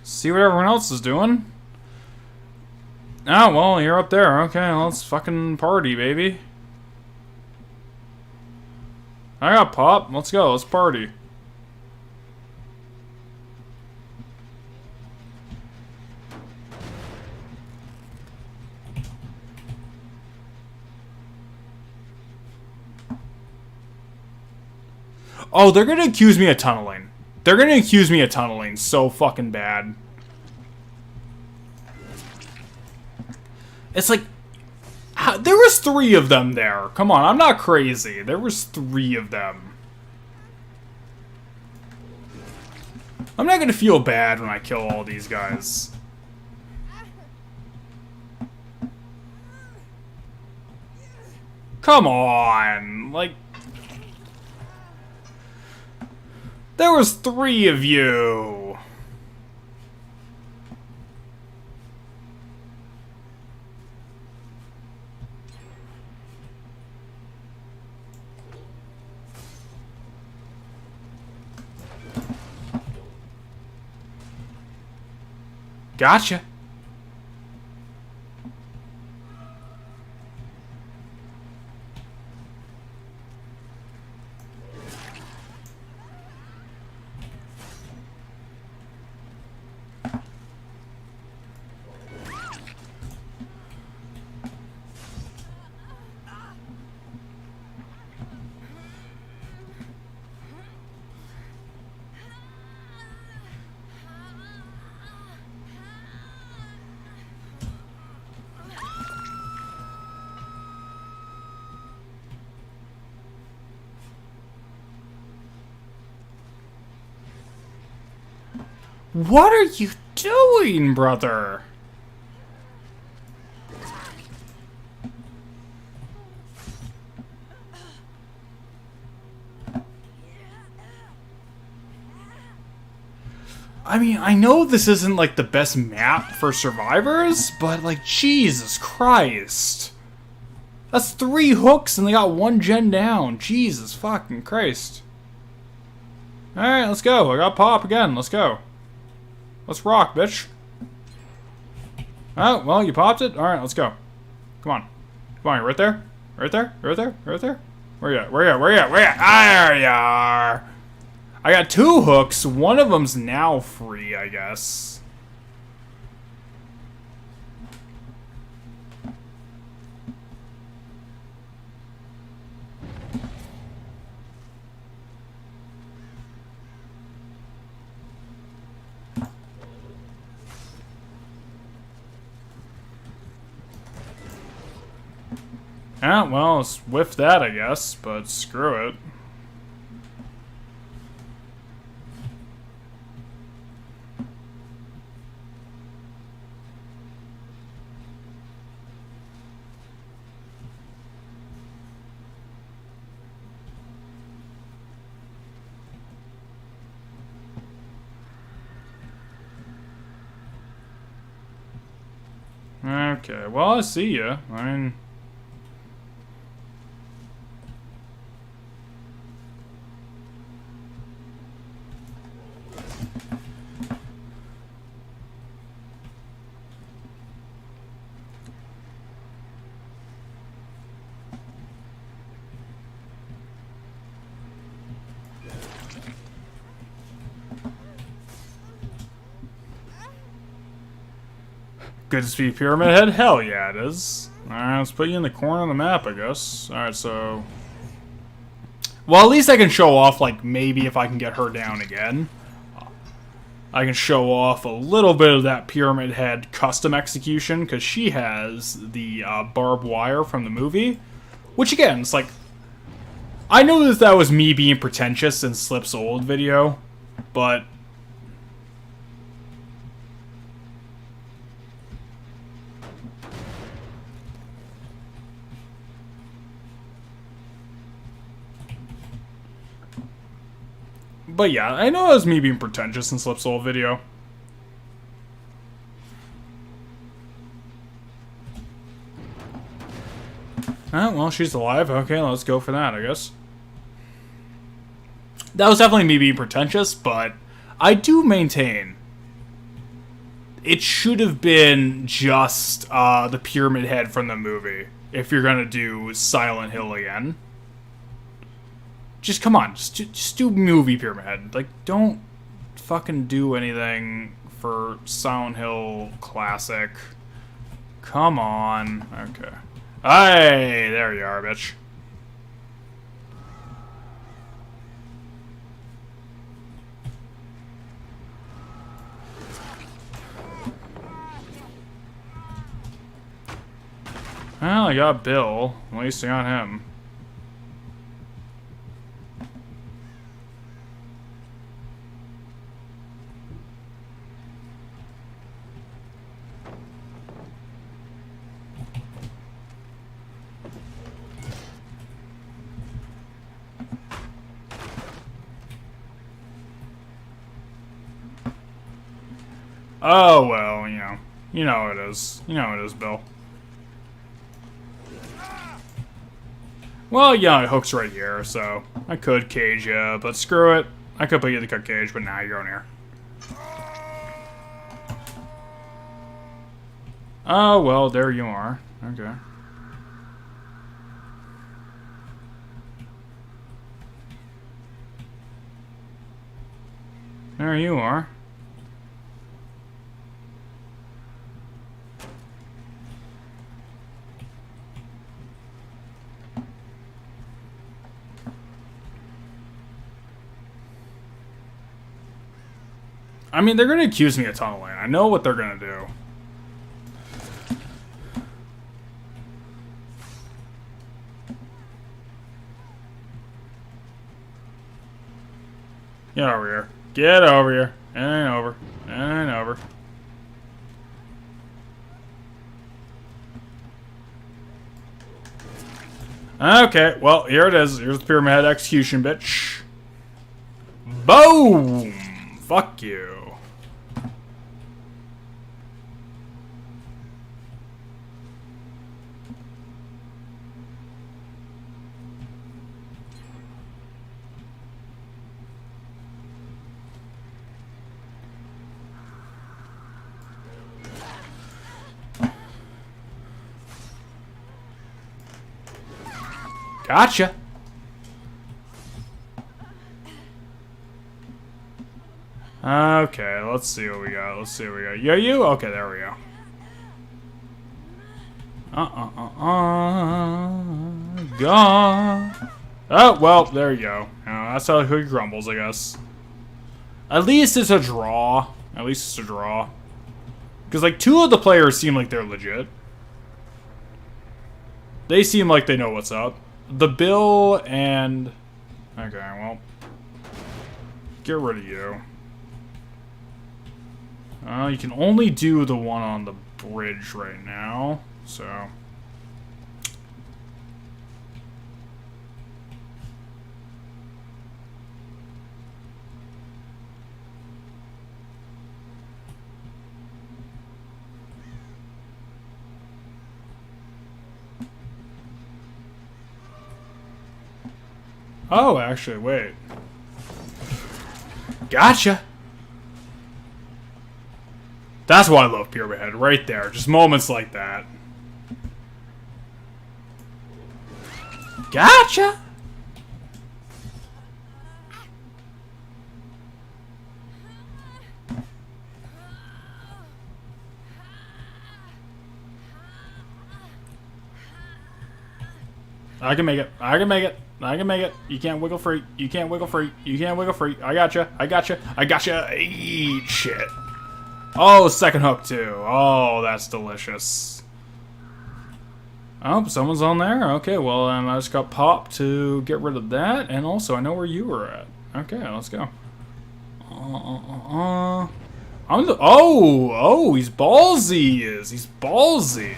See what everyone else is doing. Oh, well, you're up there. Okay, let's fucking party, baby. I got pop. Let's go. Let's party. Oh, they're gonna accuse me of tunneling. They're gonna accuse me of tunneling so fucking bad. It's like, there was 3 of them there. Come on, I'm not crazy. There was 3 of them. I'm not gonna feel bad when I kill all these guys. Come on, like... There was 3 of you. Gotcha. What are you doing, brother? I mean, I know this isn't like the best map for survivors, but like, Jesus Christ. That's 3 hooks and they got 1 gen down. Jesus fucking Christ. Alright, let's go. I got pop again. Let's go. Let's rock, bitch. Oh, well, you popped it? Alright, let's go. Come on. Come on, you're right there? Right there? Right there? Right there? Where you at? Where you at? Where you at? Where you at? There you are! I got 2 hooks. One of them's now free, I guess. Yeah, well, let's whiff that, I guess, but screw it. Okay, well, I see ya. I mean... Good to see Pyramid Head? Hell yeah, it is. Alright, let's put you in the corner of the map, I guess. Alright, so... Well, at least I can show off, like, maybe if I can get her down again. I can show off a little bit of that Pyramid Head custom execution, because she has the barbed wire from the movie. Which, again, it's like... I know that was me being pretentious in Slip's old video, but... But yeah, I know it was me being pretentious in Slip's old video. Oh, well, she's alive. Okay, let's go for that, I guess. That was definitely me being pretentious, but I do maintain it should have been just the Pyramid Head from the movie if you're gonna do Silent Hill again. Just come on, just do movie Pyramid Head. Like, don't fucking do anything for Silent Hill Classic. Come on. Okay. Hey, there you are, bitch. Well, I got Bill. At least I got him. Oh, well, you know. You know how it is. You know how it is, Bill. Well, yeah, Hook's right here, so I could cage you, but screw it. I could put you in the cut cage, but now you're going here. Oh, well, there you are. Okay. There you are. I mean, they're gonna accuse me of tunneling. I know what they're gonna do. Get over here. Get over here. And over. And over. Okay, well, here it is. Here's the Pyramid Head execution, bitch. Boom! Fuck you. Gotcha. Okay, let's see what we got. Let's see what we got. You? Okay, there we go. Gone. Oh, well, there you go. That's how he grumbles, I guess. At least it's a draw. At least it's a draw. Because, like, 2 of the players seem like they're legit. They seem like they know what's up. The Bill and... Okay, well... Get rid of you. You can only do the one on the bridge right now, so... Oh, actually, wait. Gotcha! That's why I love Pyramid Head, right there. Just moments like that. Gotcha! I can make it. I can make it. I can make it. You can't wiggle free. You can't wiggle free. You can't wiggle free. I gotcha. I gotcha. I gotcha. Eat shit. Oh, second hook too. Oh, that's delicious. Oh, someone's on there? Okay, well, I just got popped to get rid of that. And also, I know where you were at. Okay, let's go. I'm the... Oh, he's ballsy, he is. He's ballsy.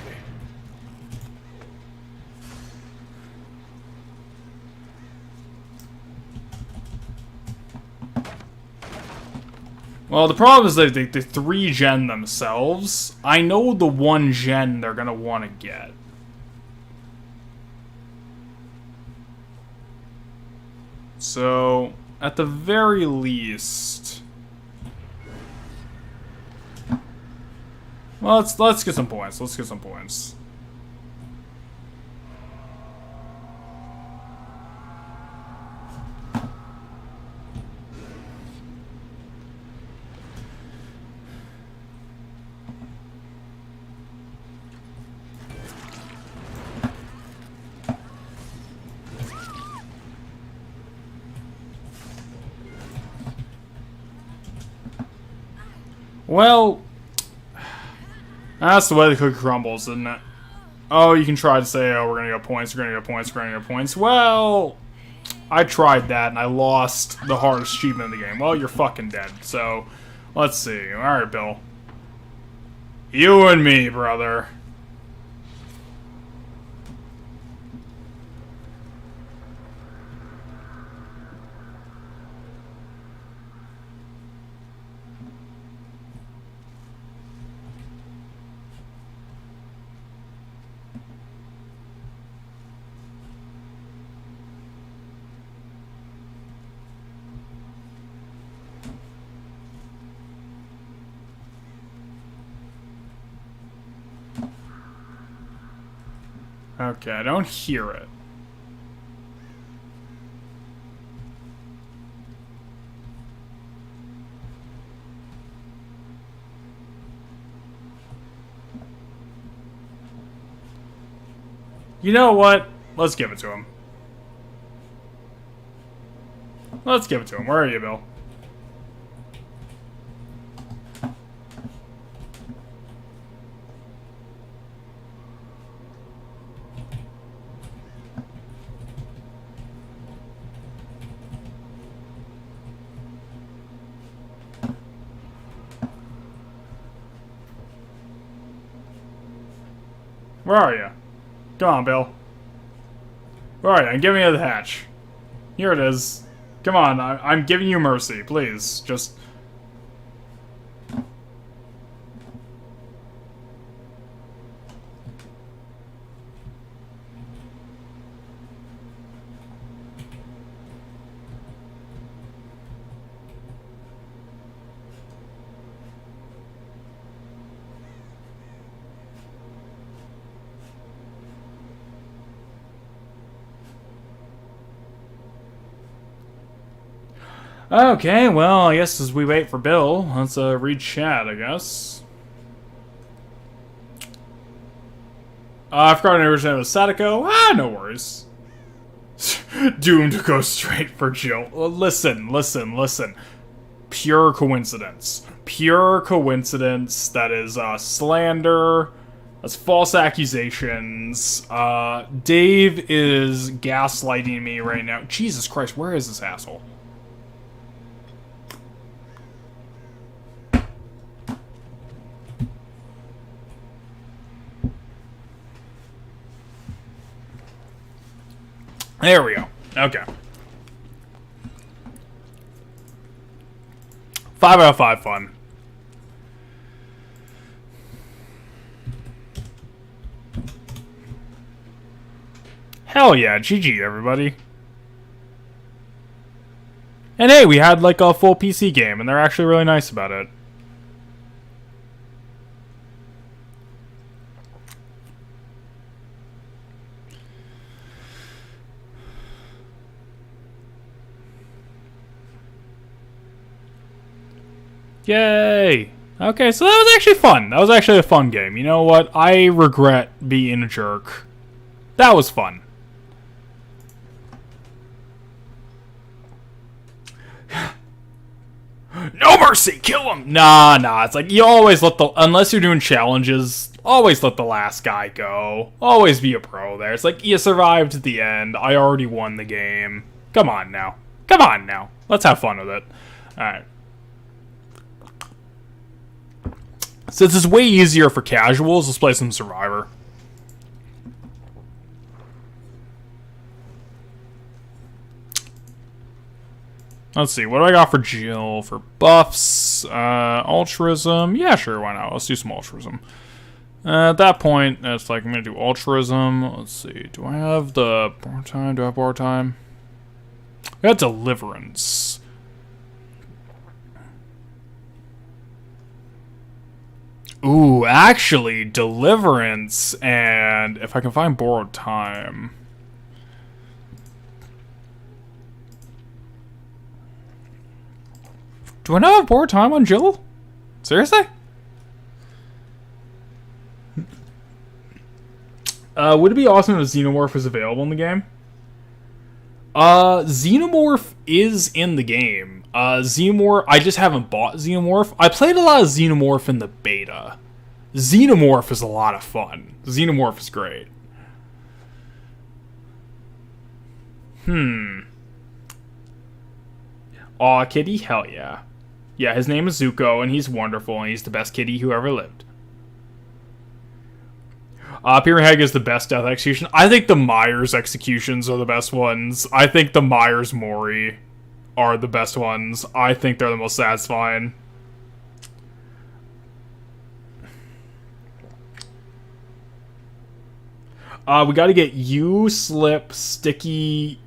Well, the problem is that they 3-gen themselves. I know the 1-gen they're gonna want to get. So, at the very least... Well, let's get some points. Let's get some points. Well, that's the way the cookie crumbles, isn't it? Oh, you can try to say, oh, we're gonna get points, we're gonna get points, we're gonna get points. Well, I tried that and I lost the hardest achievement in the game. Well, you're fucking dead. So, let's see. Alright, Bill. You and me, brother. Okay, I don't hear it. You know what? Let's give it to him. Let's give it to him. Where are you, Bill? Where are you? Come on, Bill. Where are you? And give me the hatch. Here it is. Come on, I'm giving you mercy. Please, just... Okay, well, I guess as we wait for Bill, let's read chat, I guess. I forgot to understand it was Sadako. No worries. Doomed to go straight for Jill. Listen. Pure coincidence. Pure coincidence. That is slander. That's false accusations. Dave is gaslighting me right now. Jesus Christ, where is this asshole? There we go. Okay. 5 out of 5 fun. Hell yeah, GG everybody. And hey, we had like a full PC game, and they're actually really nice about it. Yay! Okay, so that was actually fun. That was actually a fun game. You know what? I regret being a jerk. That was fun. No mercy! Kill him! Nah. It's like, you always let the... Unless you're doing challenges, always let the last guy go. Always be a pro there. It's like, you survived at the end. I already won the game. Come on now. Let's have fun with it. Alright. Since it's way easier for casuals, let's play some Survivor. Let's see, what do I got for Jill? For buffs, altruism. Yeah, sure, why not? Let's do some altruism. At that point, it's like, I'm gonna do altruism. Let's see, do I have the bar time? Do I have bar time? I got deliverance. Ooh, actually, deliverance, and if I can find borrowed time. Do I not have borrowed time on Jill? Seriously? Would it be awesome if Xenomorph was available in the game? Xenomorph is in the game. Xenomorph, I just haven't bought Xenomorph. I played a lot of Xenomorph in the beta. Xenomorph is a lot of fun. Xenomorph is great. Aw, kitty? Hell yeah. Yeah, his name is Zuko, and he's wonderful, and he's the best kitty who ever lived. Pyramid is the best death execution. I think the Myers executions are the best ones. I think the Myers Mori are the best ones. I think they're the most satisfying. We gotta get you, Slip, Sticky,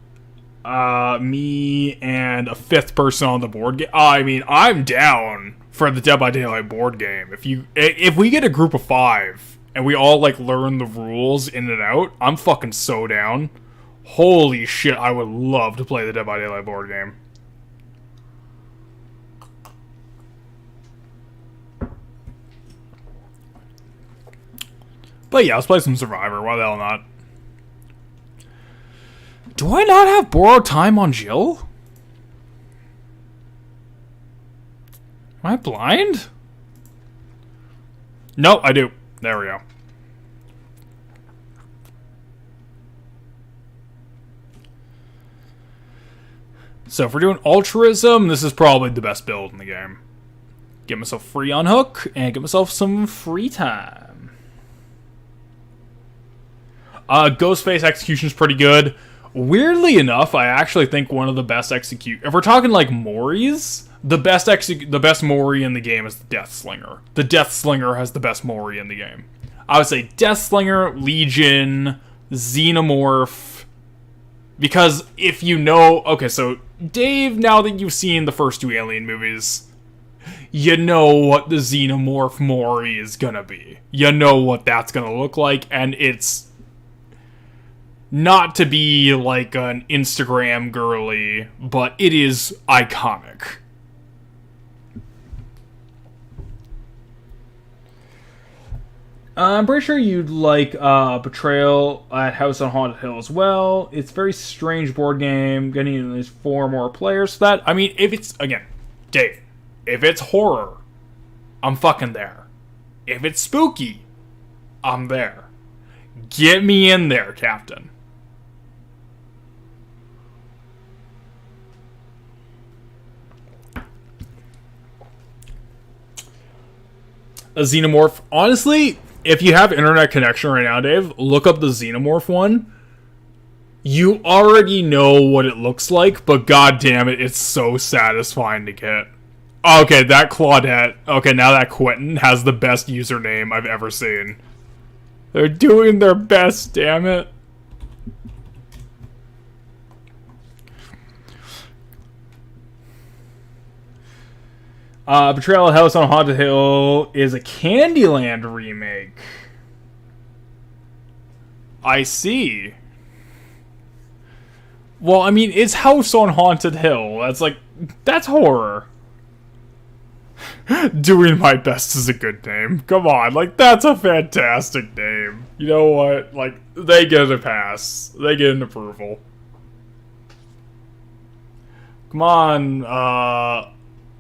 me, and a 5th person on the board game. I mean, I'm down for the Dead by Daylight board game. If we get a group of 5 and we all like learn the rules in and out, I'm fucking so down. Holy shit, I would love to play the Dead by Daylight board game. But yeah, let's play some Survivor. Why the hell not? Do I not have borrowed time on Jill? Am I blind? No, I do. There we go. So if we're doing altruism, this is probably the best build in the game. Get myself free on Hook, and get myself some free time. Ghostface execution is pretty good. Weirdly enough, I actually think one of the best if we're talking like Moris, the best Mori in the game is the Death Slinger. The Death Slinger has the best Mori in the game. I would say Death Slinger, Legion, Xenomorph. Because if you know... Okay, so Dave, now that you've seen the first 2 Alien movies, you know what the Xenomorph Mori is gonna be. You know what that's gonna look like, and it's Not to be like an Instagram girly, but it is iconic. I'm pretty sure you'd like Betrayal at House on Haunted Hill as well. It's a very strange board game, getting at least 4 more players. So that, I mean, if it's, again, Dave, if it's horror, I'm fucking there. If it's spooky, I'm there. Get me in there, Captain. A Xenomorph, honestly, if you have internet connection right now, Dave, look up the Xenomorph one. You already know what it looks like, but god damn it, it's so satisfying to get. Okay, that Claudette. Okay, now that Quentin has the best username I've ever seen. They're doing their best, damn it. Betrayal at House on Haunted Hill is a Candyland remake. I see. Well, I mean, it's House on Haunted Hill. That's horror. Doing My Best is a good name. Come on, like, that's a fantastic name. You know what? Like, they get a pass. They get an approval. Come on,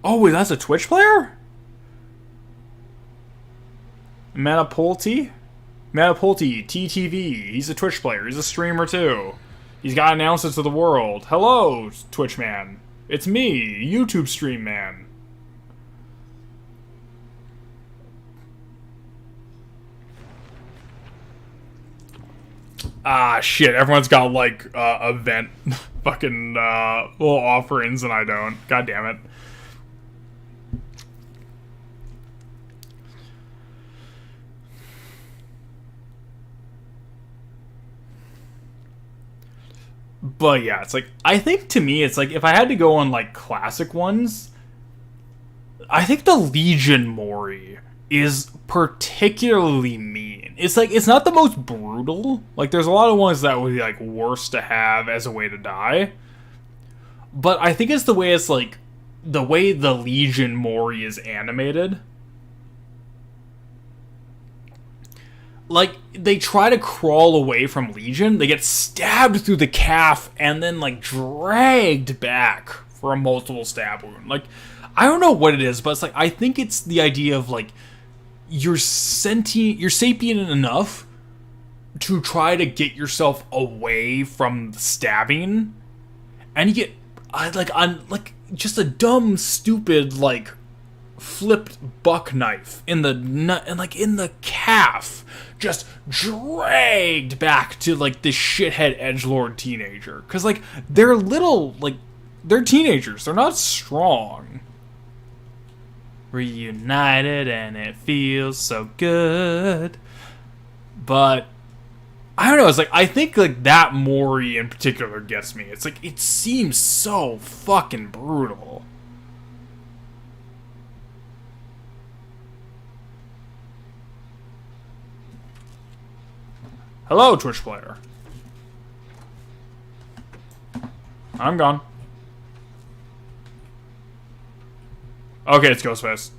oh, wait, that's a Twitch player? Manapulti? Manapulti, TTV. He's a Twitch player. He's a streamer, too. He's got to announce it to the world. Hello, Twitch man. It's me, YouTube stream man. Ah, shit. Everyone's got, like, event fucking, little offerings, and I don't. God damn it. But yeah, it's like, I think to me, it's like, if I had to go on, like, classic ones, I think the Legion Mori is particularly mean. It's like, it's not the most brutal. Like, there's a lot of ones that would be, like, worse to have as a way to die. But I think it's the way it's, like, the way the Legion Mori is animated. Like, they try to crawl away from Legion, they get stabbed through the calf, and then, like, dragged back for a multiple stab wound. Like, I don't know what it is, but it's like, I think it's the idea of, like, you're sentient, you're sapient enough to try to get yourself away from the stabbing, and you get, like, just a dumb, stupid, like, flipped buck knife in the nut, and like in the calf, just dragged back to like this shithead edgelord teenager. Cause like they're little, like they're teenagers, they're not strong. Reunited and it feels so good. But I don't know, it's like, I think like that Mori in particular gets me. It's like, it seems so fucking brutal. Hello, Twitch player. I'm gone. Okay, it's Ghostface.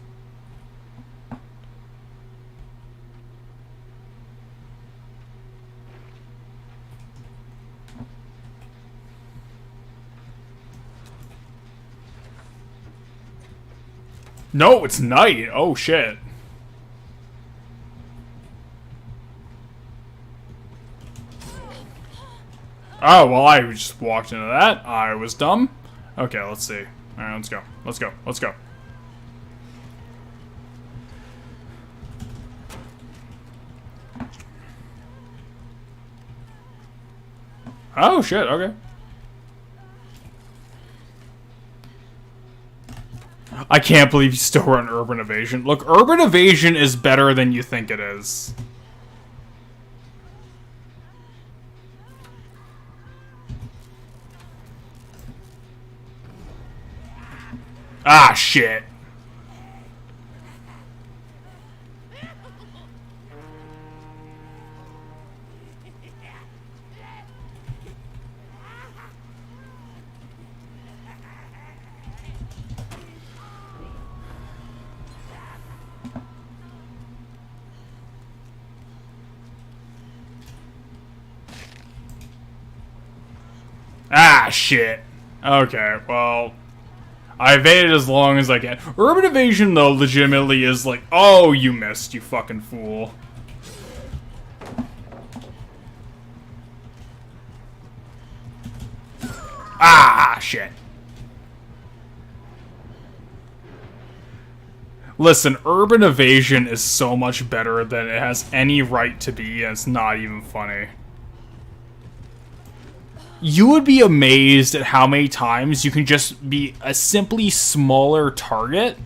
No, it's night. Oh, shit. Oh, well, I just walked into that. I was dumb. Okay, let's see. Alright, let's go. Let's go. Let's go. Oh, shit, okay. I can't believe you still run Urban Evasion. Look, Urban Evasion is better than you think it is. Ah, shit. Ah, shit. Okay, well, I evaded as long as I can. Urban Evasion, though, legitimately is like, oh, you missed, you fucking fool. Ah, shit. Listen, Urban Evasion is so much better than it has any right to be, and it's not even funny. You would be amazed at how many times you can just be a simply smaller target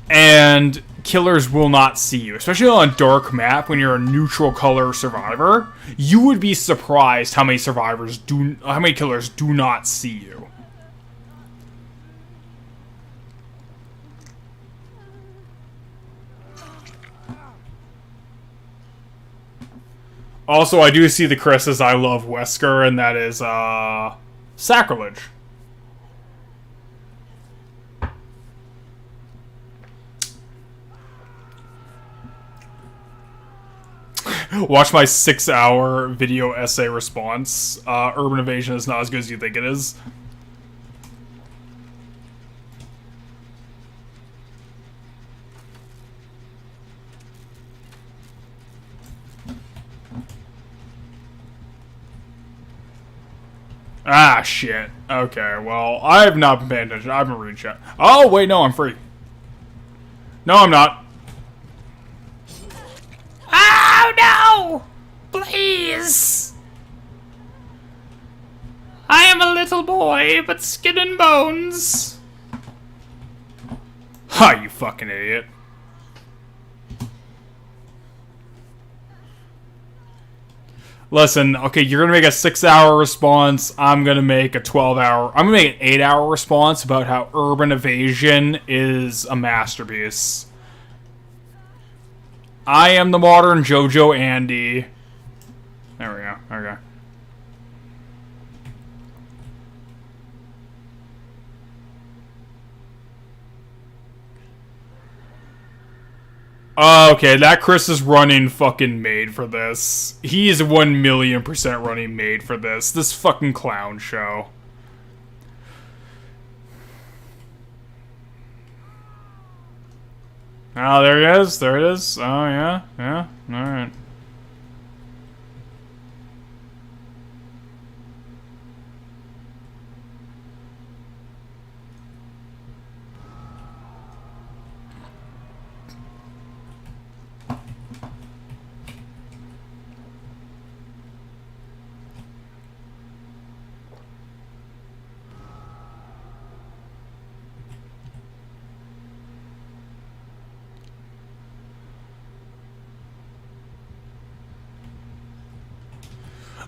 and killers will not see you. Especially on a dark map when you're a neutral color survivor, you would be surprised how many killers do not see you. Also, I do see the Chris as I love Wesker, and that is, sacrilege. Watch my 6-hour video essay response. Urban Evasion is not as good as you think it is. Ah, shit. Okay, well, I have not been paying attention. I've been reading chat. Oh, wait, no, I'm free. No, I'm not. Oh no! Please! I am a little boy, but skin and bones. Ha, you fucking idiot. Listen, okay, you're gonna make a 6-hour response. I'm gonna make a 12-hour. I'm gonna make an 8-hour response about how Urban Evasion is a masterpiece. I am the modern JoJo Andy. There we go. Okay. Okay, that Chris is running fucking made for this. He is 1,000,000% running made for this. This fucking clown show. Oh, there he is. There it is. Oh, yeah. Yeah. Alright.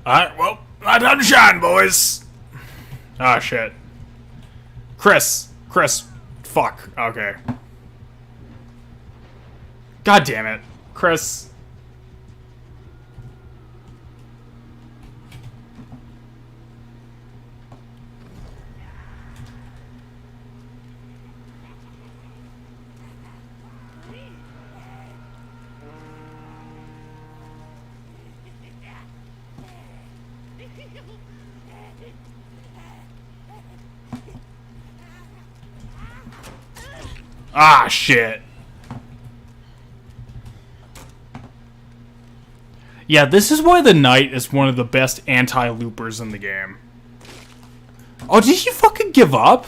Alright, well, my time to shine, boys. Ah, shit. Chris. Fuck. Okay. God damn it. Chris. Ah, shit. Yeah, this is why the Knight is one of the best anti-loopers in the game. Oh, did you fucking give up?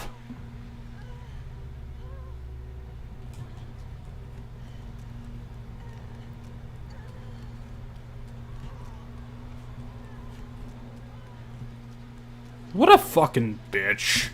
What a fucking bitch.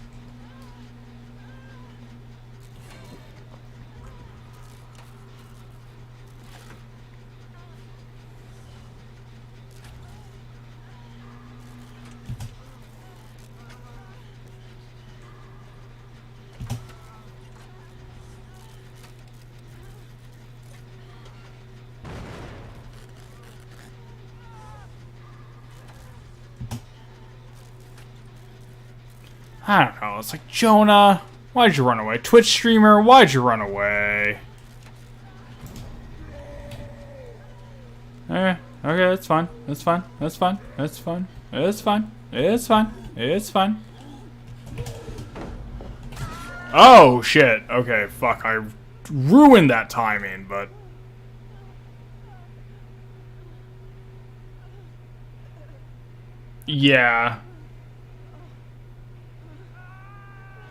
I don't know, it's like, Jonah, why'd you run away? Twitch streamer, why'd you run away? Okay, that's fine, that's fine, that's fine, that's fine. It's fine. It's fine. It's fine. Oh, shit. Okay, fuck. I ruined that timing, but... Yeah.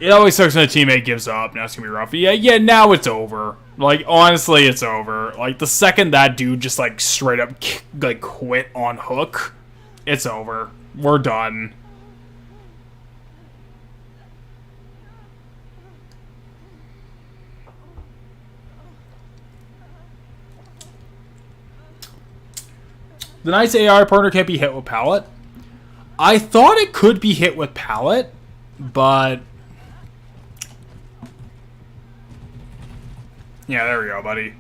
It always sucks when a teammate gives up. Now it's gonna be rough. Yeah, now it's over. Like, honestly, it's over. Like, the second that dude just, like, straight up, like, quit on hook, it's over. We're done. The Knight's AI partner can't be hit with pallet. I thought it could be hit with pallet, but... Yeah, there we go, buddy.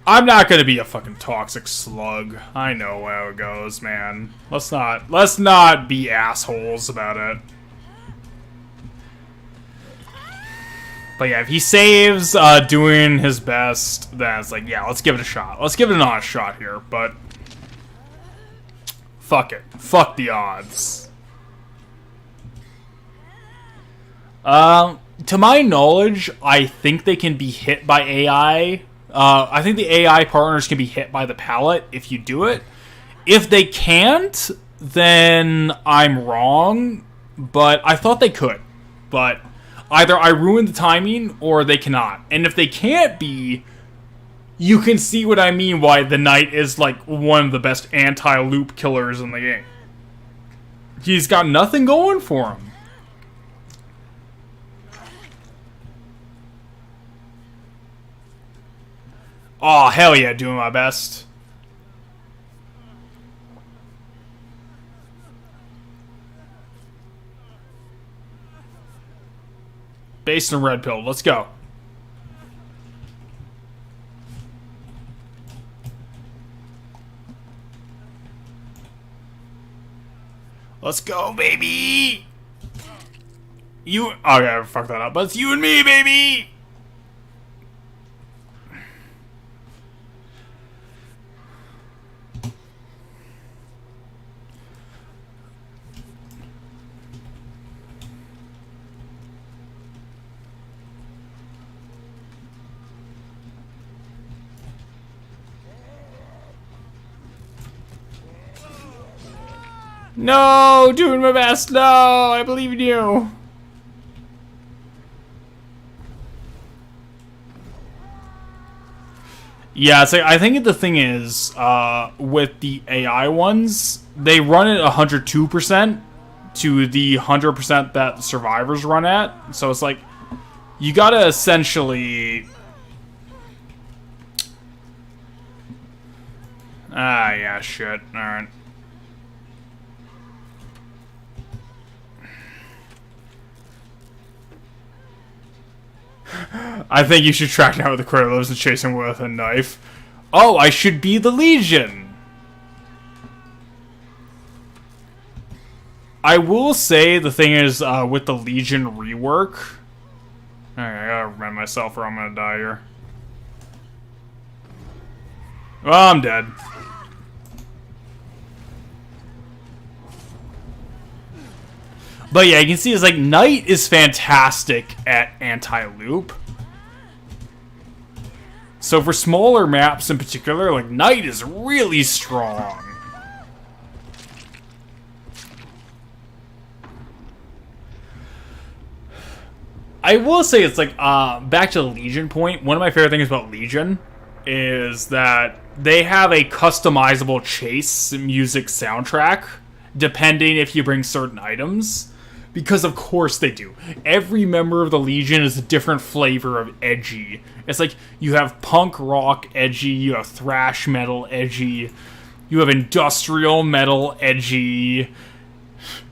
I'm not gonna be a fucking toxic slug. I know how it goes, man. Let's not be assholes about it. But yeah, if he saves doing his best, then it's like, yeah, let's give it a shot. Let's give it an honest shot here, but... Fuck it. Fuck the odds. To my knowledge, I think they can be hit by AI. I think the AI partners can be hit by the pallet if you do it. If they can't, then I'm wrong. But I thought they could. But either I ruined the timing or they cannot. And if they can't be... You can see what I mean why the Knight is, like, one of the best anti-loop killers in the game. He's got nothing going for him. Oh, hell yeah, doing my best. Based on red pill, let's go. Let's go, baby! You... Okay, I fucked that up. But it's you and me, baby! No, doing my best. No, I believe in you. Yeah, so I think the thing is, with the AI ones, they run at 102% to the 100% that the survivors run at. So it's like, you gotta essentially... Ah, yeah, shit. Alright. I think you should track down the Kralos and chase him with a knife. Oh, I should be the Legion! I will say the thing is, with the Legion rework... Alright, I gotta remind myself or I'm gonna die here. Well, I'm dead. But yeah, you can see it's like Knight is fantastic at anti-loop. So for smaller maps in particular, like Knight is really strong. I will say it's like, back to the Legion point, one of my favorite things about Legion is that they have a customizable chase music soundtrack depending if you bring certain items. Because of course they do. Every member of the Legion is a different flavor of edgy. It's like you have punk rock edgy, you have thrash metal edgy, you have industrial metal edgy.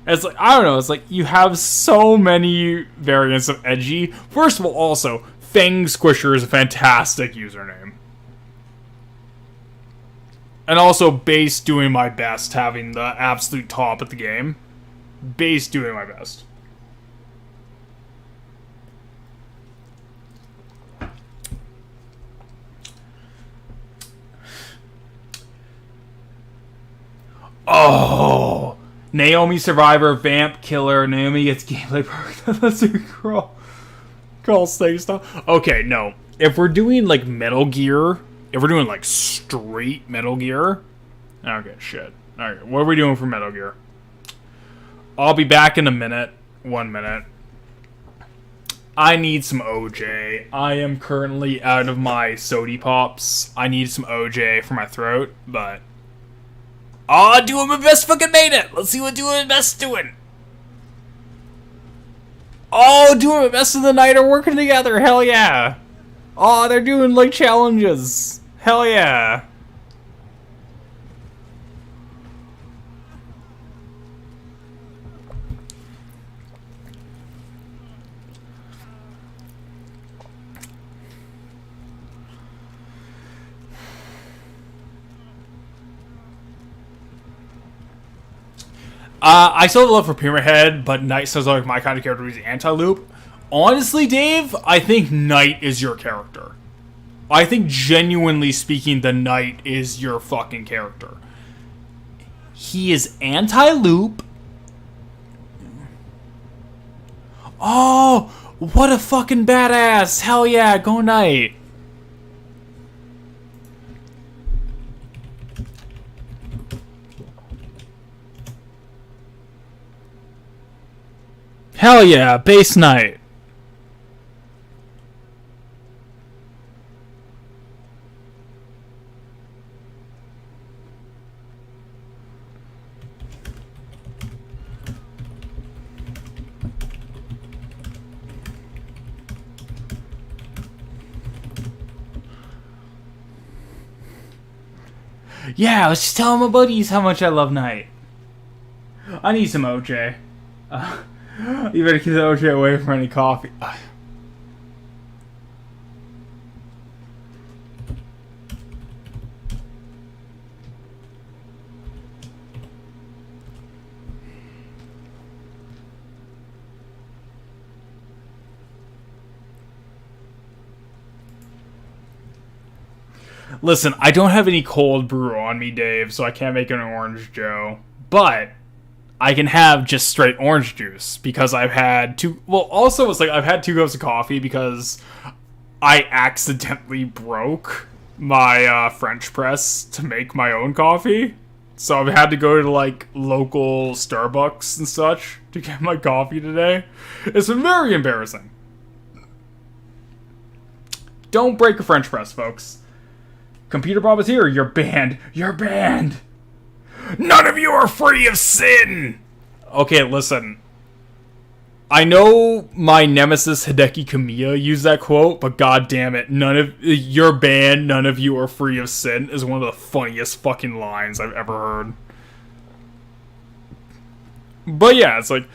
It's like, I don't know, it's like you have so many variants of edgy. First of all, also, Fang Squisher is a fantastic username. And also Base doing my best, having the absolute top of the game. Base doing my best. Oh, Naomi Survivor, Vamp Killer, Naomi gets gameplay perk. That's a crawl stay stuff. Okay, no. If we're doing like Metal Gear, if we're doing like straight Metal Gear, okay, shit. Alright, what are we doing for Metal Gear? I'll be back in a minute. 1 minute. I need some OJ. I am currently out of my sody pops. I need some OJ for my throat, but oh, doing my best fucking made it. Let's see what doing my best doing. Oh, doing my best of the night are working together. Hell yeah. Oh, they're doing like challenges. Hell yeah. I still have love for Pyramid Head, but Knight says like my kind of character is anti-loop. Honestly, Dave, I think Knight is your character. I think genuinely speaking, the Knight is your fucking character. He is anti-loop. Oh, what a fucking badass. Hell yeah, go Knight. Hell yeah, base Knight. Yeah, I was just telling my buddies how much I love Knight. I need some OJ. You better keep the OJ away from any coffee. Listen, I don't have any cold brew on me, Dave, so I can't make an orange Joe. But I can have just straight orange juice because I've had two. Well, also it's like I've had 2 cups of coffee because I accidentally broke my French press to make my own coffee. So I've had to go to like local Starbucks and such to get my coffee today. It's been very embarrassing. Don't break a French press, folks. Computer Bob is here. You're banned. You're banned. None of you are free of sin! Okay, listen. I know my nemesis Hideki Kamiya used that quote, but god damn it, you're banned, none of you are free of sin is one of the funniest fucking lines I've ever heard. But yeah, it's like,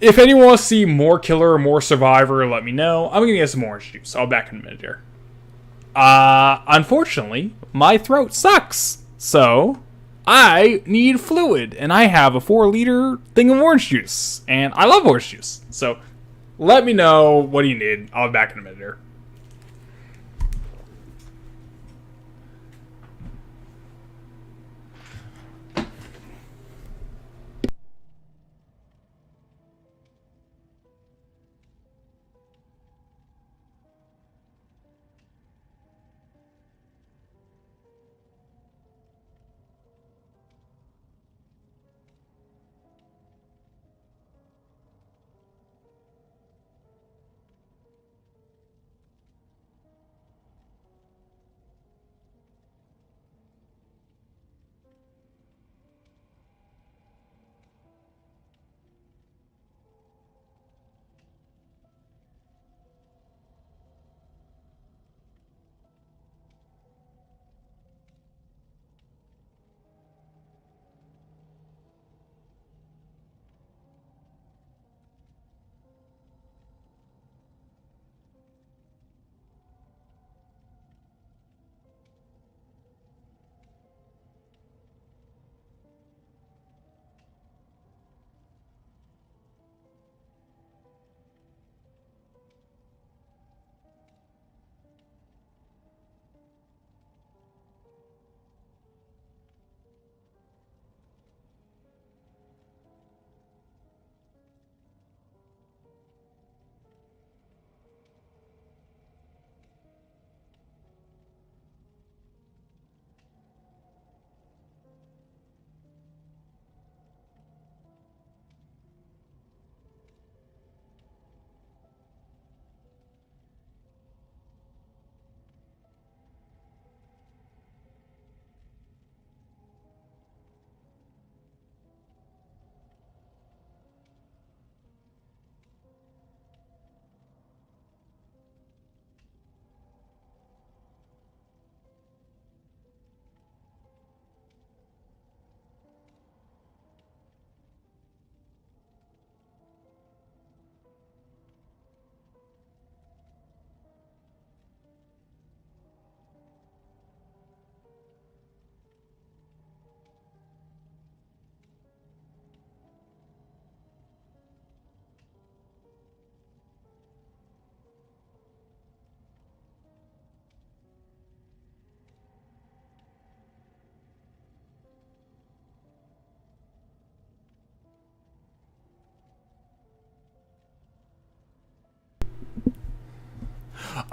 if anyone wants to see more Killer or more Survivor, let me know. I'm gonna get some orange juice. I'll be back in a minute here. Unfortunately, my throat sucks. So, I need fluid, and I have a 4-liter thing of orange juice, and I love orange juice. So, let me know what do you need. I'll be back in a minute here.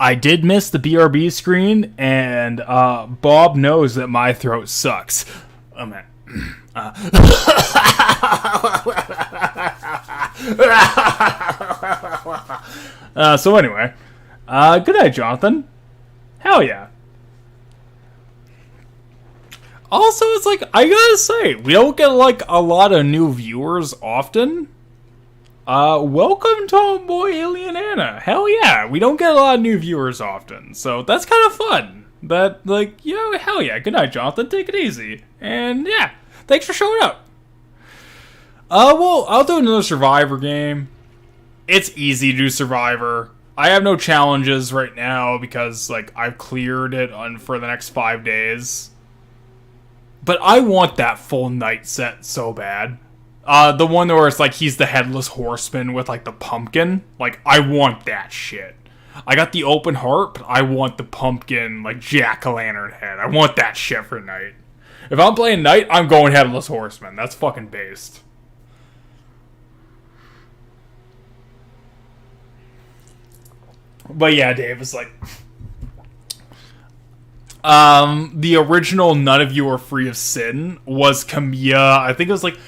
I did miss the BRB screen, and Bob knows that my throat sucks. Oh man. So anyway, good night, Jonathan. Hell yeah. Also, it's like, I gotta say, we don't get like a lot of new viewers often. Welcome Tomboy Alien Anna. Hell yeah, we don't get a lot of new viewers often, so that's kind of fun. But like, you know, hell yeah. Good night, Jonathan. Take it easy, and yeah, thanks for showing up. Well, I'll do another Survivor game. It's easy to do Survivor. I have no challenges right now because like I've cleared it for the next 5 days. But I want that full night set so bad. The one where it's like he's the headless horseman with like the pumpkin. Like, I want that shit. I got the open heart, but I want the pumpkin, like, jack-o'-lantern head. I want that shit for night. If I'm playing night, I'm going headless horseman. That's fucking based. But yeah, Dave, it's like... the original None of You Are Free of Sin was Kamiya. I think it was like...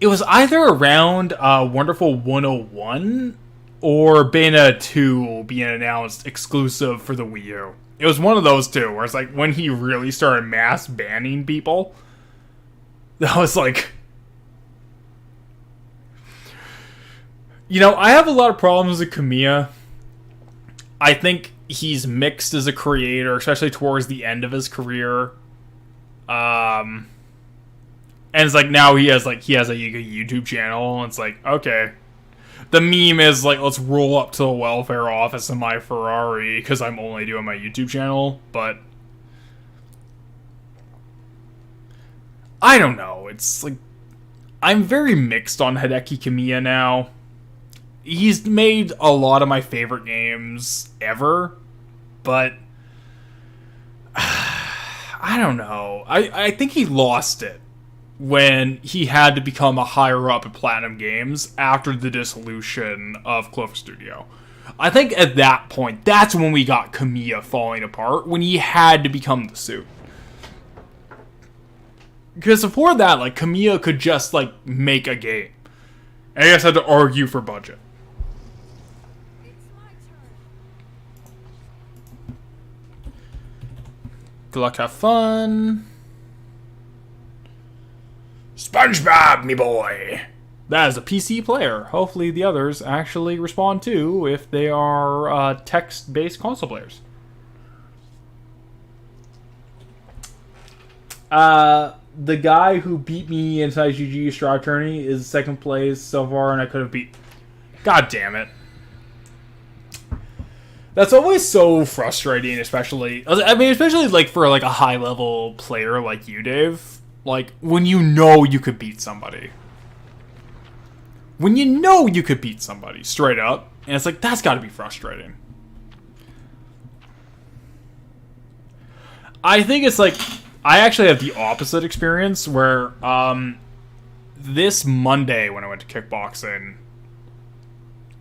It was either around Wonderful 101 or Bayonetta 2 being announced exclusive for the Wii U. It was one of those two, where it's like when he really started mass banning people. That was like... You know, I have a lot of problems with Kamiya. I think he's mixed as a creator, especially towards the end of his career. And it's like now he has a YouTube channel, and it's like, okay. The meme is like, let's roll up to the welfare office in my Ferrari because I'm only doing my YouTube channel, but I don't know. It's like, I'm very mixed on Hideki Kamiya now. He's made a lot of my favorite games ever, but I don't know. I think he lost it when he had to become a higher up at Platinum Games after the dissolution of Clover Studio. I think at that point, that's when we got Kamiya falling apart, when he had to become the suit. Because before that, like, Kamiya could just, like, make a game. And he just had to argue for budget. Good luck, have fun. SpongeBob, me boy. That is a PC player. Hopefully the others actually respond too if they are text-based console players. The guy who beat me in GG Straw Tourney is second place so far, and I could have beat... God damn it. That's always so frustrating, especially... I mean, especially like for like a high-level player like you, Dave. Like, when you know you could beat somebody. When you know you could beat somebody, straight up. And it's like, that's gotta be frustrating. I think it's like... I actually have the opposite experience, where, this Monday when I went to kickboxing,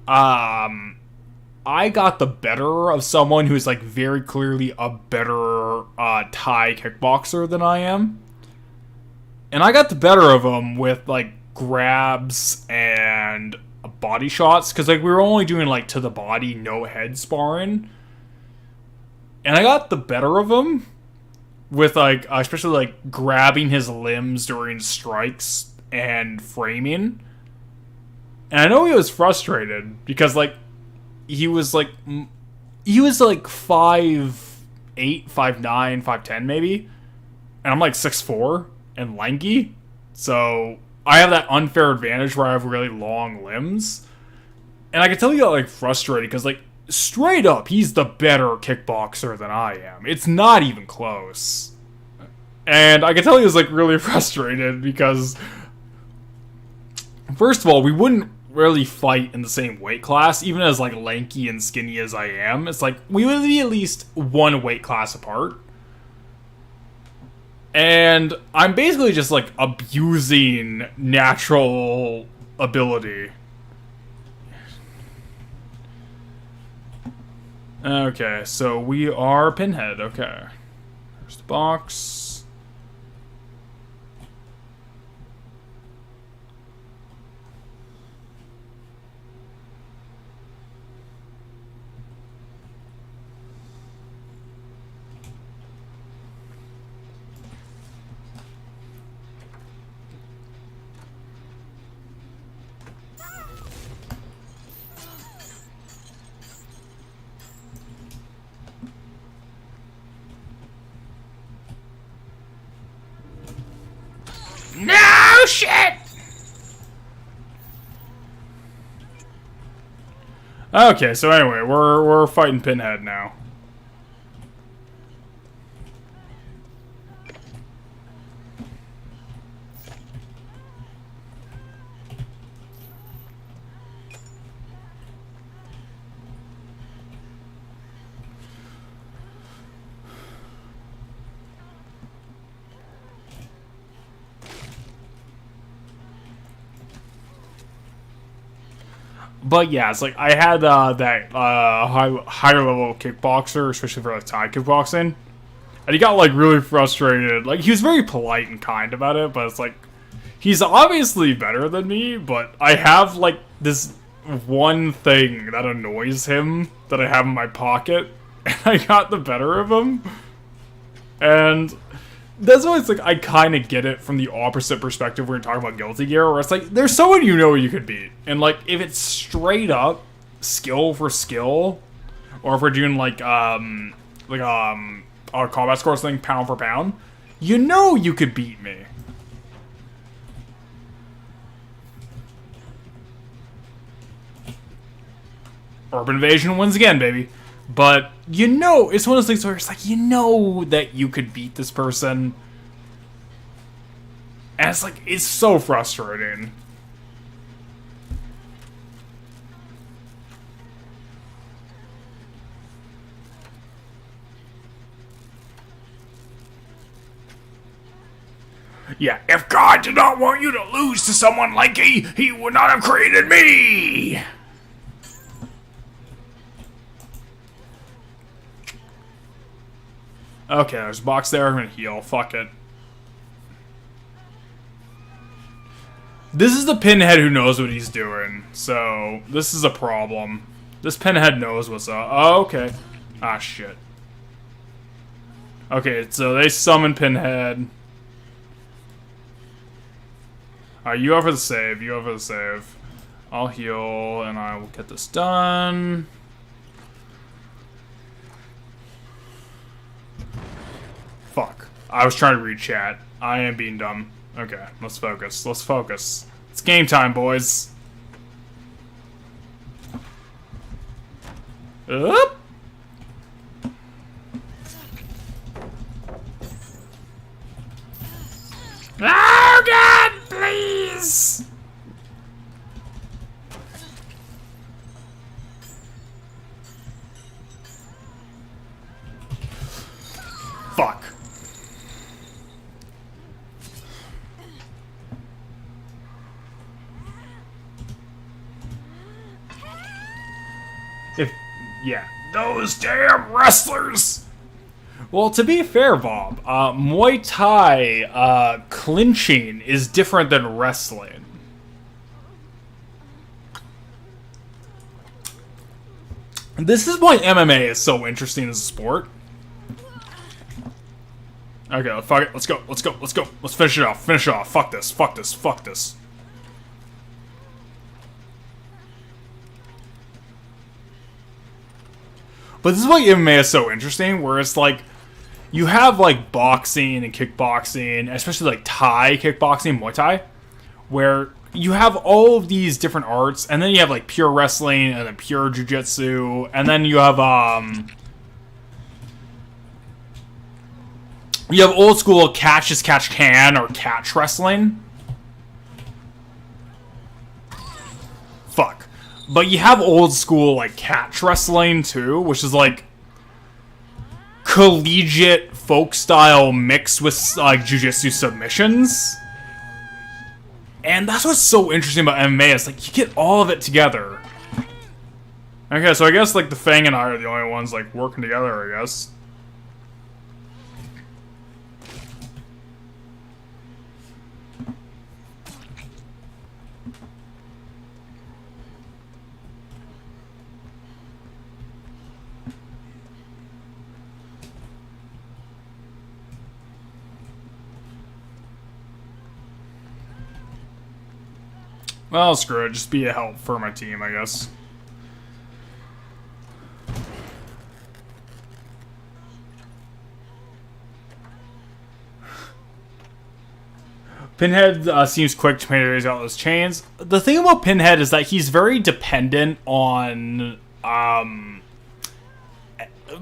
I got the better of someone who's, like, very clearly a better, Thai kickboxer than I am. And I got the better of him with, like, grabs and body shots. Because, like, we were only doing, like, to the body, no head sparring. And I got the better of him with, like, especially, like, grabbing his limbs during strikes and framing. And I know he was frustrated. Because, like, he was, like 5'8", 5'9", 5'10", maybe. And I'm, like, 6'4". And lanky, so I have that unfair advantage where I have really long limbs, and I can tell you got like frustrated because like straight up he's the better kickboxer than I am. It's not even close, and I can tell he was like really frustrated because first of all we wouldn't really fight in the same weight class, even as like lanky and skinny as I am. It's like we would be at least one weight class apart. And I'm basically just, like, abusing natural ability. Okay, so we are Pinhead. Okay. There's the box. No shit! Okay, so anyway, we're fighting Pinhead now. But yeah, it's like I had that higher level kickboxer, especially for like Thai kickboxing, and he got like really frustrated. Like he was very polite and kind about it, but it's like he's obviously better than me. But I have like this one thing that annoys him that I have in my pocket, and I got the better of him, and that's why it's like I kind of get it from the opposite perspective when you're talking about Guilty Gear, where it's like there's someone you know you could beat, and like if it's straight up skill for skill, or if we're doing like our combat scores thing pound for pound, you know you could beat me. Urban Invasion wins again, baby. But, you know, it's one of those things where it's like, you know that you could beat this person. And it's like, it's so frustrating. Yeah, if God did not want you to lose to someone like he would not have created me! Okay, there's a box there. I'm gonna heal. Fuck it. This is the Pinhead who knows what he's doing, so this is a problem. This Pinhead knows what's up. Oh, okay. Ah, shit. Okay, so they summon Pinhead. Alright, you offer the save. You offer the save. I'll heal, and I will get this done. Fuck. I was trying to read chat. I am being dumb. Okay, let's focus. Let's focus. It's game time, boys. Up. Oh, God, please. Fuck. Yeah. Those damn wrestlers! Well, to be fair, Bob, Muay Thai clinching is different than wrestling. This is why MMA is so interesting as a sport. Okay, fuck it. Let's go. Let's go. Let's go. Let's finish it off. Finish it off. Fuck this. Fuck this. Fuck this. But this is why MMA is so interesting, where it's like, you have like boxing and kickboxing, especially like Thai kickboxing, Muay Thai, where you have all of these different arts, and then you have like pure wrestling, and then pure jiu-jitsu, and then you have old school catch as catch can, or catch wrestling. Fuck. But you have old school, like, catch wrestling, too, which is, like, collegiate folk style mixed with, like, jiu-jitsu submissions. And that's what's so interesting about MMA. It's like, you get all of it together. Okay, so I guess, like, the Fang and I are the only ones, like, working together, I guess. Well, screw it. Just be a help for my team, I guess. Pinhead seems quick to manage out those chains. The thing about Pinhead is that he's very dependent on...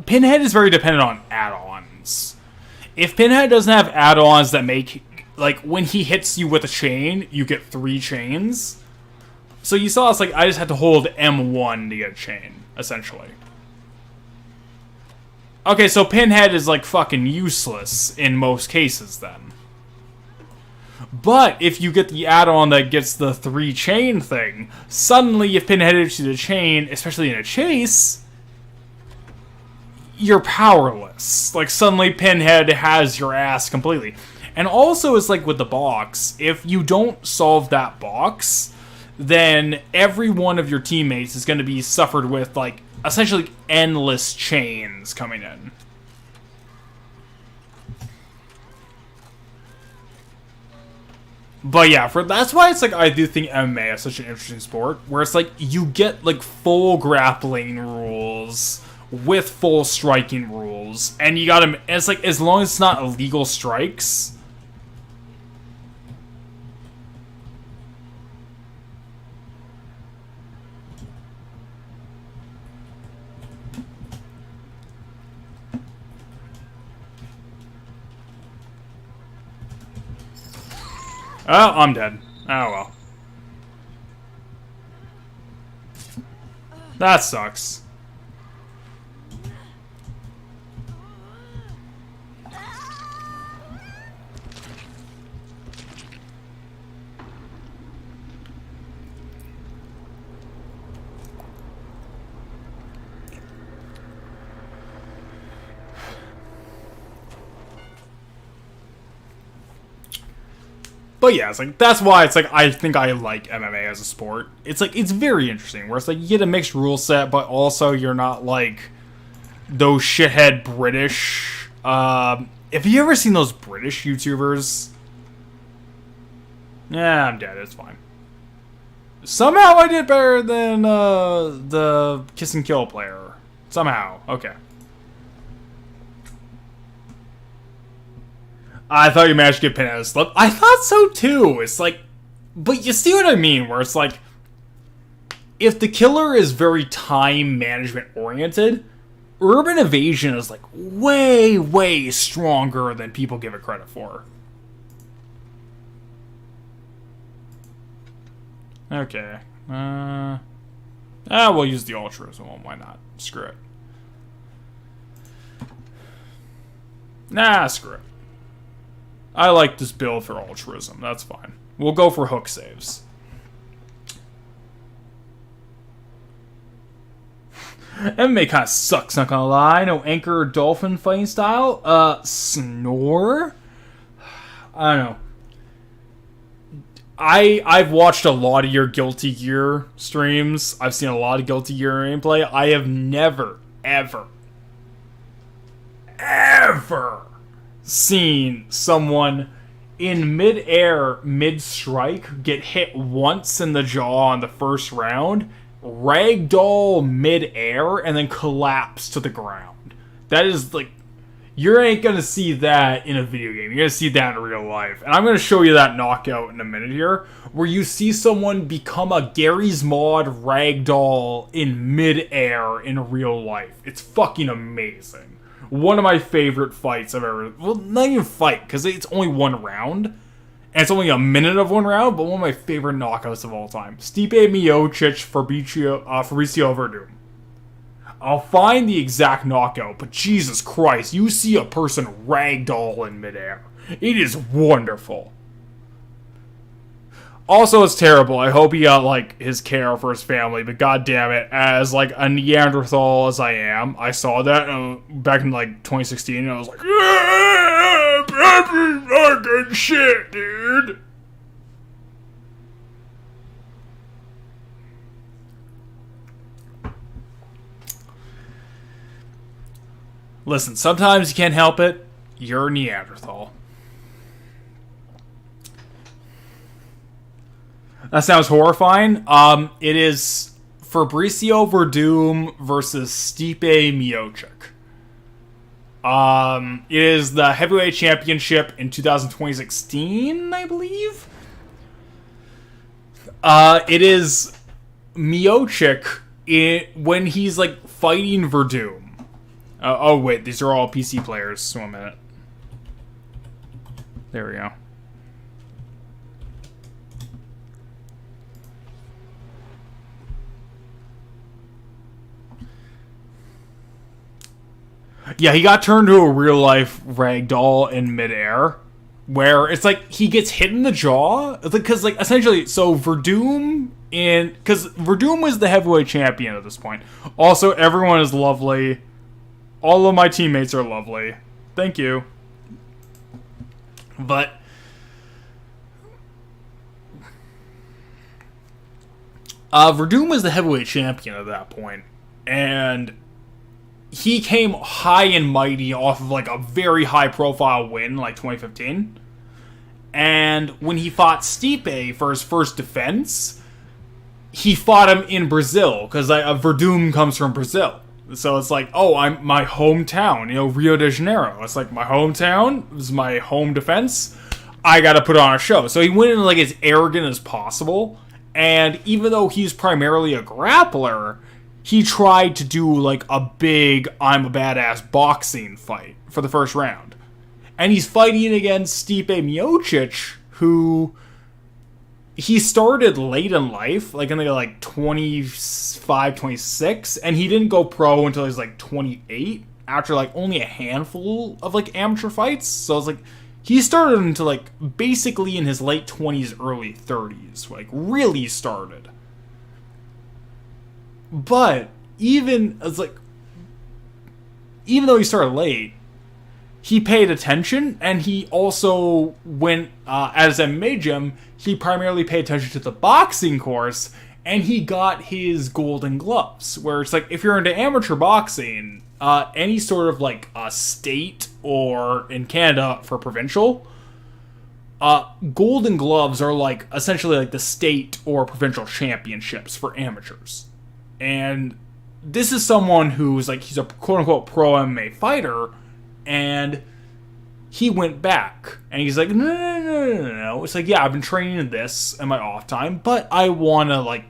Pinhead is very dependent on add-ons. If Pinhead doesn't have add-ons that make... Like, when he hits you with a chain, you get 3 chains. So you saw it's like, I just had to hold M1 to get a chain, essentially. Okay, so Pinhead is, like, fucking useless in most cases, then. But if you get the add-on that gets the 3 chain thing, suddenly if Pinhead hits you the chain, especially in a chase, you're powerless. Like, suddenly Pinhead has your ass completely. And also, it's like with the box, if you don't solve that box, then every one of your teammates is going to be suffered with, like, essentially endless chains coming in. But yeah, that's why it's like, I do think MMA is such an interesting sport, where it's like, you get, like, full grappling rules with full striking rules, and you gotta, it's like, as long as it's not illegal strikes... Oh, I'm dead. Oh, well. That sucks. But yeah, it's like, that's why it's like, I think I like MMA as a sport. It's like, it's very interesting, where it's like, you get a mixed rule set, but also you're not like those shithead British, have you ever seen those British YouTubers? Yeah, I'm dead, it's fine. Somehow I did better than, the Kiss and Kill player. Somehow, okay. I thought you managed to get Pinhead to slip. I thought so too. It's like, but you see what I mean, where it's like, if the killer is very time management oriented, Urban Evasion is like way, way stronger than people give it credit for. Okay. We'll use the altruism one. Why not? Screw it. Nah, screw it. I like this build for altruism. That's fine. We'll go for hook saves. MMA kind of sucks, not gonna lie. No anchor or dolphin fighting style. Snore? I don't know. I've watched a lot of your Guilty Gear streams. I've seen a lot of Guilty Gear gameplay. I have never, ever seen someone in mid-air, mid-strike, get hit once in the jaw on the first round, ragdoll mid-air, and then collapse to the ground. That is, like, you ain't gonna see that in a video game. You're gonna see that in real life. And I'm gonna show you that knockout in a minute here, where you see someone become a Garry's Mod ragdoll in mid-air in real life. It's fucking amazing. One of my favorite fights I've ever... Well, not even fight, because it's only one round. And it's only a minute of one round, but one of my favorite knockouts of all time. Stipe Miocic, Fabricio Verdum. I'll find the exact knockout, but Jesus Christ, you see a person ragdoll in midair. It is wonderful. Also, it's terrible. I hope he got, like, his care for his family, but god damn it, as, like, a Neanderthal as I am, I saw that back in, like, 2016, and I was like, yeah, baby fucking shit, dude. Listen, sometimes you can't help it. You're a Neanderthal. That sounds horrifying. It is Fabricio Verdum versus Stipe Miocic. It is the heavyweight championship in 2016, I believe. It is Miocic when he's like fighting Verdum. Oh wait, these are all PC players. So 1 minute. There we go. Yeah, he got turned to a real-life ragdoll in midair, where it's like he gets hit in the jaw. Because, like, essentially, so Verdum because Verdum was the heavyweight champion at this point. Also, everyone is lovely. All of my teammates are lovely. Thank you. But Verdum was the heavyweight champion at that point, and he came high and mighty off of like a very high profile win like 2015. And when he fought Stipe for his first defense, he fought him in Brazil because Verdum comes from Brazil. So it's like, oh, I'm my hometown, Rio de Janeiro. It's like my hometown. This is my home defense. I got to put on a show. So he went in like as arrogant as possible. And even though he's primarily a grappler, he tried to do like a big I'm a badass boxing fight for the first round. And he's fighting against Stipe Miocic, who he started late in life, like in the like 25, 26, and he didn't go pro until he was like 28, after like only a handful of like amateur fights. So it's like he started into like basically in his late 20s, early 30s, like really started. But even though he started late, he paid attention, and he also went, as a Majum, he primarily paid attention to the boxing course, and he got his golden gloves, where it's like, if you're into amateur boxing, any sort of like a state, or in Canada for provincial, golden gloves are like essentially like the state or provincial championships for amateurs. And this is someone who's like, he's a quote-unquote pro MMA fighter, and he went back, and he's like, no. It's like, yeah, I've been training in this in my off time, but I want to, like,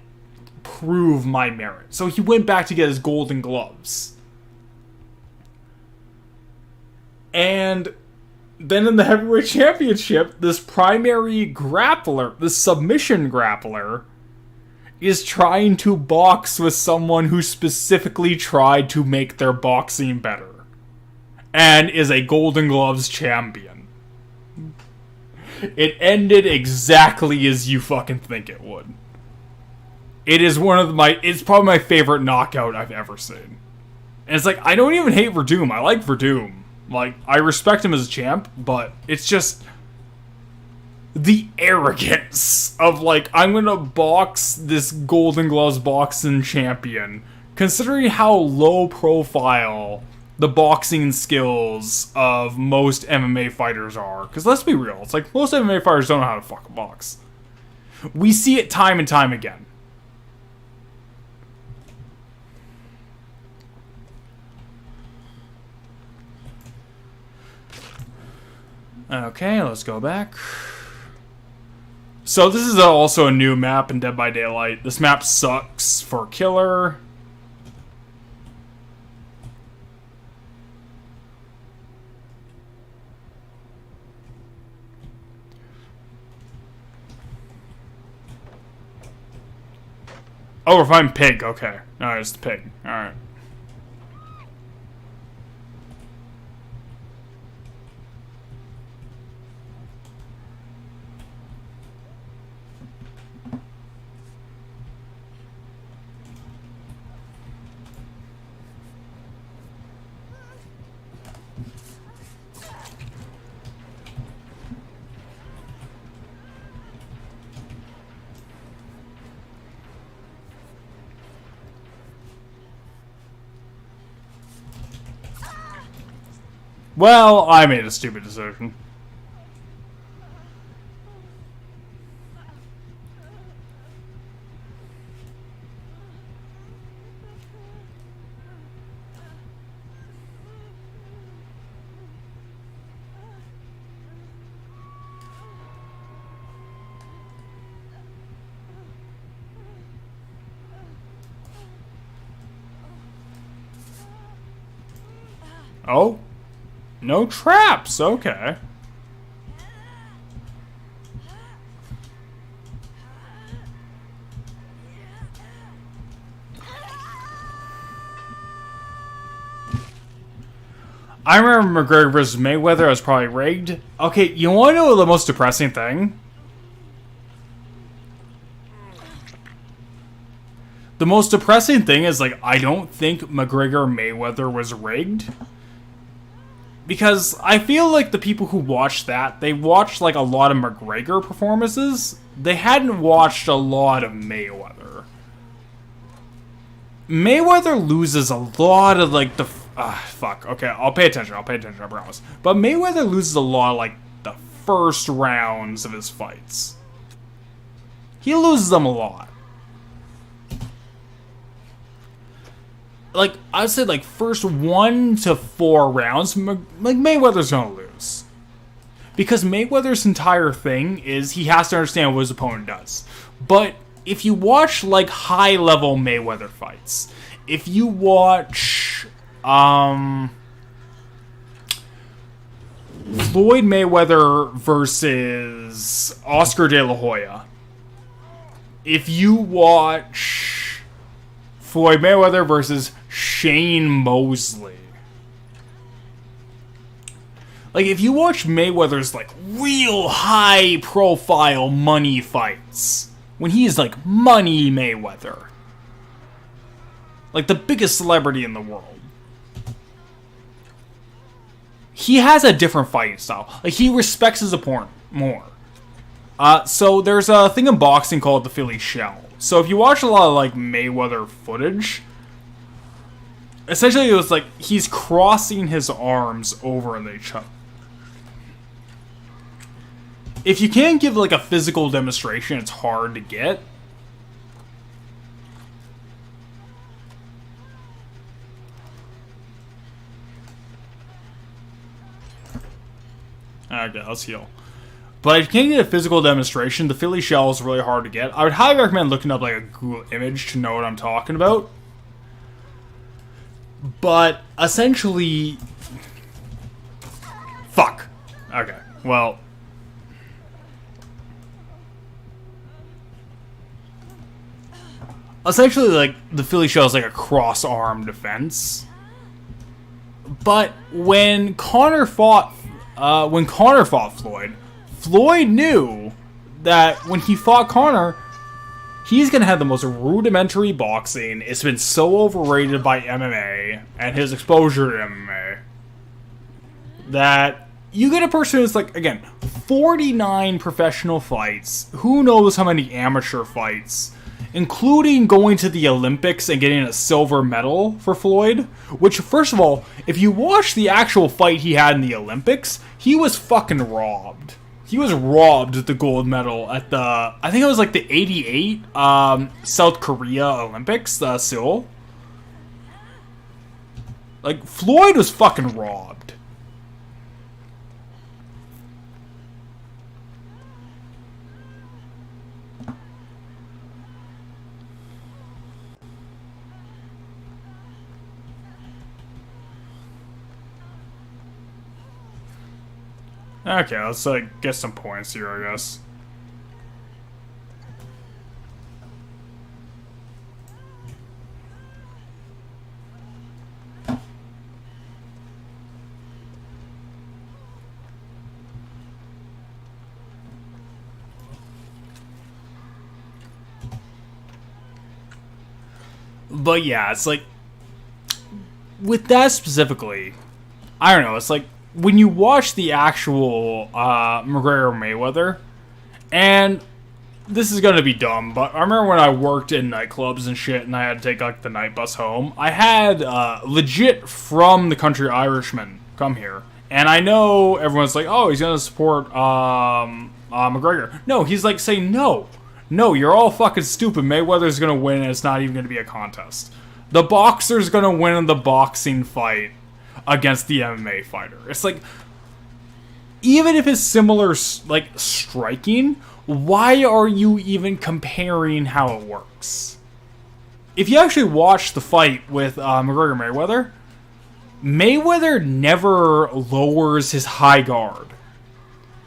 prove my merit. So he went back to get his golden gloves. And then in the heavyweight championship, this primary grappler, this submission grappler, is trying to box with someone who specifically tried to make their boxing better. And is a Golden Gloves champion. It ended exactly as you fucking think it would. It is it's probably my favorite knockout I've ever seen. And it's like, I don't even hate Verdum. I like Verdum. Like, I respect him as a champ, but it's just the arrogance of like, I'm gonna box this Golden Gloves boxing champion, considering how low profile the boxing skills of most MMA fighters are. Because let's be real, it's like most MMA fighters don't know how to fucking box. We see it time and time again. Okay, let's go back. So this is also a new map in Dead by Daylight. This map sucks for Killer. Oh, we're finding Pig. Okay. Alright, it's the Pig. Alright. Well, I made a stupid decision. Oh, no traps. Okay. I remember McGregor versus Mayweather was probably rigged. Okay, you want to know the most depressing thing? The most depressing thing is, like, I don't think McGregor Mayweather was rigged. Because I feel like the people who watched that, they watched, like, a lot of McGregor performances. They hadn't watched a lot of Mayweather. Mayweather loses a lot of, like, the... fuck. Okay, I'll pay attention, I promise. But Mayweather loses a lot of, like, the first rounds of his fights. He loses them a lot. Like, I'd say, like, first 1 to 4 rounds, like, Mayweather's gonna lose. Because Mayweather's entire thing is he has to understand what his opponent does. But if you watch, like, high-level Mayweather fights, if you watch, Floyd Mayweather versus Oscar De La Hoya, if you watch Floyd Mayweather versus Shane Mosley, like, if you watch Mayweather's, like, real high-profile money fights, when he is, like, Money Mayweather, like, the biggest celebrity in the world, he has a different fighting style. Like, he respects his opponent more. So there's a thing in boxing called the Philly Shell. So if you watch a lot of, like, Mayweather footage, essentially it was like he's crossing his arms over the chest. If you can't give, like, a physical demonstration, it's hard to get. Okay, let's heal. But if you can't get a physical demonstration, the Philly Shell is really hard to get. I would highly recommend looking up, like, a Google image to know what I'm talking about. But essentially... Fuck. Okay, well... Essentially, like, the Philly Shell is like a cross-arm defense. But when Conor fought Floyd, Floyd knew that when he fought Conor, he's gonna have the most rudimentary boxing. It's been so overrated by MMA and his exposure to MMA that you get a person who's, like, again, 49 professional fights, who knows how many amateur fights, including going to the Olympics and getting a silver medal for Floyd, which, first of all, if you watch the actual fight he had in the Olympics, he was fucking robbed. He was robbed the gold medal at the, I think it was like the 88 South Korea Olympics, Seoul. Like, Floyd was fucking robbed. Okay, let's, like, get some points here, I guess. But yeah, it's like, with that specifically, I don't know, it's like, when you watch the actual McGregor Mayweather, and this is gonna be dumb, but I remember when I worked in nightclubs and shit, and I had to take, like, the night bus home, I had legit from the country Irishman come here. And I know everyone's like, oh, he's gonna support McGregor. No, he's like saying, no, you're all fucking stupid. Mayweather's gonna win, and it's not even gonna be a contest. The boxer's gonna win in the boxing fight against the MMA fighter. It's like, even if it's similar, like, striking, why are you even comparing how it works? If you actually watch the fight with McGregor Mayweather never lowers his high guard.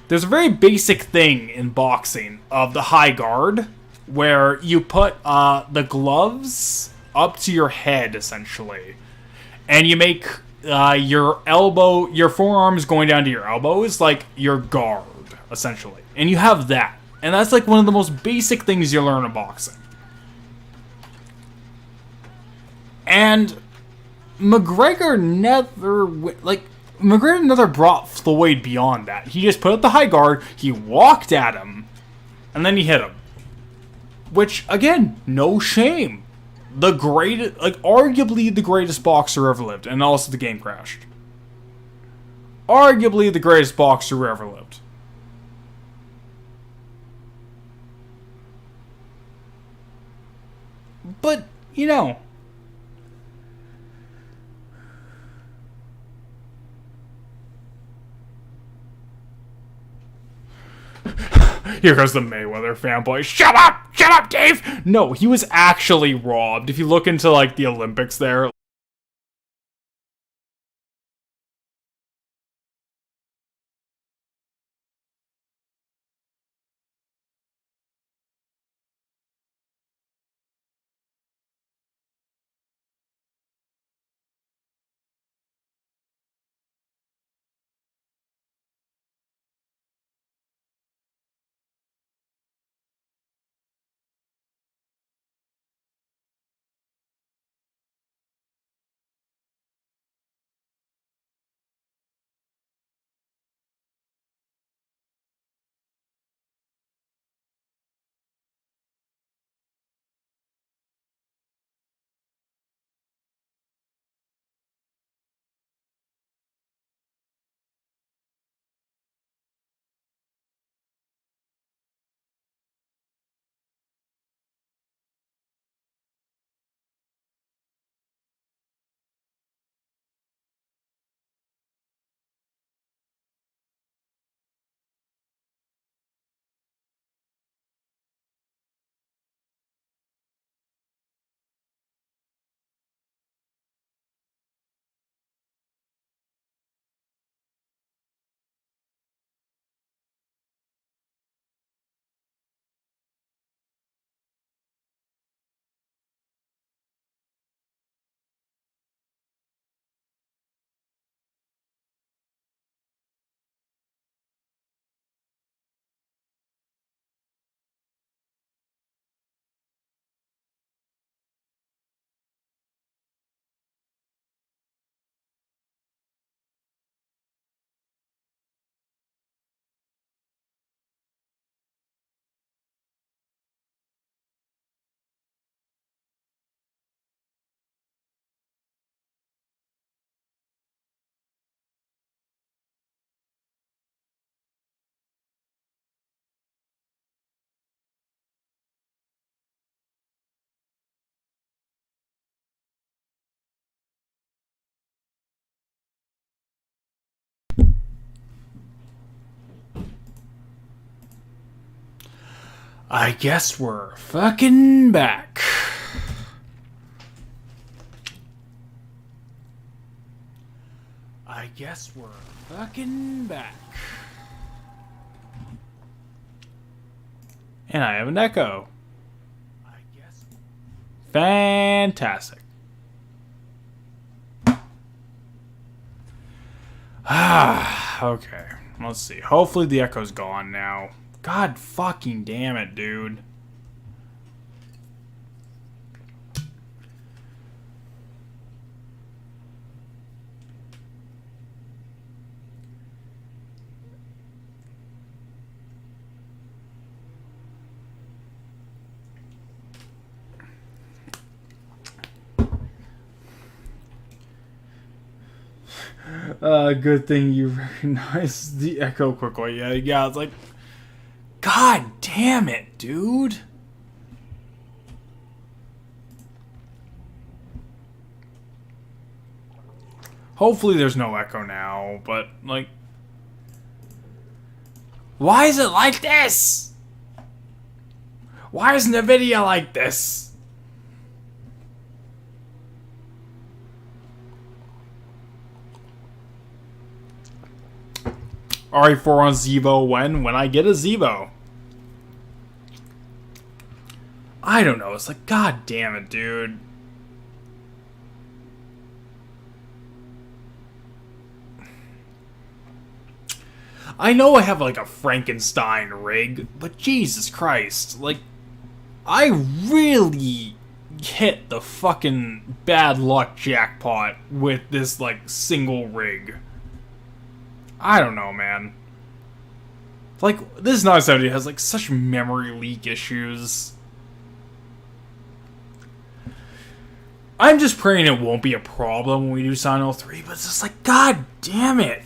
There's a very basic thing in boxing of the high guard, where you put the gloves up to your head, essentially, and you make your elbow, your forearms going down to your elbows, like your guard, essentially. And you have that. And that's like one of the most basic things you learn in boxing. And McGregor never brought Floyd beyond that. He just put up the high guard, he walked at him, and then he hit him. Which, again, no shame. The greatest, like, arguably the greatest boxer ever lived, and also the game crashed. Arguably the greatest boxer who ever lived. But, you know, here goes the Mayweather fanboy. Shut up, Dave! No, he was actually robbed. If you look into, like, the Olympics there. I guess we're fucking back. I guess we're fucking back. And I have an echo. I guess. Fantastic. Okay. Let's see. Hopefully the echo's gone now. God fucking damn it, dude. Good thing you recognized the echo quickly. Yeah, it's like, God damn it, dude. Hopefully there's no echo now, but, like, why is it like this? Why isn't the video like this? RE4 on Zevo when I get a Zevo. I don't know. It's like, God damn it, dude. I know I have like a Frankenstein rig, but Jesus Christ, like, I really hit the fucking bad luck jackpot with this like single rig. I don't know, man. Like, this 970 has like such memory leak issues. I'm just praying it won't be a problem when we do Sino 3, but it's just like, God damn it.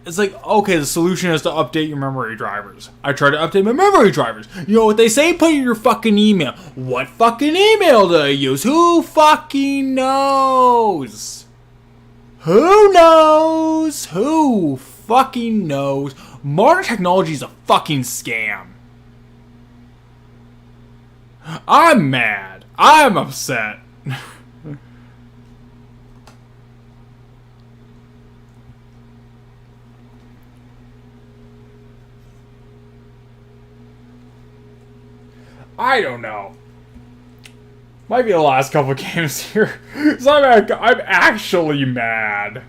It's like, okay, the solution is to update your memory drivers. I tried to update my memory drivers. You know what they say? Put in your fucking email. What fucking email do I use? Who fucking knows? Who knows? Who fucking knows? Modern technology is a fucking scam. I'm mad. I'm upset. I don't know. Might be the last couple games here. So I'm actually mad.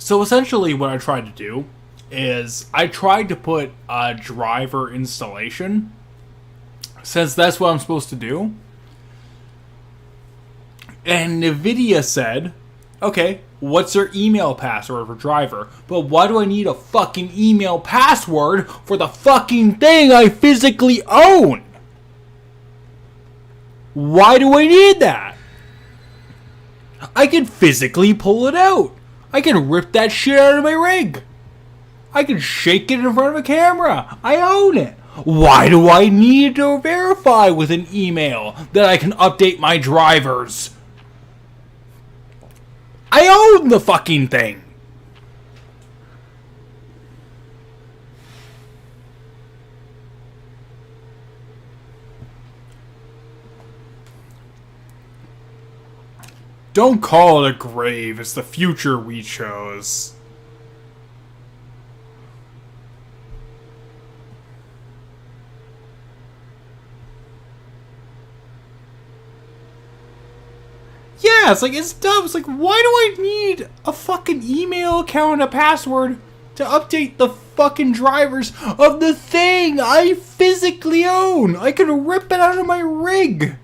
So essentially what I tried to do is I tried to put a driver installation, since that's what I'm supposed to do. And NVIDIA said, okay, what's their email password for driver? But why do I need a fucking email password for the fucking thing I physically own? Why do I need that? I can physically pull it out. I can rip that shit out of my rig. I can shake it in front of a camera. I own it. Why do I need to verify with an email that I can update my drivers? I own the fucking thing. Don't call it a grave. It's the future we chose. Yeah, it's like, it's dumb. It's like, why do I need a fucking email account and a password to update the fucking drivers of the thing I physically own? I can rip it out of my rig.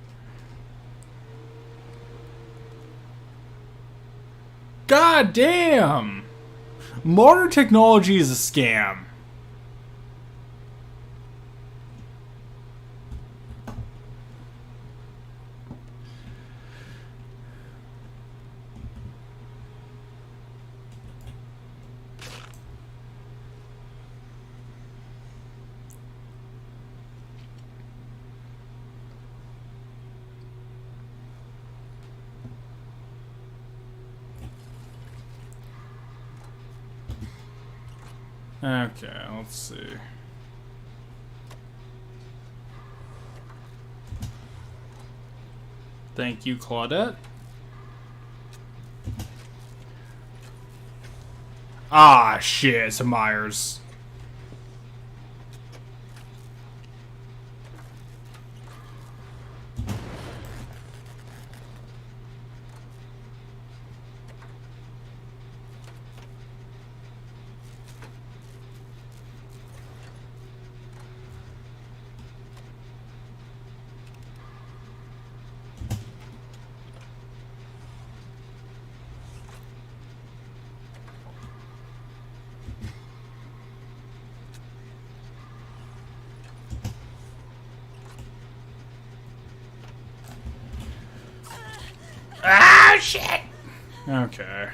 God damn. Modern technology is a scam. Okay, let's see. Thank you, Claudette. Ah, shit, it's a Myers. Oh, shit! Okay.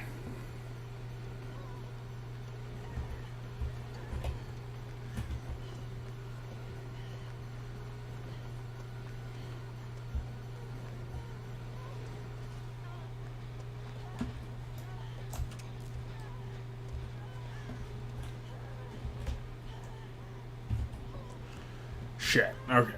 Shit. Okay.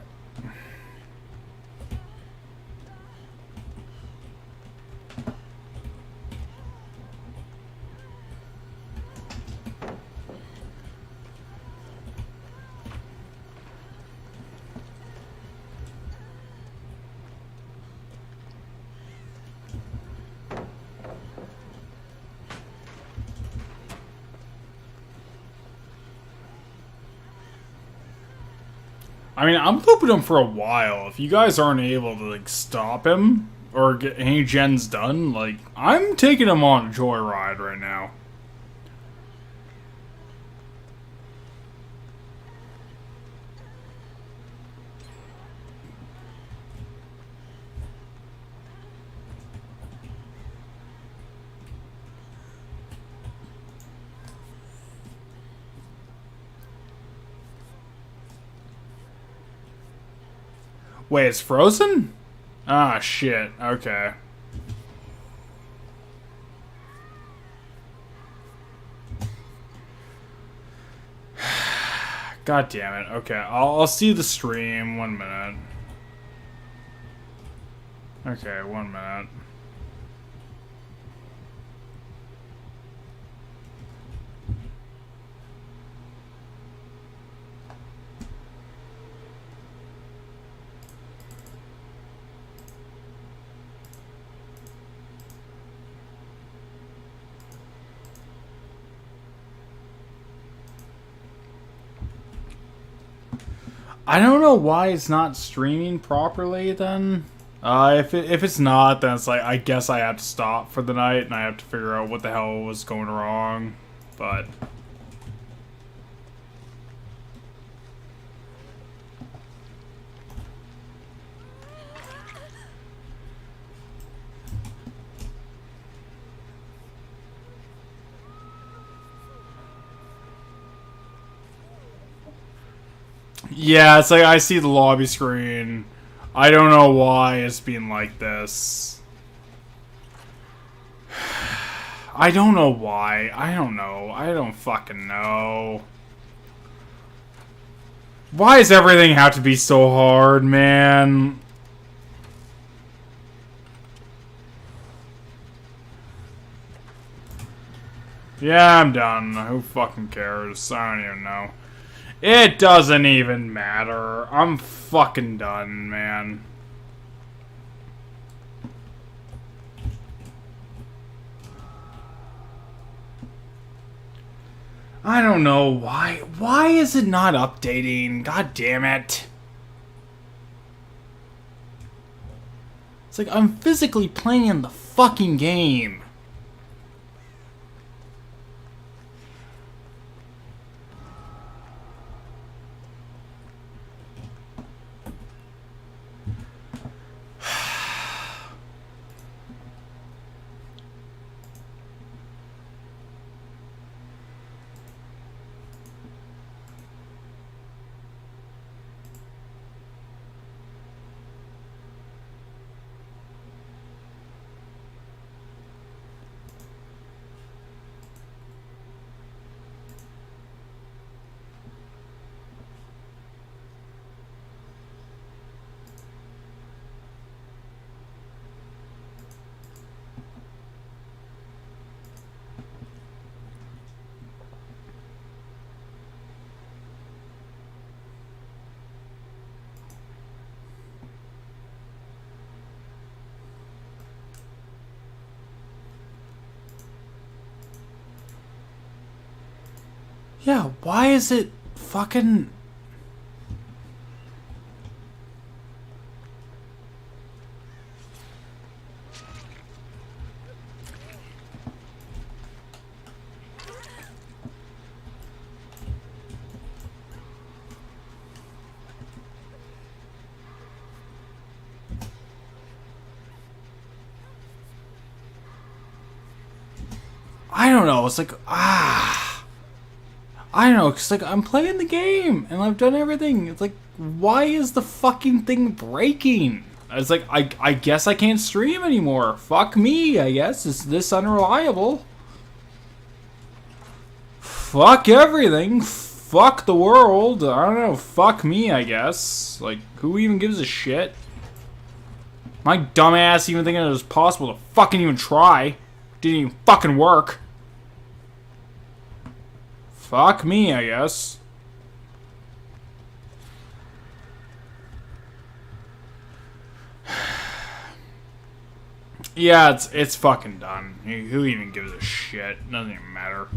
I mean, I'm looping him for a while. If you guys aren't able to, like, stop him or get any gens done, like, I'm taking him on a joyride right now. Wait, it's frozen? Ah, shit. Okay. God damn it. Okay, I'll see the stream. 1 minute. Okay, 1 minute. I don't know why it's not streaming properly then. If it's not, then it's like, I guess I have to stop for the night and I have to figure out what the hell was going wrong. But... yeah, it's like I see the lobby screen. I don't know why it's being like this. I don't know why. I don't know. I don't fucking know. Why does everything have to be so hard, man? Yeah, I'm done. Who fucking cares? I don't even know. It doesn't even matter. I'm fucking done, man. I don't know why. Why is it not updating? God damn it. It's like I'm physically playing the fucking game. Yeah, why is it fucking... I don't know. It's like, I don't know. It's like, I'm playing the game, and I've done everything. It's like, why is the fucking thing breaking? It's like, I guess I can't stream anymore. Fuck me, I guess. It's this unreliable. Fuck everything. Fuck the world. I don't know. Fuck me, I guess. Like, who even gives a shit? My dumbass even thinking it was possible to fucking even try. Didn't even fucking work. Fuck me, I guess. Yeah, it's fucking done. Who even gives a shit? Doesn't even matter.